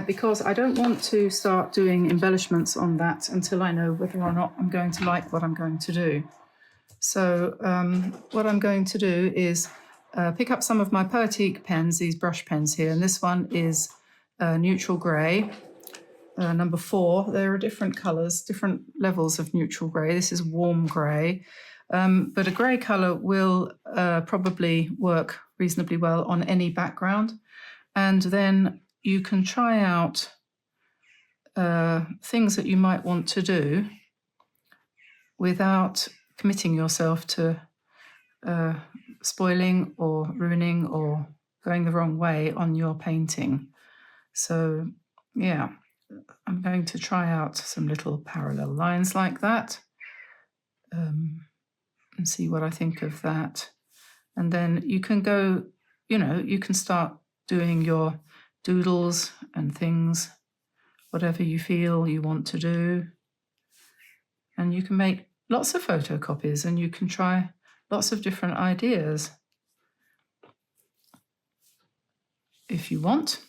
because I don't want to start doing embellishments on that until I know whether or not I'm going to like what I'm going to do. So what I'm going to do is pick up some of my Poetique pens, these brush pens here, and this one is neutral grey. Number 4, there are different colours, different levels of neutral grey. This is warm grey, but a grey colour will probably work reasonably well on any background. And then you can try out things that you might want to do without committing yourself to spoiling or ruining or going the wrong way on your painting. So, yeah. I'm going to try out some little parallel lines like that and see what I think of that. And then you can go, you can start doing your doodles and things, whatever you feel you want to do. And you can make lots of photocopies and you can try lots of different ideas if you want.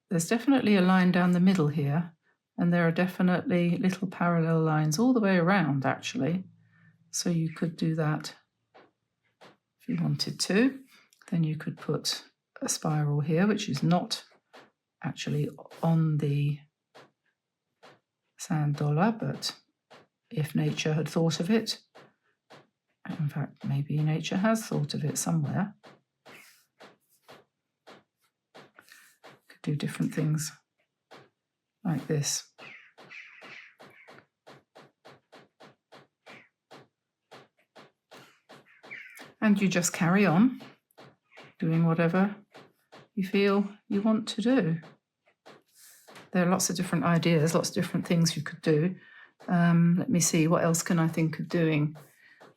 There's definitely a line down the middle here, and there are definitely little parallel lines all the way around, actually. So you could do that if you wanted to. Then you could put a spiral here, which is not actually on the sand dollar, but if nature had thought of it, in fact, maybe nature has thought of it somewhere. Do different things like this. And you just carry on doing whatever you feel you want to do. There are lots of different ideas, lots of different things you could do. Let me see, what else can I think of doing?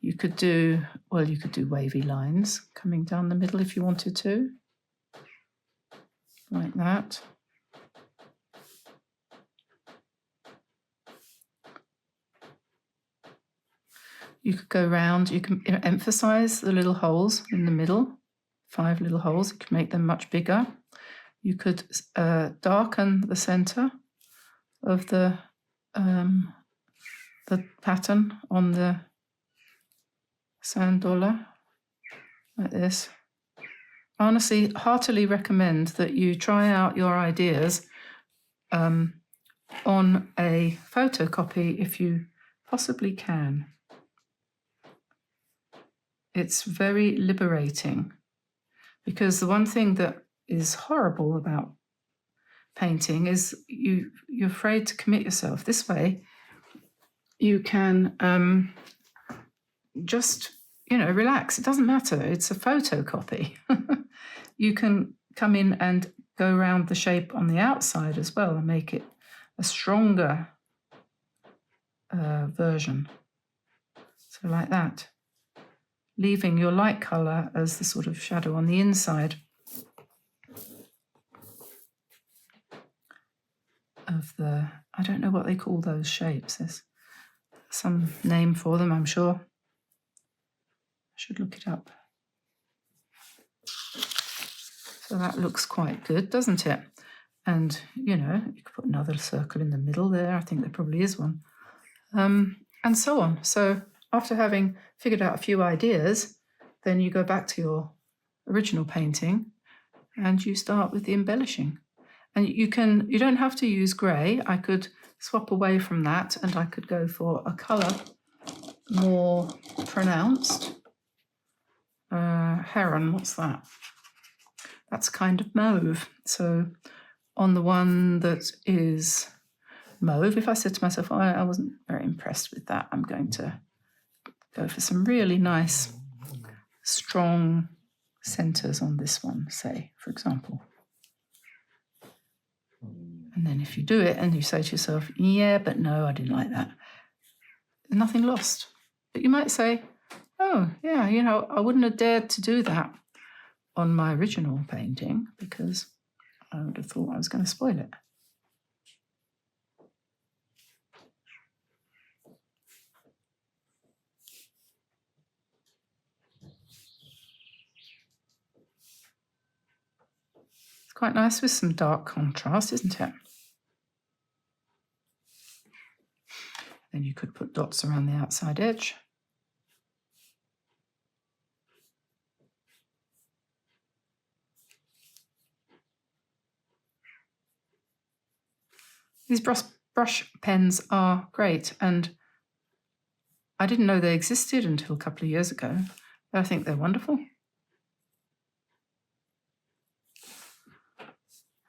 You could do wavy lines coming down the middle if you wanted to. Like that. You could go round, you can emphasize the little holes in the middle, 5 little holes, you can make them much bigger. You could darken the center of the pattern on the sand dollar, like this. I honestly heartily recommend that you try out your ideas on a photocopy if you possibly can. It's very liberating, because the one thing that is horrible about painting is you're afraid to commit yourself. This way you can just relax. It doesn't matter, it's a photocopy. You can come in and go around the shape on the outside as well and make it a stronger version. So like that, leaving your light colour as the sort of shadow on the inside of the, I don't know what they call those shapes. There's some name for them, I'm sure. should look it up. So that looks quite good, doesn't it? And, you know, you could put another circle in the middle there. I think there probably is one. And so on. So after having figured out a few ideas, then you go back to your original painting and you start with the embellishing. And you don't have to use grey. I could swap away from that and I could go for a colour more pronounced. Heron, what's that? That's kind of mauve. So on the one that is mauve, if I said to myself, oh, I wasn't very impressed with that, I'm going to go for some really nice, strong centres on this one, say, for example. And then if you do it and you say to yourself, yeah, but no, I didn't like that, there's nothing lost. But you might say, oh, yeah, you know, I wouldn't have dared to do that on my original painting because I would have thought I was going to spoil it. It's quite nice with some dark contrast, isn't it? Then you could put dots around the outside edge. These brush pens are great, and I didn't know they existed until a couple of years ago, but I think they're wonderful.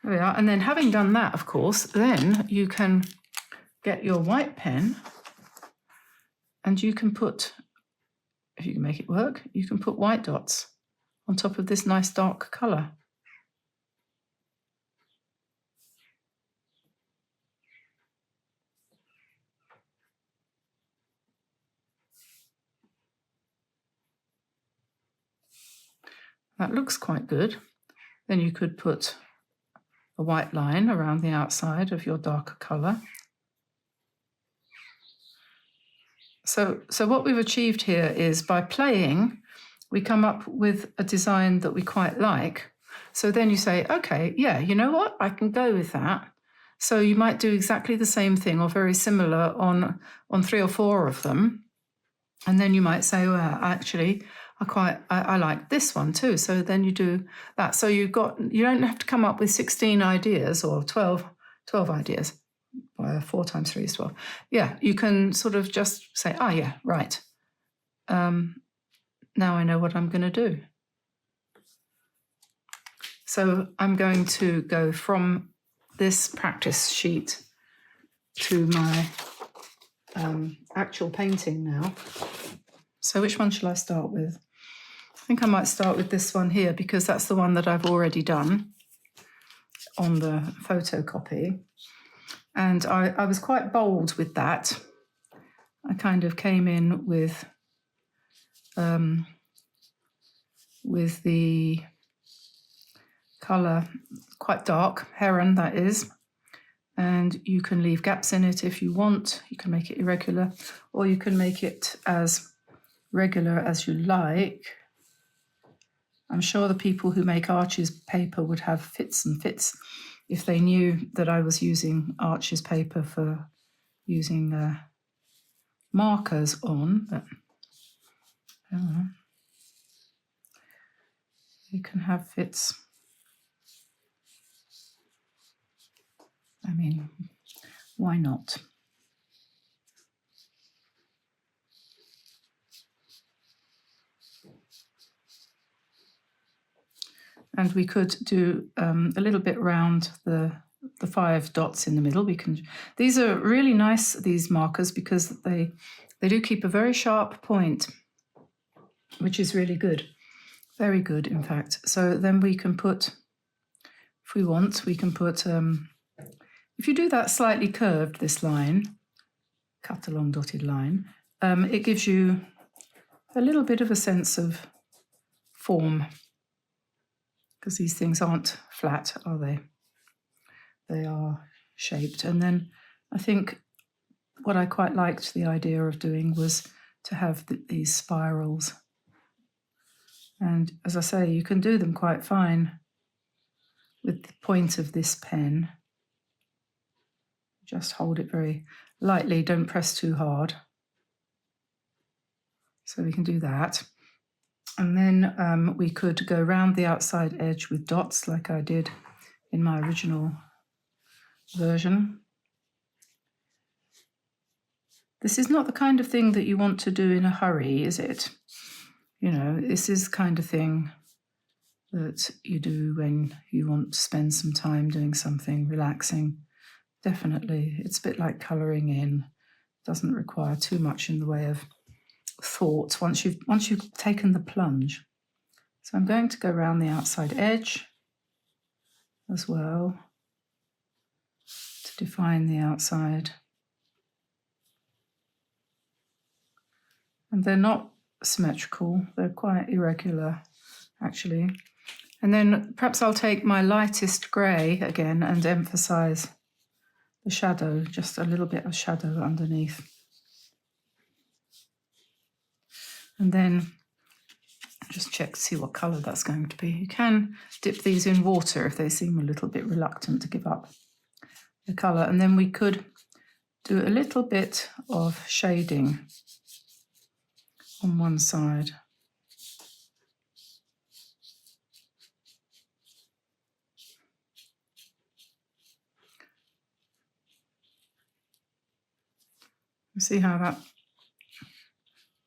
There we are. And then having done that, of course, then you can get your white pen and you can put, if you can make it work, you can put white dots on top of this nice dark colour. That looks quite good. Then you could put a white line around the outside of your darker colour. So what we've achieved here is by playing, we come up with a design that we quite like. So then you say, okay, yeah, you know what? I can go with that. So you might do exactly the same thing or very similar on 3 or 4 of them. And then you might say, well, actually, I like this one too. So then you do that. So you don't have to come up with 16 ideas or 12 ideas. 4 times 3 is 12. Yeah, you can sort of just say, oh yeah, right. Now I know what I'm going to do. So I'm going to go from this practice sheet to my actual painting now. So which one shall I start with? I think I might start with this one here because that's the one that I've already done on the photocopy. And I was quite bold with that. I kind of came in with the colour quite dark, heron that is. And you can leave gaps in it if you want. You can make it irregular, or you can make it as regular as you like. I'm sure the people who make Arches paper would have fits and fits if they knew that I was using Arches paper for using markers on, but you can have fits. I mean, why not? And we could do a little bit round the 5 dots in the middle. These are really nice, these markers, because they do keep a very sharp point, which is really good. Very good, in fact. So then we can put, if we want, we can put, if you do that slightly curved, this line, cut a long dotted line, it gives you a little bit of a sense of form, because these things aren't flat, are they? They are shaped. And then I think what I quite liked the idea of doing was to have these spirals And as I say, you can do them quite fine with the point of this pen. Just hold it very lightly, don't press too hard. So we can do that. And then we could go around the outside edge with dots like I did in my original version. This is not the kind of thing that you want to do in a hurry, is it? You know, this is the kind of thing that you do when you want to spend some time doing something relaxing. Definitely, it's a bit like colouring in. Doesn't require too much in the way of thought once you've taken the plunge. So I'm going to go around the outside edge as well to define the outside. And they're not symmetrical, they're quite irregular actually. And then perhaps I'll take my lightest grey again and emphasise the shadow, just a little bit of shadow underneath. And then just check to see what colour that's going to be. You can dip these in water if they seem a little bit reluctant to give up the colour. And then we could do a little bit of shading on one side. See how that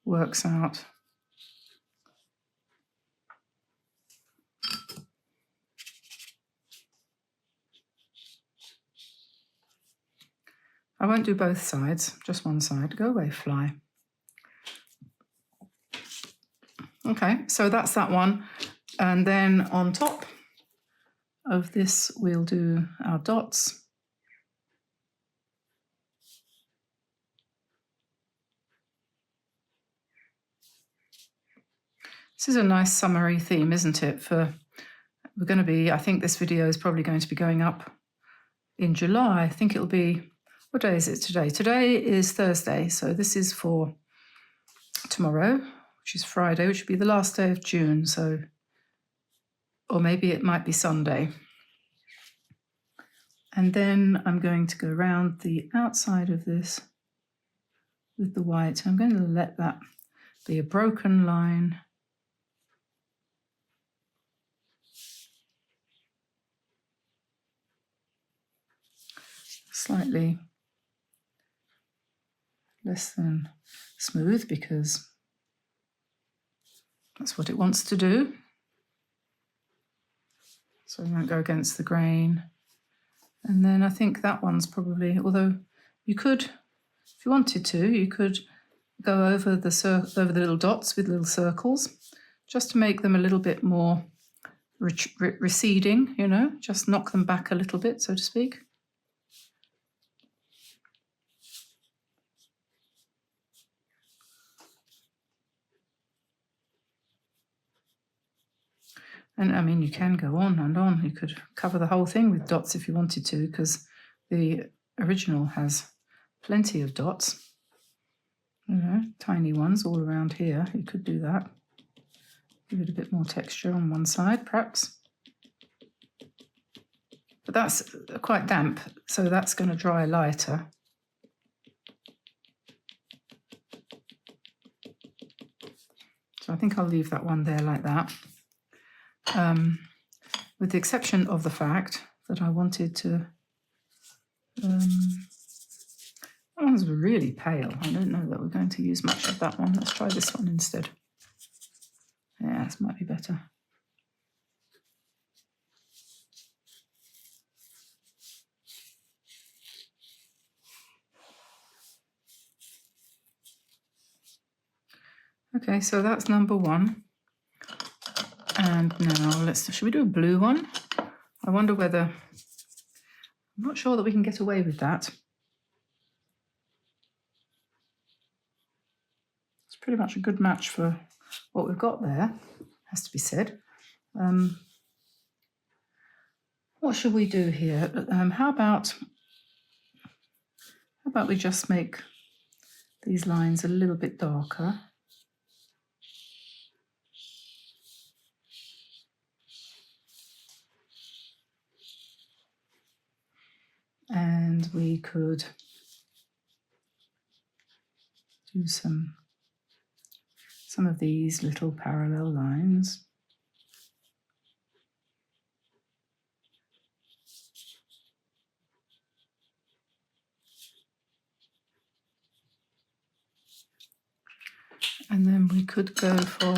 works out. I won't do both sides, just one side. Go away, fly. Okay, so that's that one. And then on top of this, we'll do our dots. This is a nice summery theme, isn't it? We're going to be, I think this video is probably going to be going up in July. I think it'll be, what day is it today? Today is Thursday, so this is for tomorrow, which is Friday, which would be the last day of June. So, or maybe it might be Sunday. And then I'm going to go around the outside of this with the white. I'm going to let that be a broken line. Slightly less than smooth because that's what it wants to do. So we won't go against the grain. And then I think that one's probably, although you could, if you wanted to, you could go over the little dots with little circles just to make them a little bit more receding, you know, just knock them back a little bit, so to speak. And I mean, you can go on and on. You could cover the whole thing with dots if you wanted to, because the original has plenty of dots, you know, tiny ones all around here. You could do that. Give it a bit more texture on one side, perhaps. But that's quite damp, so that's going to dry lighter. So I think I'll leave that one there like that. With the exception of the fact that I wanted to, that one's really pale. I don't know that we're going to use much of that one. Let's try this one instead. Yeah, this might be better. Okay, so that's number one. And now should we do a blue one? I wonder whether, I'm not sure that we can get away with that. It's pretty much a good match for what we've got there, has to be said. What should we do here? How about we just make these lines a little bit darker? we could do some of these little parallel lines. And then we could go for,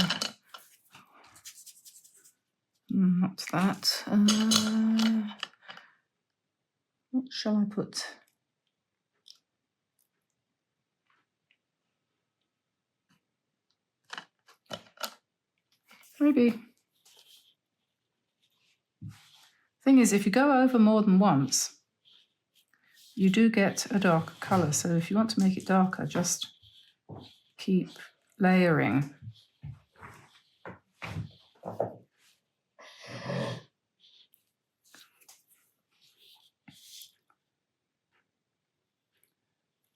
not that, what shall I put? Maybe. Thing is, if you go over more than once, you do get a darker colour. So if you want to make it darker, just keep layering.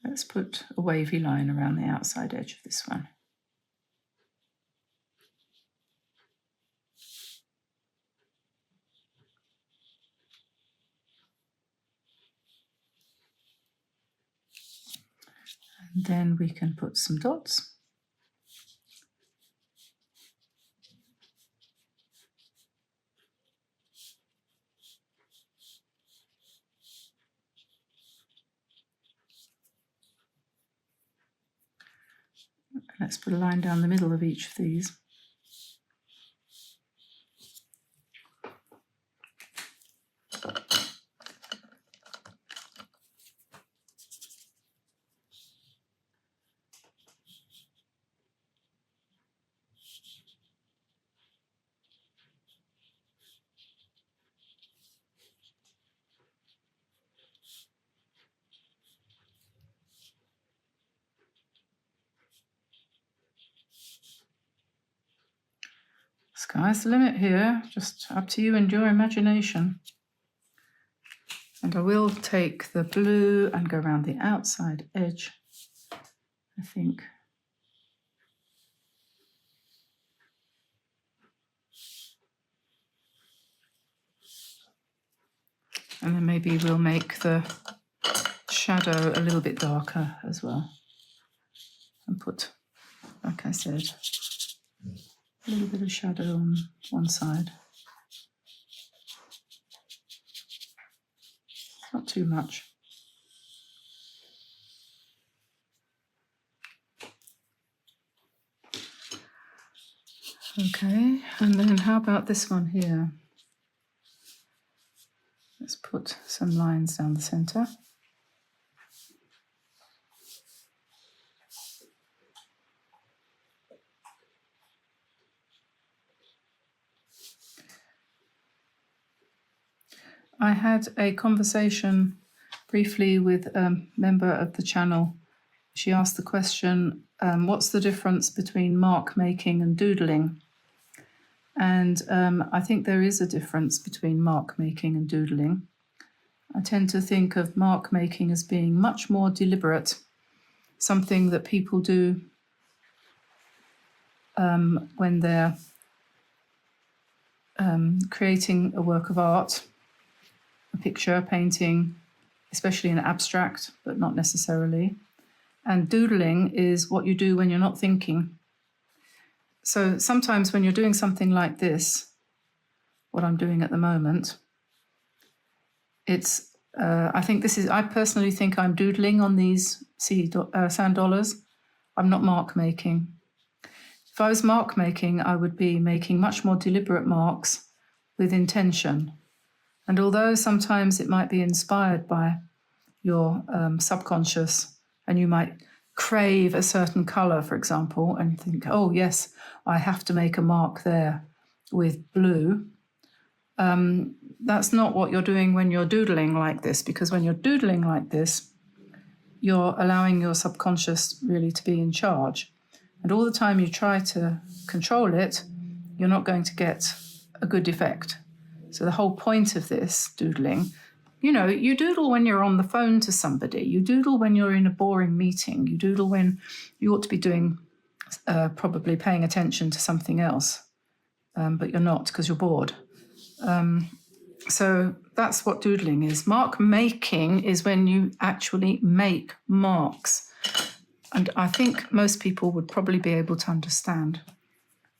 Let's put a wavy line around the outside edge of this one. And then we can put some dots. Let's put a line down the middle of each of these. Sky's the limit here, just up to you and your imagination. And I will take the blue and go around the outside edge, I think. And then maybe we'll make the shadow a little bit darker as well. And put, like I said, a little bit of shadow on one side. Not too much. Okay, and then how about this one here? Let's put some lines down the center. I had a conversation briefly with a member of the channel. She asked the question, what's the difference between mark making and doodling? And I think there is a difference between mark making and doodling. I tend to think of mark making as being much more deliberate, something that people do when they're creating a work of art, a picture, a painting, especially in abstract, but not necessarily. And doodling is what you do when you're not thinking. So sometimes when you're doing something like this, what I'm doing at the moment, it's, I personally think I'm doodling on these sand dollars. I'm not mark making. If I was mark making, I would be making much more deliberate marks with intention. And although sometimes it might be inspired by your subconscious, and you might crave a certain color, for example, and think, oh yes, I have to make a mark there with blue. That's not what you're doing when you're doodling like this, because when you're doodling like this, you're allowing your subconscious really to be in charge. And all the time you try to control it, you're not going to get a good effect. So the whole point of this doodling, you know, you doodle when you're on the phone to somebody, you doodle when you're in a boring meeting, you doodle when you ought to be doing, probably paying attention to something else, but you're not because you're bored. So that's what doodling is. Mark making is when you actually make marks. And I think most people would probably be able to understand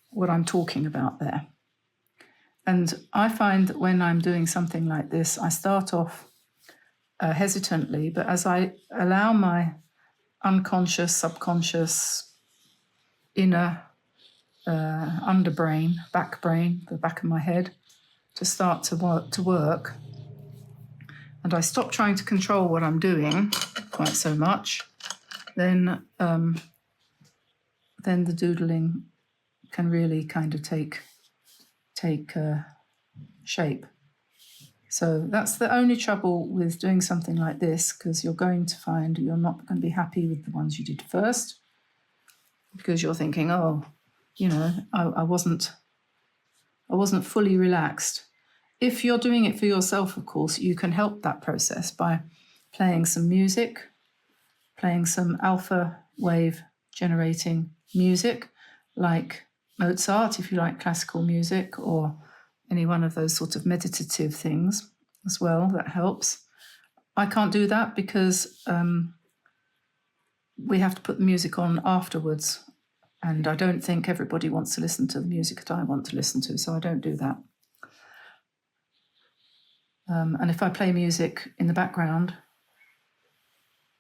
what I'm talking about there. And I find that when I'm doing something like this, I start off hesitantly, but as I allow my unconscious, subconscious, inner underbrain, back brain, the back of my head, to start to work, and I stop trying to control what I'm doing quite so much, then the doodling can really kind of take shape. So that's the only trouble with doing something like this, because you're going to find you're not going to be happy with the ones you did first, because you're thinking, oh, you know, I wasn't fully relaxed. If you're doing it for yourself, of course, you can help that process by playing some music, playing some alpha wave generating music, like Mozart, if you like classical music, or any one of those sort of meditative things as well. That helps. I can't do that because we have to put the music on afterwards, and I don't think everybody wants to listen to the music that I want to listen to, so I don't do that. And if I play music in the background,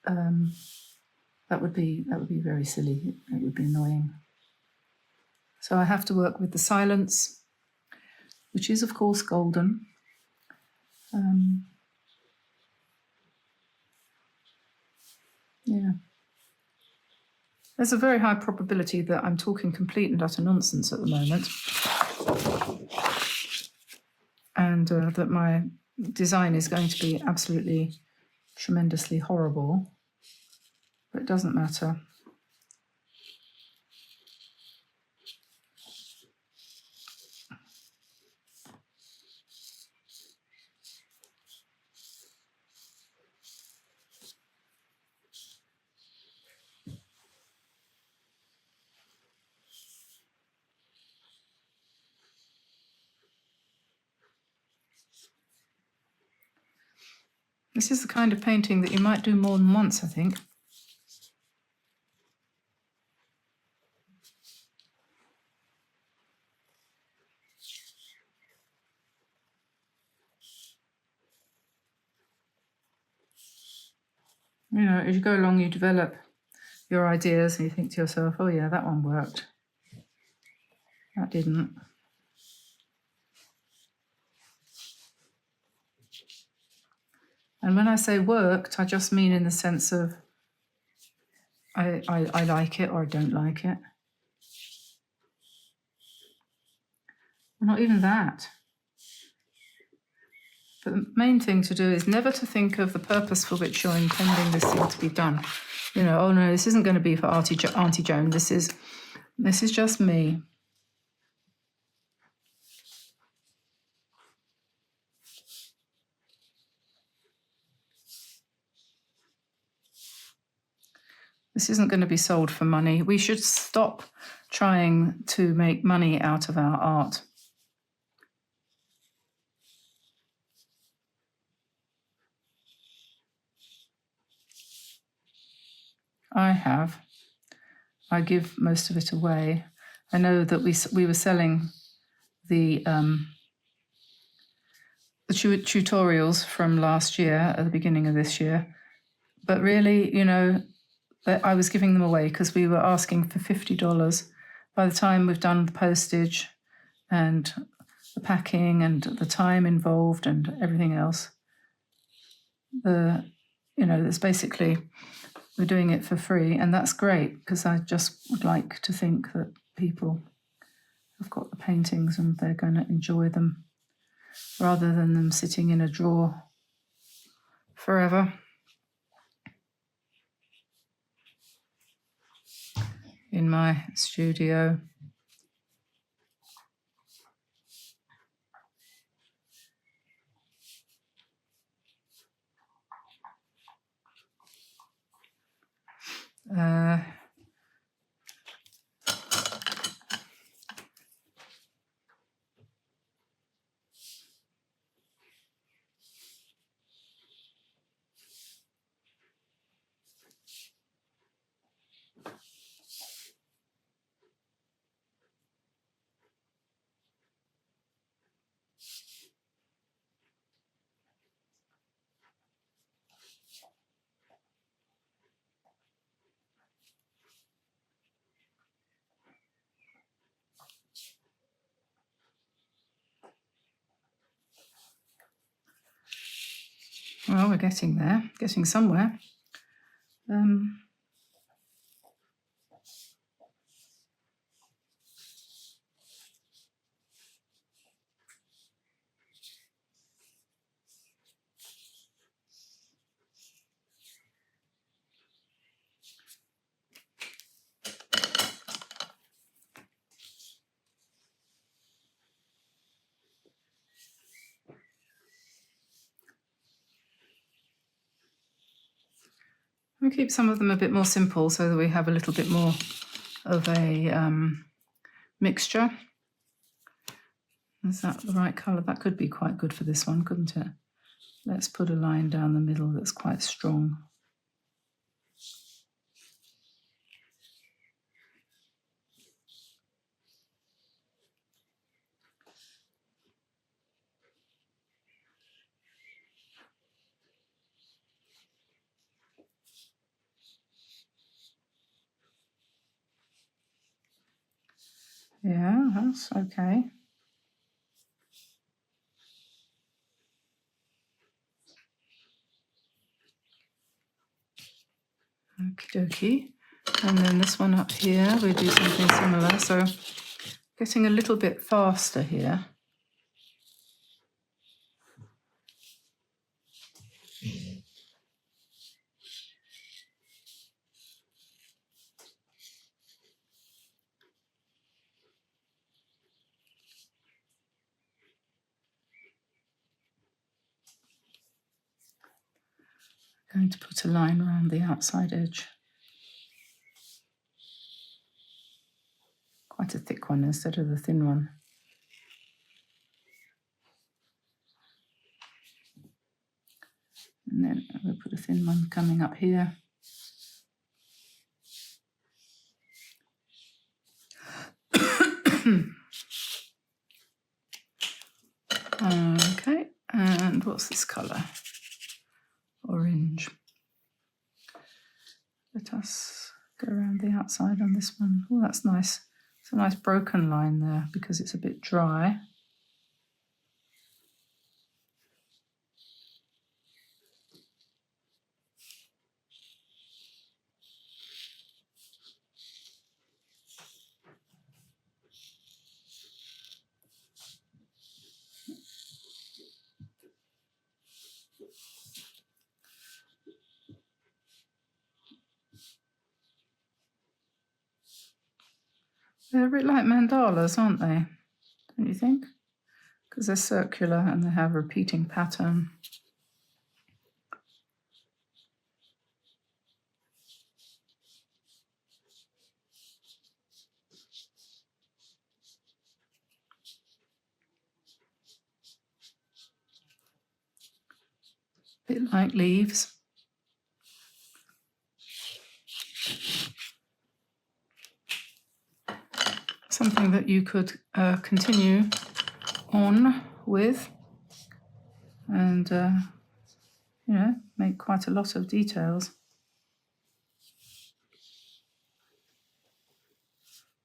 that would be very silly. It would be annoying. So I have to work with the silence, which is of course golden. Yeah. There's a very high probability that I'm talking complete and utter nonsense at the moment, and that my design is going to be absolutely tremendously horrible, but it doesn't matter. This is the kind of painting that you might do more than once, I think. You know, as you go along, you develop your ideas and you think to yourself, oh yeah, that one worked. That didn't. And when I say worked, I just mean in the sense of I like it or I don't like it. Well, not even that. But the main thing to do is never to think of the purpose for which you're intending this thing to be done. You know, oh no, this isn't going to be for Auntie Joan. This is just me. This isn't going to be sold for money. We should stop trying to make money out of our art. I give most of it away. I know that we were selling the tutorials from last year at the beginning of this year, but really, you know, I was giving them away because we were asking for $50. By the time we've done the postage and the packing and the time involved and everything else, it's basically, we're doing it for free, and that's great because I just would like to think that people have got the paintings and they're going to enjoy them rather than them sitting in a drawer forever. In my studio. Well, we're getting there, getting somewhere. We'll keep some of them a bit more simple so that we have a little bit more of a mixture. Is that the right colour? That could be quite good for this one, couldn't it? Let's put a line down the middle that's quite strong. Yeah, that's okay. Okie dokie. And then this one up here, we do something similar. So getting a little bit faster here. Going to put a line around the outside edge. Quite a thick one instead of the thin one. And then we'll put a thin one coming up here. Okay, and what's this colour? Orange. Let us go around the outside on this one. Oh, that's nice. It's a nice broken line there because it's a bit dry. They're a bit like mandalas, aren't they? Don't you think? Because they're circular and they have a repeating pattern. A bit like leaves. Something that you could continue on with and you know, make quite a lot of details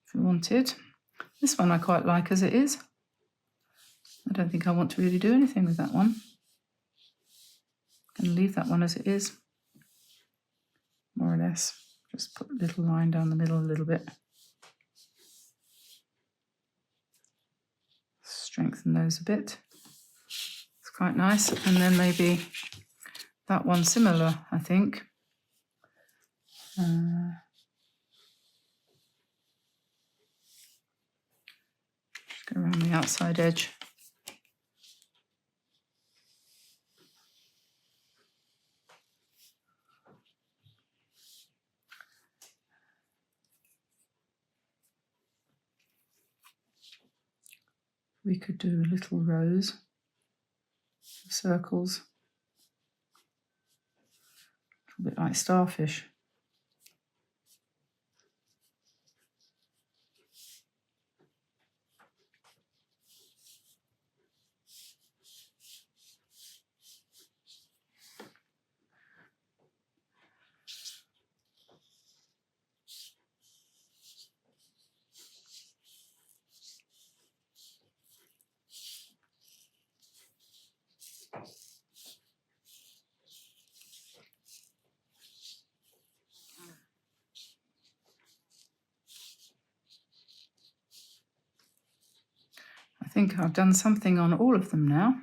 if you wanted. This one I quite like as it is. I don't think I want to really do anything with that one. I'm going to leave that one as it is, more or less. Just put a little line down the middle a little bit. Strengthen those a bit. It's quite nice. And then maybe that one similar, I think. Just go around the outside edge. We could do little rows of circles, a bit like starfish. think I've done something on all of them now.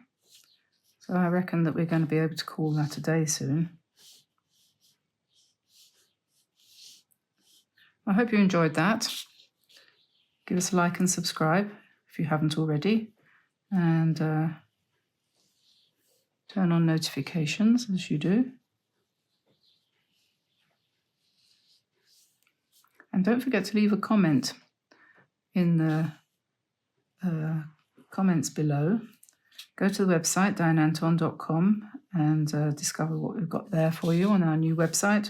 So I reckon that we're going to be able to call that a day soon. I hope you enjoyed that. Give us a like and subscribe if you haven't already. And turn on notifications as you do. And don't forget to leave a comment in the comments below. Go to the website, dianeantone.com, and discover what we've got there for you on our new website.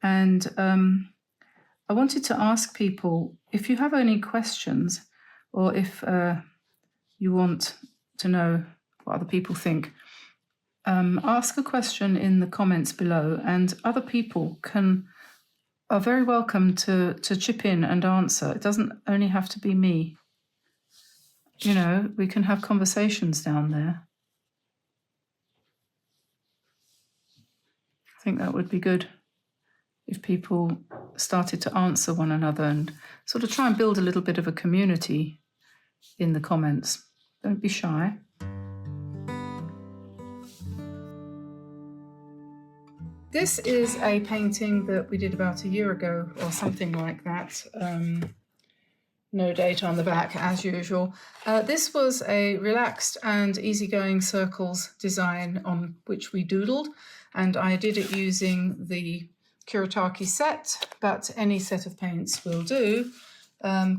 And I wanted to ask people, if you have any questions, or if you want to know what other people think, ask a question in the comments below, and other people are very welcome to chip in and answer. It doesn't only have to be me. You know, we can have conversations down there. I think that would be good if people started to answer one another and sort of try and build a little bit of a community in the comments. Don't be shy. This is a painting that we did about a year ago or something like that. No date on the back, as usual. This was a relaxed and easygoing circles design on which we doodled, and I did it using the Kuretake set, but any set of paints will do.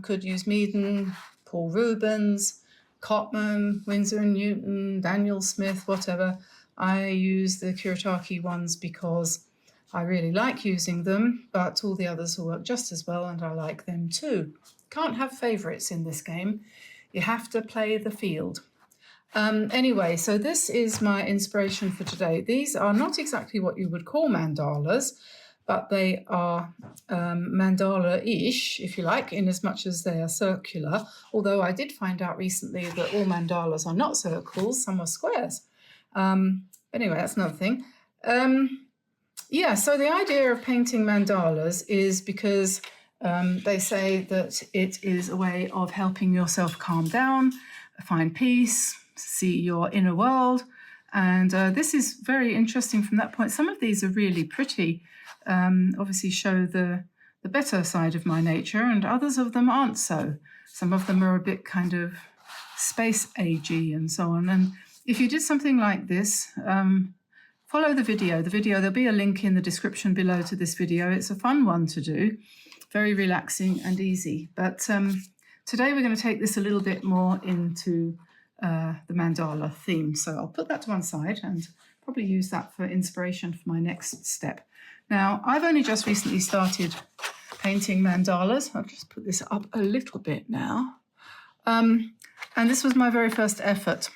Could use Meaden, Paul Rubens, Cotman, Winsor & Newton, Daniel Smith, whatever. I use the Kuretake ones because I really like using them, but all the others will work just as well, and I like them too. Can't have favourites in this game. You have to play the field. Anyway, so this is my inspiration for today. These are not exactly what you would call mandalas, but they are mandala-ish, if you like, in as much as they are circular. Although I did find out recently that all mandalas are not circles, some are squares. Anyway, that's another thing. Yeah, so the idea of painting mandalas is because they say that it is a way of helping yourself calm down, find peace, see your inner world. And this is very interesting from that point. Some of these are really pretty, obviously show the better side of my nature, and others of them aren't so. Some of them are a bit kind of space-agey and so on. And if you did something like this, follow the video. There'll be a link in the description below to this video. It's a fun one to do. Very relaxing and easy. But today we're going to take this a little bit more into the mandala theme. So I'll put that to one side and probably use that for inspiration for my next step. Now, I've only just recently started painting mandalas. I'll just put this up a little bit now. And this was my very first effort.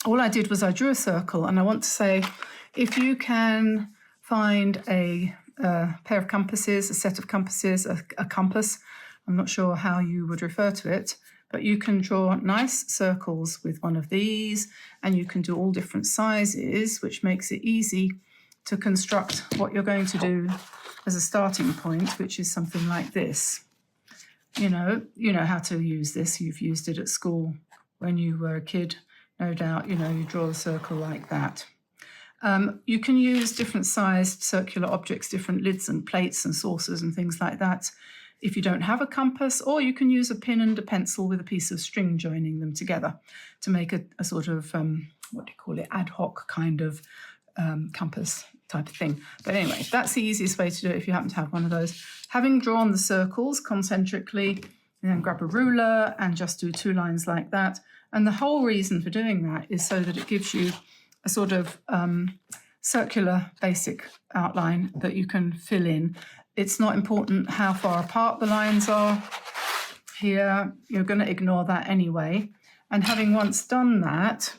All I did was I drew a circle, and I want to say, if you can find a pair of compasses, a set of compasses, a compass. I'm not sure how you would refer to it, but you can draw nice circles with one of these, and you can do all different sizes, which makes it easy to construct what you're going to do as a starting point, which is something like this. You know how to use this. You've used it at school when you were a kid, no doubt. You draw a circle like that. You can use different sized circular objects, different lids and plates and saucers and things like that if you don't have a compass, or you can use a pin and a pencil with a piece of string joining them together to make a sort of, ad hoc kind of compass type of thing. But anyway, that's the easiest way to do it if you happen to have one of those. Having drawn the circles concentrically, and then grab a ruler and just do 2 lines like that. And the whole reason for doing that is so that it gives you a sort of circular basic outline that you can fill in. It's not important how far apart the lines are here. You're going to ignore that anyway. And having once done that,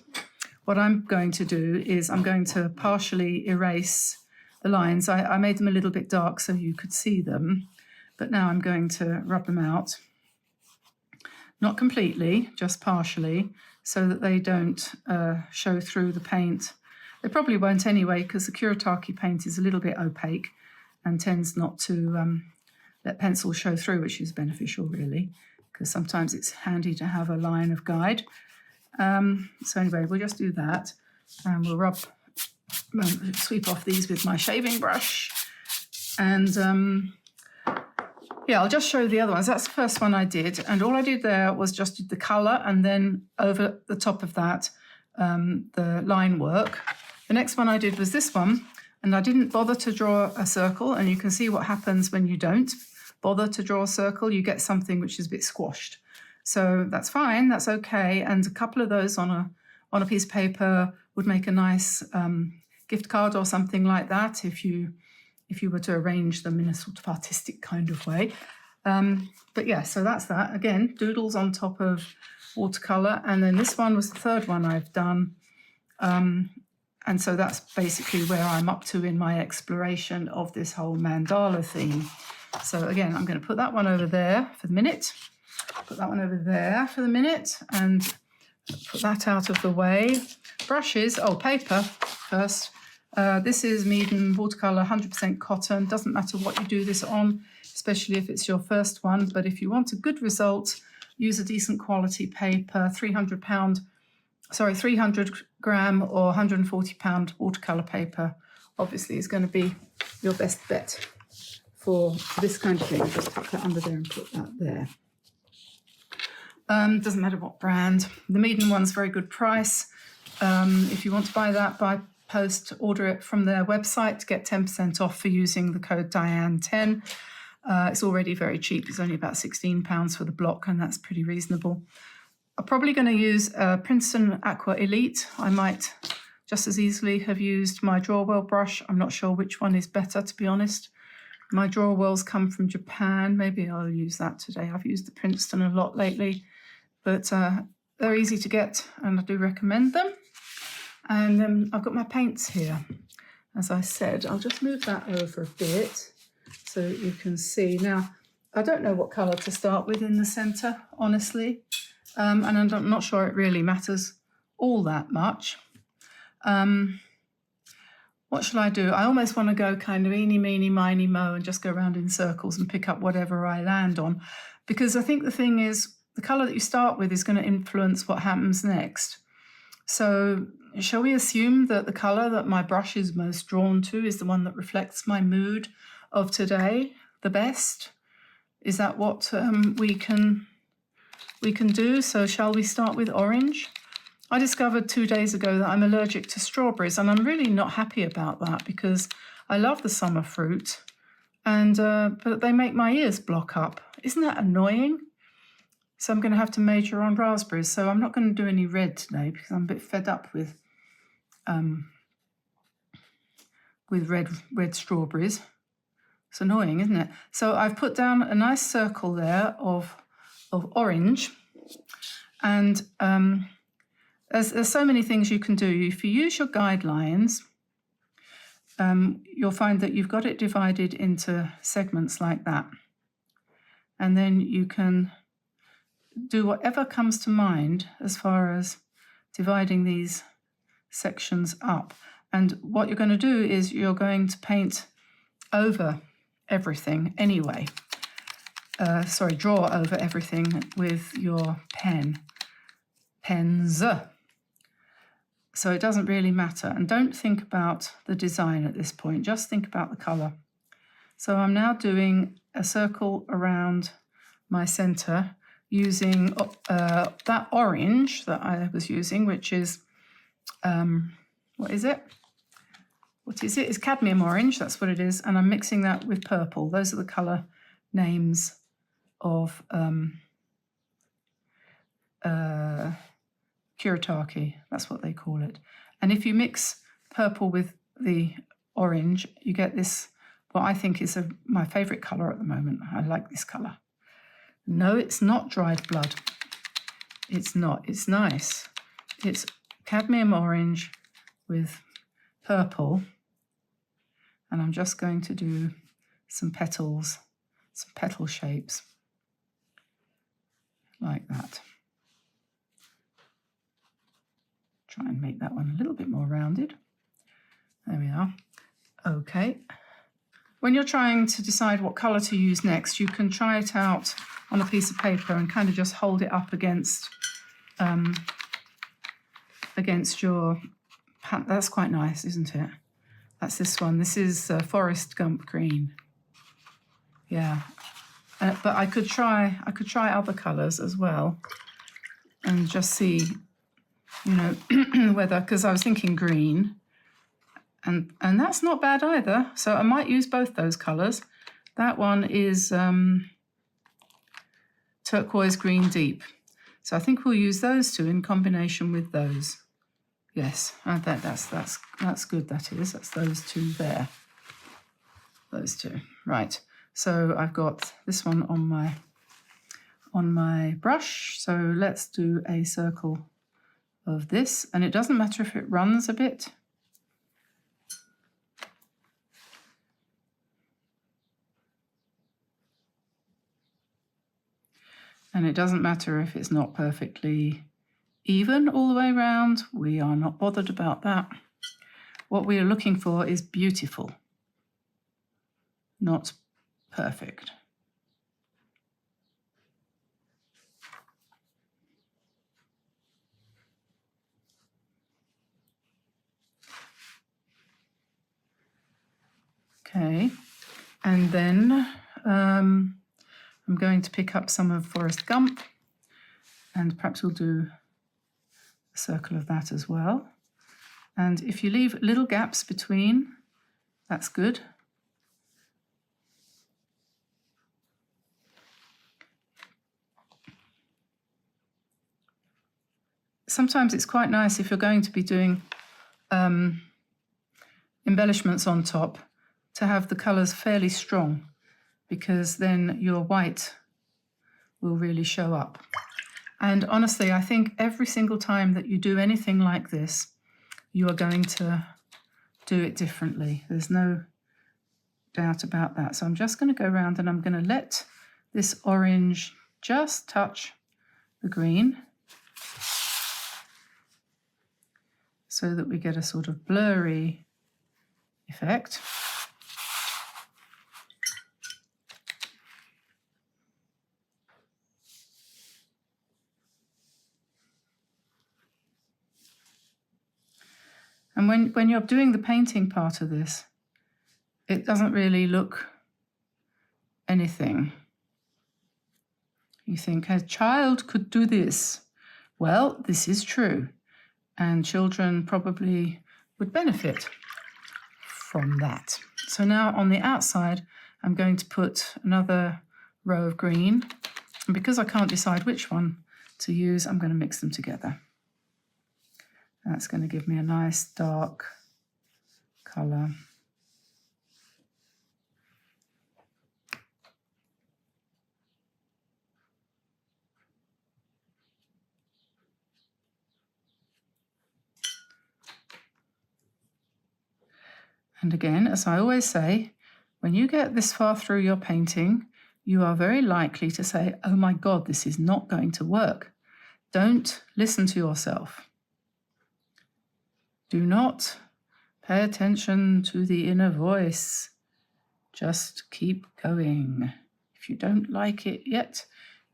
what I'm going to do is I'm going to partially erase the lines. I made them a little bit dark so you could see them, but now I'm going to rub them out. Not completely, just partially, so that they don't show through the paint. They probably won't anyway, because the Kuretake paint is a little bit opaque and tends not to let pencil show through, which is beneficial really, because sometimes it's handy to have a line of guide. So anyway, we'll just do that, and we'll sweep off these with my shaving brush. And yeah, I'll just show you the other ones. That's the first one I did, and all I did there was just did the colour, and then over the top of that, the line work. The next one I did was this one, and I didn't bother to draw a circle, and you can see what happens when you don't bother to draw a circle. You get something which is a bit squashed. So that's fine, that's okay, and a couple of those on a piece of paper would make a nice gift card or something like that if you were to arrange them in a sort of artistic kind of way. But yeah, so that's that. Again, doodles on top of watercolour, and then this one was the third one I've done. And so that's basically where I'm up to in my exploration of this whole mandala theme. So again, I'm going to put that one over there for the minute, put that one over there for the minute, and put that out of the way. Brushes, paper first. This is Meaden watercolour, 100% cotton. Doesn't matter what you do this on, especially if it's your first one. But if you want a good result, use a decent quality paper, 300 gram or 140 pound watercolour paper, obviously is going to be your best bet for this kind of thing. Just tuck that under there and put that there. Doesn't matter what brand. The Meaden one's very good price. If you want to buy that by post, order it from their website to get 10% off for using the code Diane Antone. It's already very cheap. It's only about £16 for the block, and that's pretty reasonable. I'm probably going to use Princeton Aqua Elite. I might just as easily have used my Drawwell brush. I'm not sure which one is better, to be honest. My Drawwells come from Japan. Maybe I'll use that today. I've used the Princeton a lot lately, but they're easy to get, and I do recommend them. And I've got my paints here. As I said, I'll just move that over a bit so you can see. Now, I don't know what colour to start with in the centre, honestly. And I'm not sure it really matters all that much. What shall I do? I almost want to go kind of eeny, meeny, miny, moe and just go around in circles and pick up whatever I land on. Because I think the thing is, the colour that you start with is going to influence what happens next. So shall we assume that the colour that my brush is most drawn to is the one that reflects my mood of today the best? Is that what we can do? So shall we start with orange? I discovered 2 days ago that I'm allergic to strawberries, and I'm really not happy about that because I love the summer fruit, and but they make my ears block up. Isn't that annoying? So I'm going to have to major on raspberries. So I'm not going to do any red today because I'm a bit fed up with red strawberries. It's annoying, isn't it? So I've put down a nice circle there of orange, and there's so many things you can do. If you use your guidelines, you'll find that you've got it divided into segments like that, and then you can do whatever comes to mind as far as dividing these sections up. And what you're going to do is you're going to paint over everything anyway. Draw over everything with your pens. So it doesn't really matter. And don't think about the design at this point, just think about the colour. So I'm now doing a circle around my centre using that orange that I was using, which is, what is it? It's cadmium orange, that's what it is. And I'm mixing that with purple. Those are the colour names of Kuretake, that's what they call it. And if you mix purple with the orange, you get this, what I think is my favourite colour at the moment. I like this colour. No, it's not dried blood. It's not. It's nice. It's cadmium orange with purple. And I'm just going to do some petals, some petal shapes like that. Try and make that one a little bit more rounded. There we are. Okay. When you're trying to decide what colour to use next, you can try it out on a piece of paper and kind of just hold it up against your. That's quite nice, isn't it? That's this one. This is Forest Gump green. Yeah, but I could try other colours as well, and just see, you know, whether, because I was thinking green, and that's not bad either. So I might use both those colours. That one is turquoise green deep. So I think we'll use those two in combination with those. Yes, that's good. That is, that's those two there. Those two, right. So I've got this one on my brush. So let's do a circle of this, and it doesn't matter if it runs a bit. And it doesn't matter if it's not perfectly even all the way around. We are not bothered about that. What we are looking for is beautiful, not perfect. Okay, and then I'm going to pick up some of Forest Gump, and perhaps we'll do a circle of that as well. And if you leave little gaps between, that's good. Sometimes it's quite nice if you're going to be doing embellishments on top to have the colours fairly strong, because then your white will really show up. And honestly, I think every single time that you do anything like this, you are going to do it differently. There's no doubt about that. So I'm just going to go around and I'm going to let this orange just touch the green so that we get a sort of blurry effect. And when you're doing the painting part of this, it doesn't really look anything. You think, a child could do this. Well, this is true. And children probably would benefit from that. So now on the outside, I'm going to put another row of green. And because I can't decide which one to use, I'm going to mix them together. That's going to give me a nice dark colour. And again, as I always say, when you get this far through your painting, you are very likely to say, oh my God, this is not going to work. Don't listen to yourself. Do not pay attention to the inner voice. Just keep going. If you don't like it yet,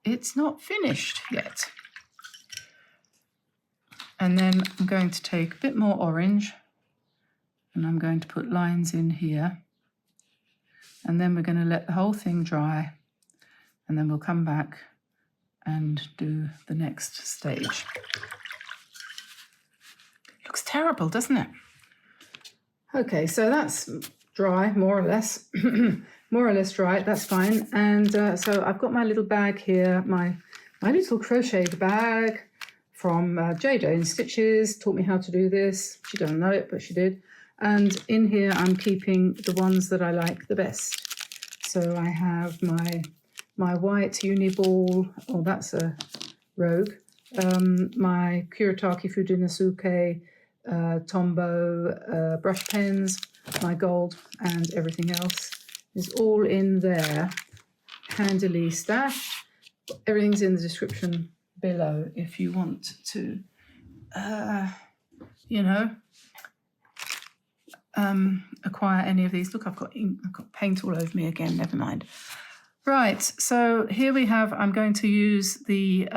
it's not finished yet. And then I'm going to take a bit more orange and I'm going to put lines in here. And then we're going to let the whole thing dry, and then we'll come back and do the next stage. Looks terrible, doesn't it? Okay, so that's dry, more or less. More or less dry, that's fine. And so I've got my little bag here, my little crocheted bag from Diane Stitches, taught me how to do this. She doesn't know it, but she did. And in here I'm keeping the ones that I like the best. So I have my white Uniball, oh that's a Rogue, my Kuretake Fujinosuke Tombow brush pens, my gold, and everything else is all in there, handily stashed. Everything's in the description below if you want to, acquire any of these. Look, I've got paint all over me again, never mind. Right, so here we have, I'm going to use the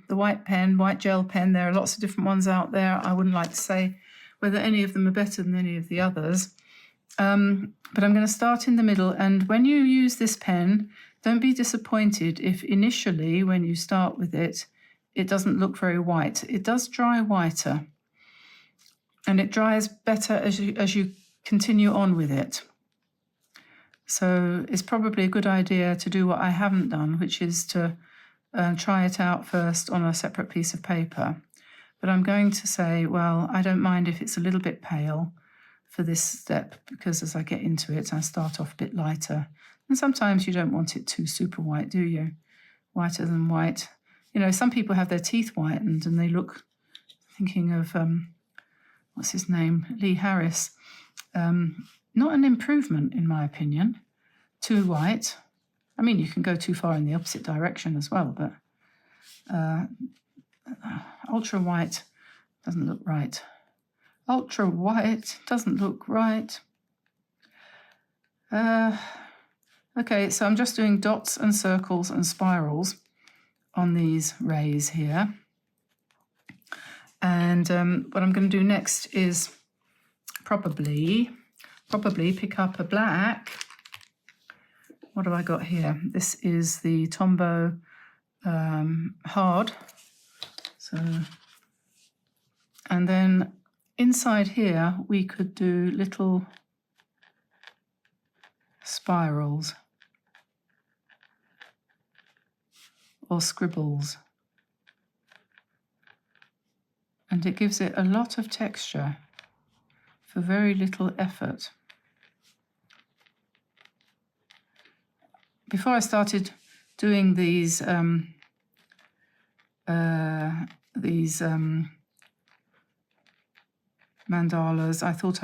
white gel pen. There are lots of different ones out there. I wouldn't like to say whether any of them are better than any of the others. But I'm going to start in the middle, and when you use this pen, don't be disappointed if initially, when you start with it, it doesn't look very white. It does dry whiter, and it dries better as you continue on with it. So it's probably a good idea to do what I haven't done, which is to try it out first on a separate piece of paper. But I'm going to say, well, I don't mind if it's a little bit pale for this step, because as I get into it, I start off a bit lighter. And sometimes you don't want it too super white, do you? Whiter than white. You know, some people have their teeth whitened and they look, thinking of, what's his name, Lee Harris. Not an improvement, in my opinion. Too white. I mean, you can go too far in the opposite direction as well, but ultra white doesn't look right. Ultra white doesn't look right. Okay, so I'm just doing dots and circles and spirals on these rays here. And what I'm going to do next is probably pick up a black. What have I got here? This is the Tombow hard. So, and then inside here we could do little spirals or scribbles, and it gives it a lot of texture for very little effort. Before I started doing these mandalas, I thought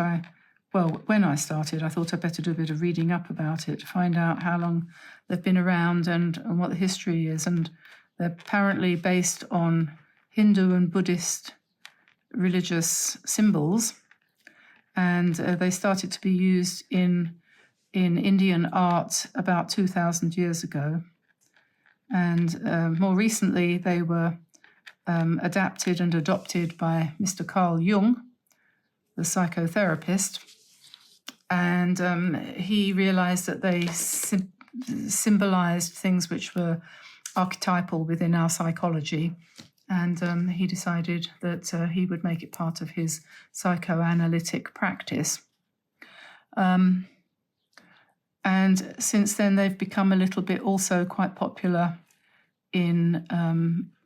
when I started, I thought I'd better do a bit of reading up about it to find out how long they've been around and what the history is. And they're apparently based on Hindu and Buddhist religious symbols, and they started to be used in Indian art about 2,000 years ago. And more recently, they were adapted and adopted by Mr. Carl Jung, the psychotherapist. And he realized that they symbolized things which were archetypal within our psychology. And he decided that he would make it part of his psychoanalytic practice. And since then, they've become a little bit also quite popular in,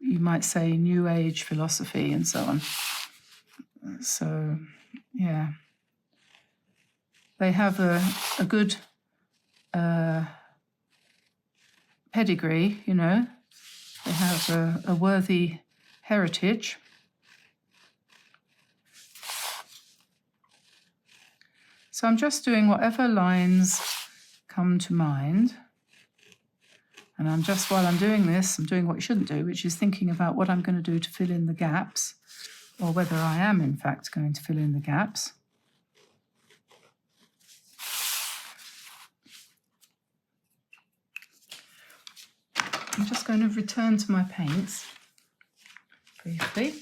you might say, New Age philosophy and so on. So, yeah. They have a good pedigree, you know. They have a worthy heritage. So I'm just doing whatever lines come to mind. And while I'm doing this, I'm doing what you shouldn't do, which is thinking about what I'm going to do to fill in the gaps, or whether I am, in fact, going to fill in the gaps. I'm just going to return to my paints briefly,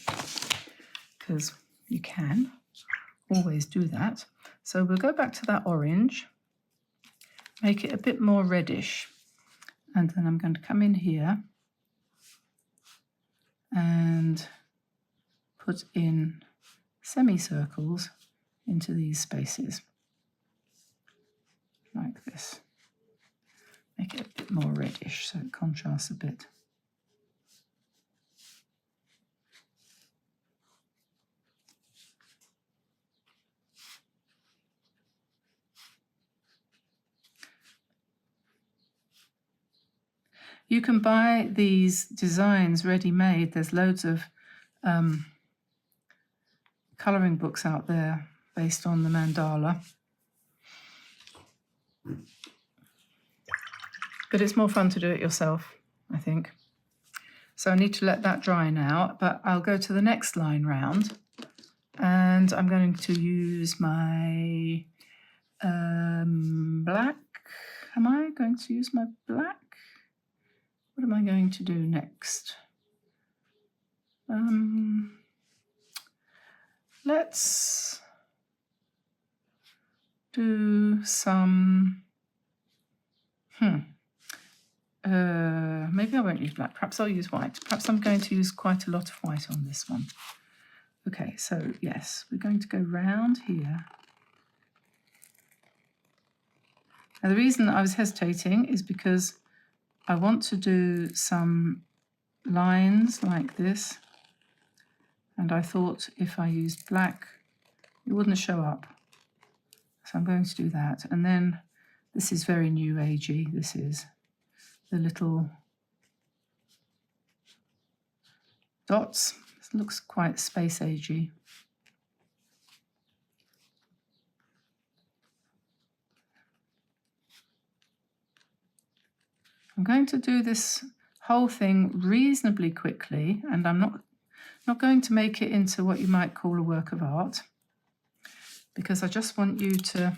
because you can always do that. So we'll go back to that orange, make it a bit more reddish, and then I'm going to come in here and put in semicircles into these spaces, like this. Make it a bit more reddish so it contrasts a bit. You can buy these designs ready-made. There's loads of colouring books out there based on the mandala. But it's more fun to do it yourself, I think. So I need to let that dry now, but I'll go to the next line round, and I'm going to use my black. Am I going to use my black? What am I going to do next? Let's do some, maybe I won't use black, perhaps I'll use white. Perhaps I'm going to use quite a lot of white on this one. Okay, so yes, we're going to go round here. Now the reason I was hesitating is because I want to do some lines like this, and I thought if I used black it wouldn't show up. So I'm going to do that. And then this is very new agey. This is the little dots. This looks quite space agey. I'm going to do this whole thing reasonably quickly, and I'm not going to make it into what you might call a work of art, because I just want you to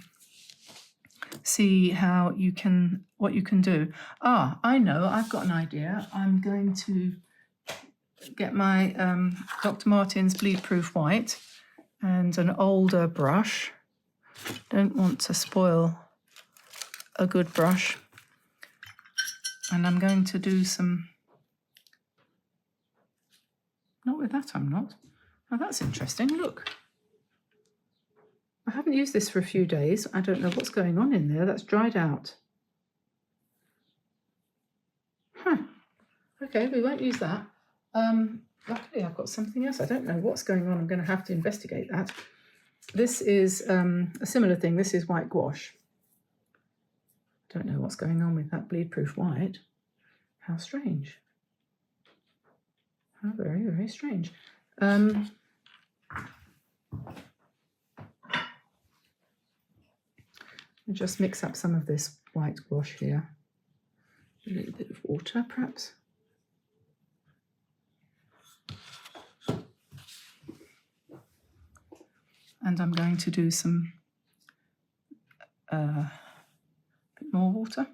see how you can, what you can do. Ah, I know, I've got an idea. I'm going to get my Dr. Martens Bleed Proof White and an older brush. Don't want to spoil a good brush. And I'm going to do some, not with that, I'm not. Oh, that's interesting, look. I haven't used this for a few days. I don't know what's going on in there. That's dried out. Huh. Okay, we won't use that. Luckily, I've got something else. I don't know what's going on. I'm going to have to investigate that. This is a similar thing. This is white gouache. Don't know what's going on with that bleed proof white. How strange. How very, very strange. Just mix up some of this white gouache here. A little bit of water, perhaps. And I'm going to do some bit more water.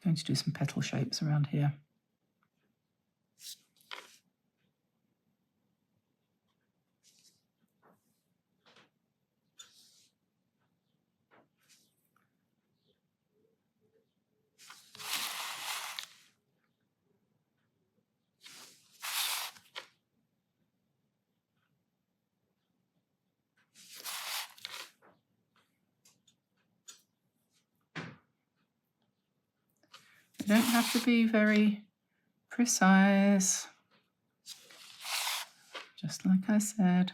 I'm going to do some petal shapes around here. You don't have to be very precise, just like I said.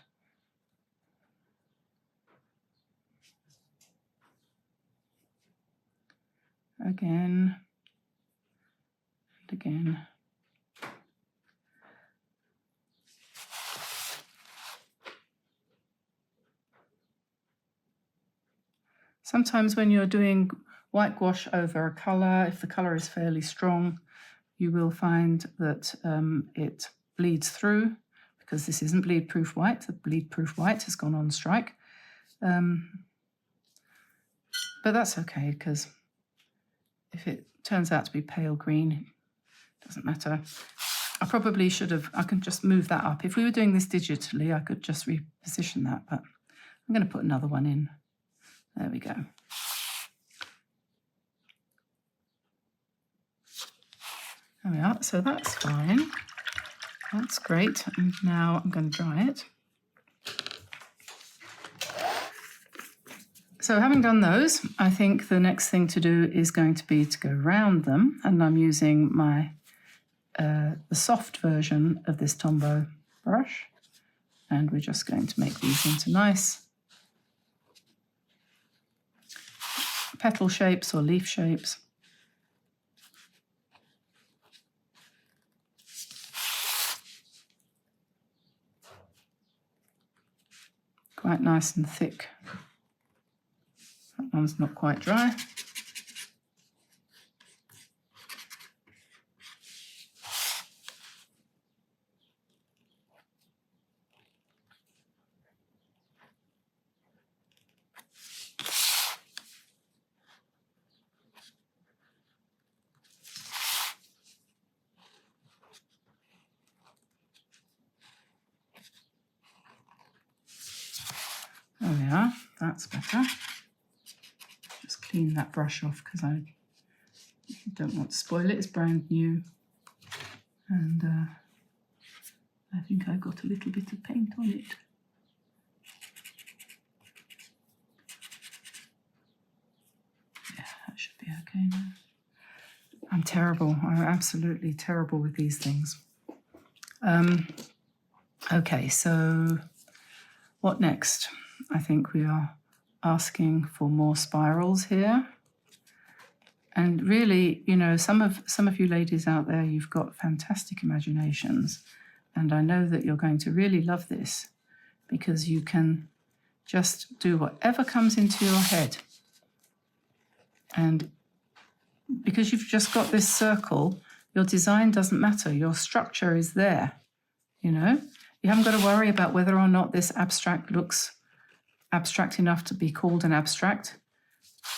Again and again. Sometimes when you're doing white gouache over a colour, if the colour is fairly strong, you will find that it bleeds through, because this isn't bleed proof white. The bleed proof white has gone on strike. But that's okay, because if it turns out to be pale green, it doesn't matter. I probably should have, I can just move that up. If we were doing this digitally, I could just reposition that, but I'm going to put another one in. There we go. There we are. So that's fine. That's great. And now I'm going to dry it. So having done those, I think the next thing to do is going to be to go round them. And I'm using my the soft version of this Tombow brush. And we're just going to make these into nice petal shapes or leaf shapes. Quite nice and thick. That one's not quite dry. There we are, that's better. Just clean that brush off because I don't want to spoil it. It's brand new. And I think I got a little bit of paint on it. Yeah, that should be okay now. I'm terrible. I'm absolutely terrible with these things. Okay, so what next? I think we are asking for more spirals here. And really, you know, some of you ladies out there, you've got fantastic imaginations. And I know that you're going to really love this because you can just do whatever comes into your head. And because you've just got this circle, your design doesn't matter. Your structure is there, you know. You haven't got to worry about whether or not this abstract looks abstract enough to be called an abstract.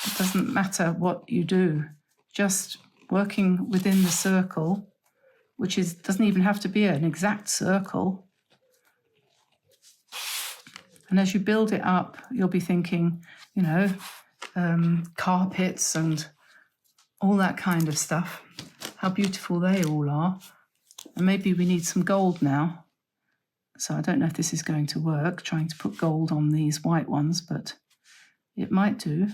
It doesn't matter what you do. Just working within the circle, which doesn't even have to be an exact circle. And as you build it up, you'll be thinking, you know, carpets and all that kind of stuff, how beautiful they all are. And maybe we need some gold now. So I don't know if this is going to work, trying to put gold on these white ones, but it might do.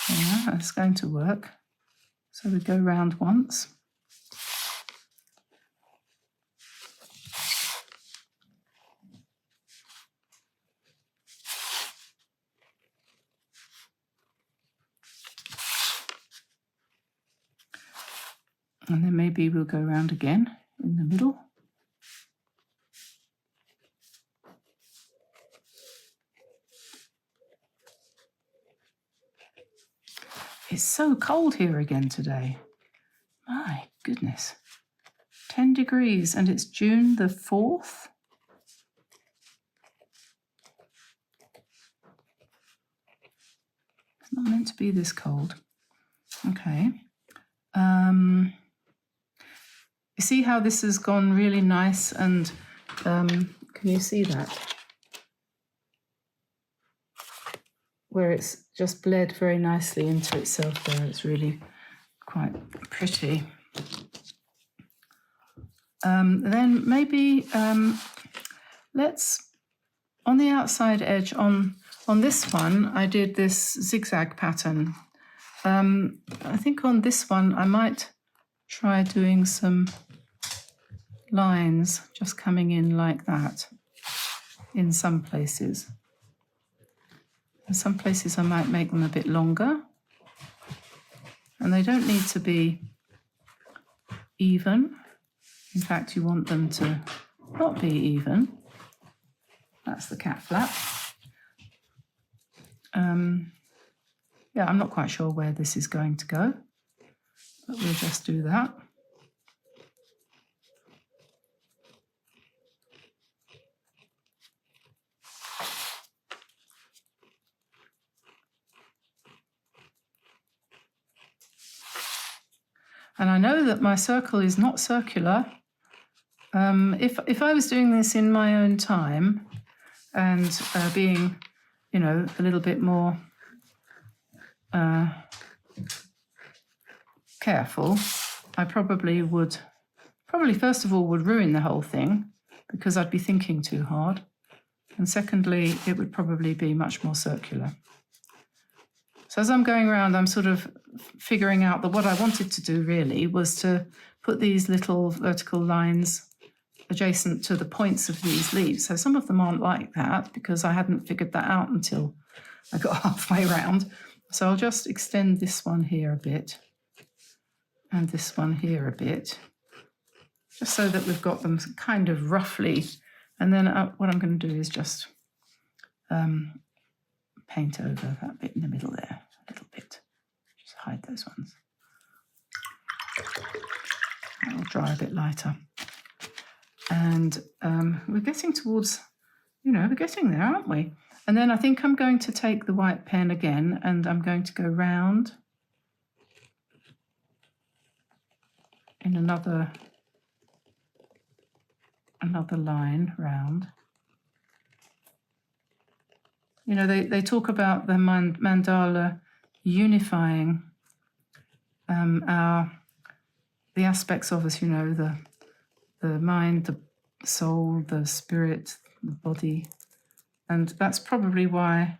Yeah, that's going to work. So we go round once. And then maybe we'll go around again in the middle. It's so cold here again today. My goodness. 10 degrees and it's June the 4th. It's not meant to be this cold. Okay. You see how this has gone really nice and can you see that? Where it's just bled very nicely into itself there. It's really quite pretty. Then maybe let's, on the outside edge, on this one, I did this zigzag pattern. I think on this one, I might try doing some lines just coming in like that in some places. In some places I might make them a bit longer, and they don't need to be even. In fact, you want them to not be even. That's the cat flap. Yeah, I'm not quite sure where this is going to go, but we'll just do that. And I know that my circle is not circular. If I was doing this in my own time and being, you know, a little bit more careful, I probably first of all would ruin the whole thing because I'd be thinking too hard. And secondly, it would probably be much more circular. So as I'm going around, I'm sort of figuring out that what I wanted to do really was to put these little vertical lines adjacent to the points of these leaves. So some of them aren't like that because I hadn't figured that out until I got halfway around. So I'll just extend this one here a bit and this one here a bit, just so that we've got them kind of roughly. And then what I'm going to do is just paint over that bit in the middle there a little bit. Just hide those ones. That will dry a bit lighter. And we're getting towards, you know, we're getting there, aren't we? And then I think I'm going to take the white pen again and I'm going to go round in another another line round. You know, they talk about the mandala unifying the aspects of us, you know, the mind, the soul, the spirit, the body. And that's probably why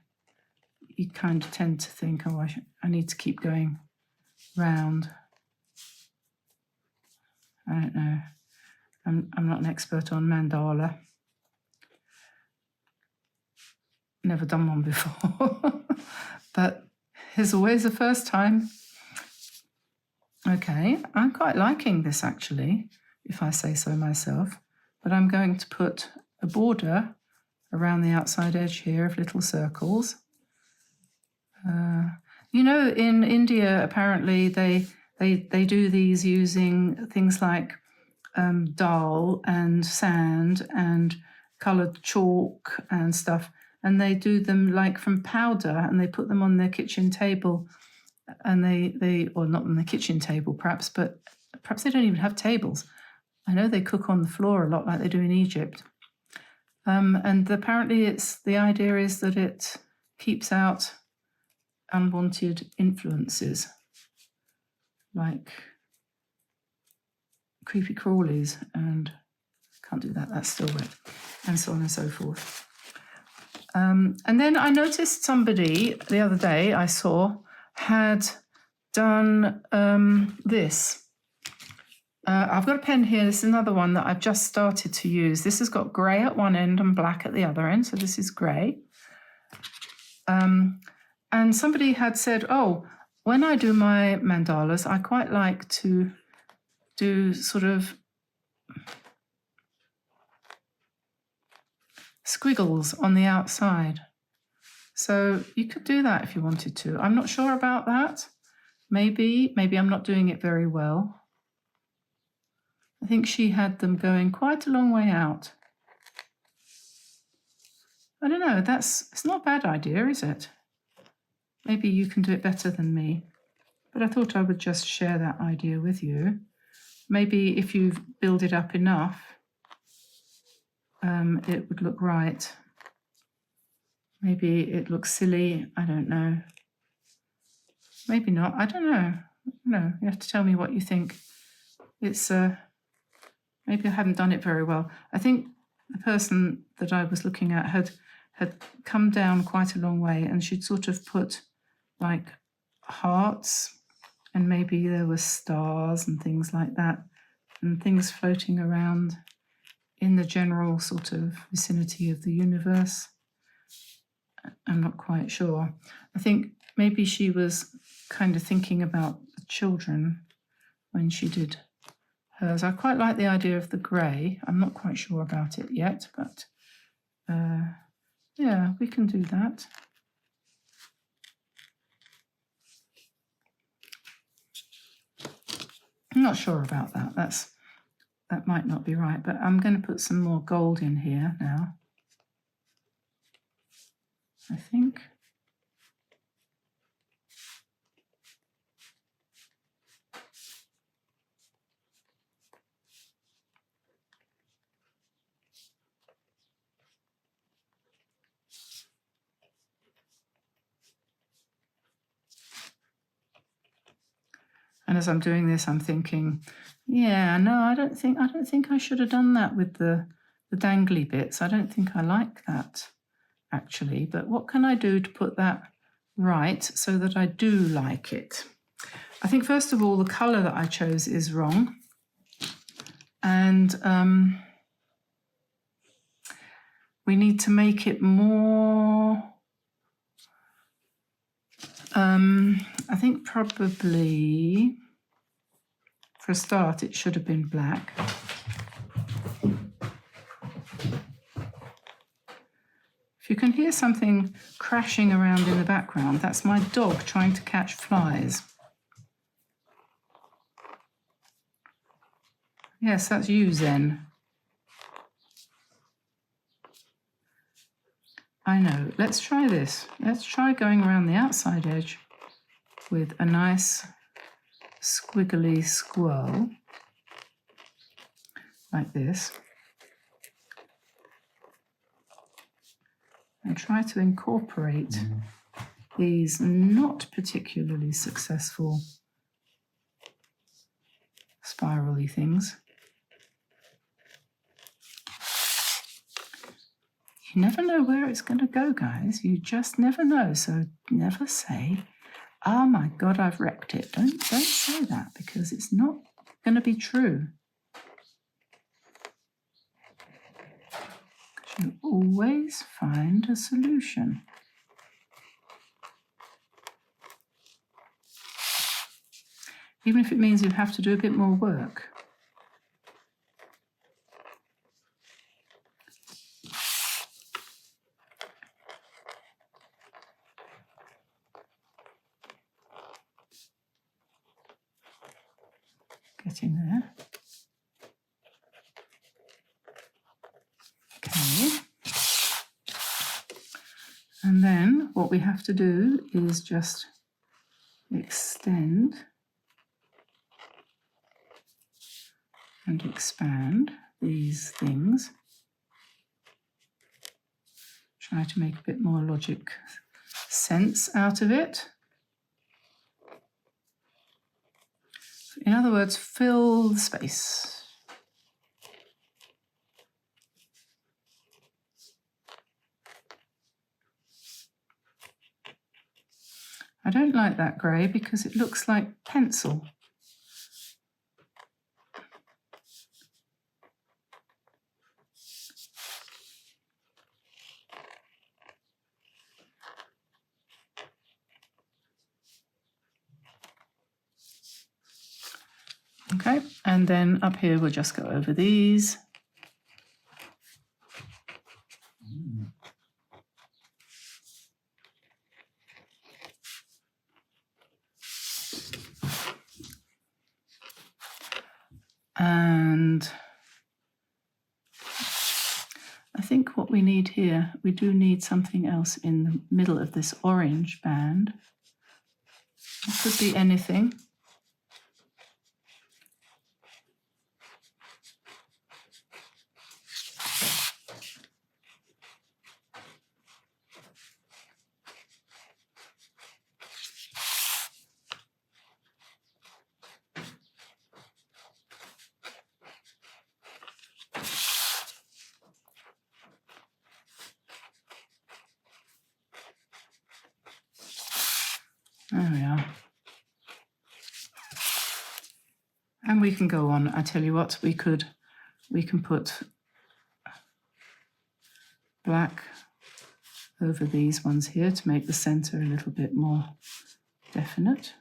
you kind of tend to think, oh, I need to keep going round. I don't know. I'm not an expert on mandala. Never done one before. But here's always the first time. Okay, I'm quite liking this actually, if I say so myself. But I'm going to put a border around the outside edge here of little circles. You know, in India, apparently they do these using things like dal and sand and coloured chalk and stuff, and they do them like from powder, and they put them on their kitchen table, and they or not on the kitchen table perhaps, but perhaps they don't even have tables. I know they cook on the floor a lot like they do in Egypt. And apparently the idea is that it keeps out unwanted influences like creepy crawlies, and can't do that, that's still wet, and so on and so forth. And then I noticed somebody the other day I saw had done this. I've got a pen here. This is another one that I've just started to use. This has got grey at one end and black at the other end, so this is grey. And somebody had said, oh, when I do my mandalas, I quite like to do sort of squiggles on the outside. So you could do that if you wanted to. I'm not sure about that. Maybe I'm not doing it very well. I think she had them going quite a long way out. I don't know, it's not a bad idea, is it? Maybe you can do it better than me. But I thought I would just share that idea with you. Maybe if you build it up enough, it would look right. Maybe it looks silly, I don't know. Maybe not, I don't know. No, you have to tell me what you think. It's maybe I haven't done it very well. I think the person that I was looking at had come down quite a long way, and she'd sort of put like hearts, and maybe there were stars and things like that, and things floating around in the general sort of vicinity of the universe. I'm not quite sure. I think maybe she was kind of thinking about the children when she did hers. I quite like the idea of the grey. I'm not quite sure about it yet, but yeah, we can do that. I'm not sure about that. That might not be right, but I'm going to put some more gold in here now, I think. And as I'm doing this, I'm thinking, yeah, no, I don't think I should have done that with the dangly bits. I don't think I like that, actually. But what can I do to put that right so that I do like it? I think, first of all, the colour that I chose is wrong. And we need to make it more... I think probably, for a start, it should have been black. If you can hear something crashing around in the background, that's my dog trying to catch flies. Yes, that's you, Zen. I know. Let's try this. Let's try going around the outside edge with a nice squiggly swirl, like this. and try to incorporate these not particularly successful spirally things. You never know where it's going to go, guys. You just never know. So never say, oh my God, I've wrecked it. Don't say that, because it's not going to be true. You always find a solution. Even if it means you have to do a bit more work. Getting there. Okay. And then what we have to do is just extend and expand these things. Try to make a bit more logic sense out of it. In other words, fill the space. I don't like that grey because it looks like pencil. Okay, and then up here we'll just go over these. And I think what we need here, we do need something else in the middle of this orange band. It could be anything. There we are. And we can go on. I tell you what, we can put black over these ones here to make the center a little bit more definite.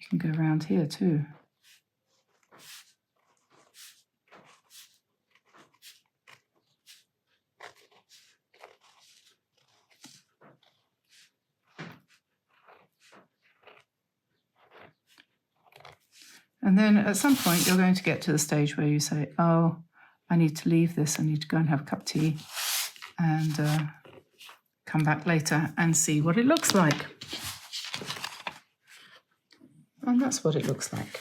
You can go around here too. And then at some point you're going to get to the stage where you say, oh, I need to leave this, I need to go and have a cup of tea and come back later and see what it looks like. And that's what it looks like.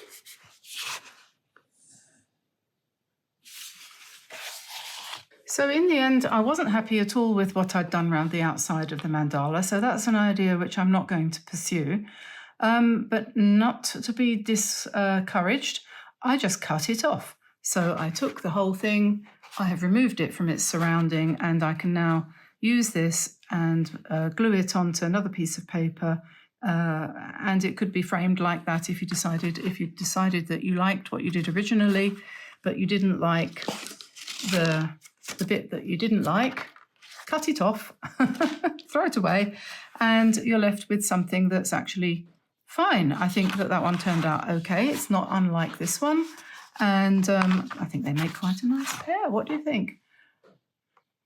So in the end, I wasn't happy at all with what I'd done around the outside of the mandala, so that's an idea which I'm not going to pursue. But not to be discouraged, I just cut it off. So I took the whole thing, I have removed it from its surrounding, and I can now use this and glue it onto another piece of paper. And it could be framed like that if you decided that you liked what you did originally, but you didn't like the bit that you didn't like. Cut it off, throw it away, and you're left with something that's actually fine. I think that one turned out okay. It's not unlike this one. And I think they make quite a nice pair. What do you think?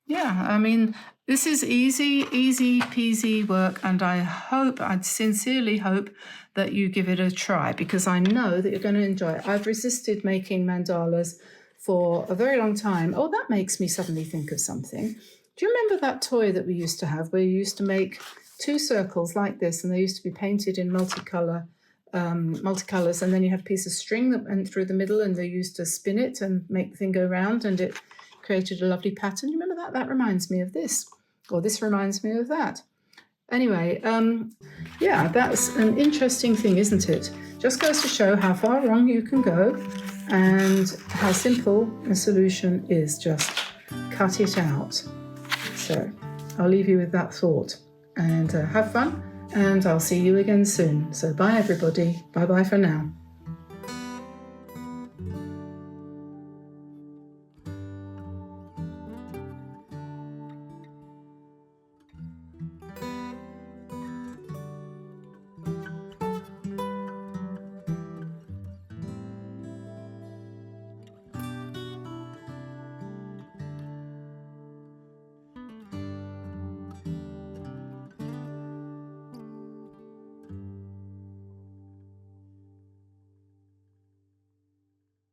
Yeah, I mean, this is easy peasy work. And I sincerely hope that you give it a try, because I know that you're going to enjoy it. I've resisted making mandalas for a very long time. Oh, that makes me suddenly think of something. Do you remember that toy that we used to have where you used to make two circles like this, and they used to be painted in multicolour multicolours, and then you have a piece of string that went through the middle and they used to spin it and make the thing go round, and it created a lovely pattern. You remember that? That reminds me of this, or this reminds me of that. Anyway, yeah, that's an interesting thing, isn't it? Just goes to show how far wrong you can go and how simple a solution is. Just cut it out. So I'll leave you with that thought, and have fun, and I'll see you again soon. So bye everybody. Bye bye for now.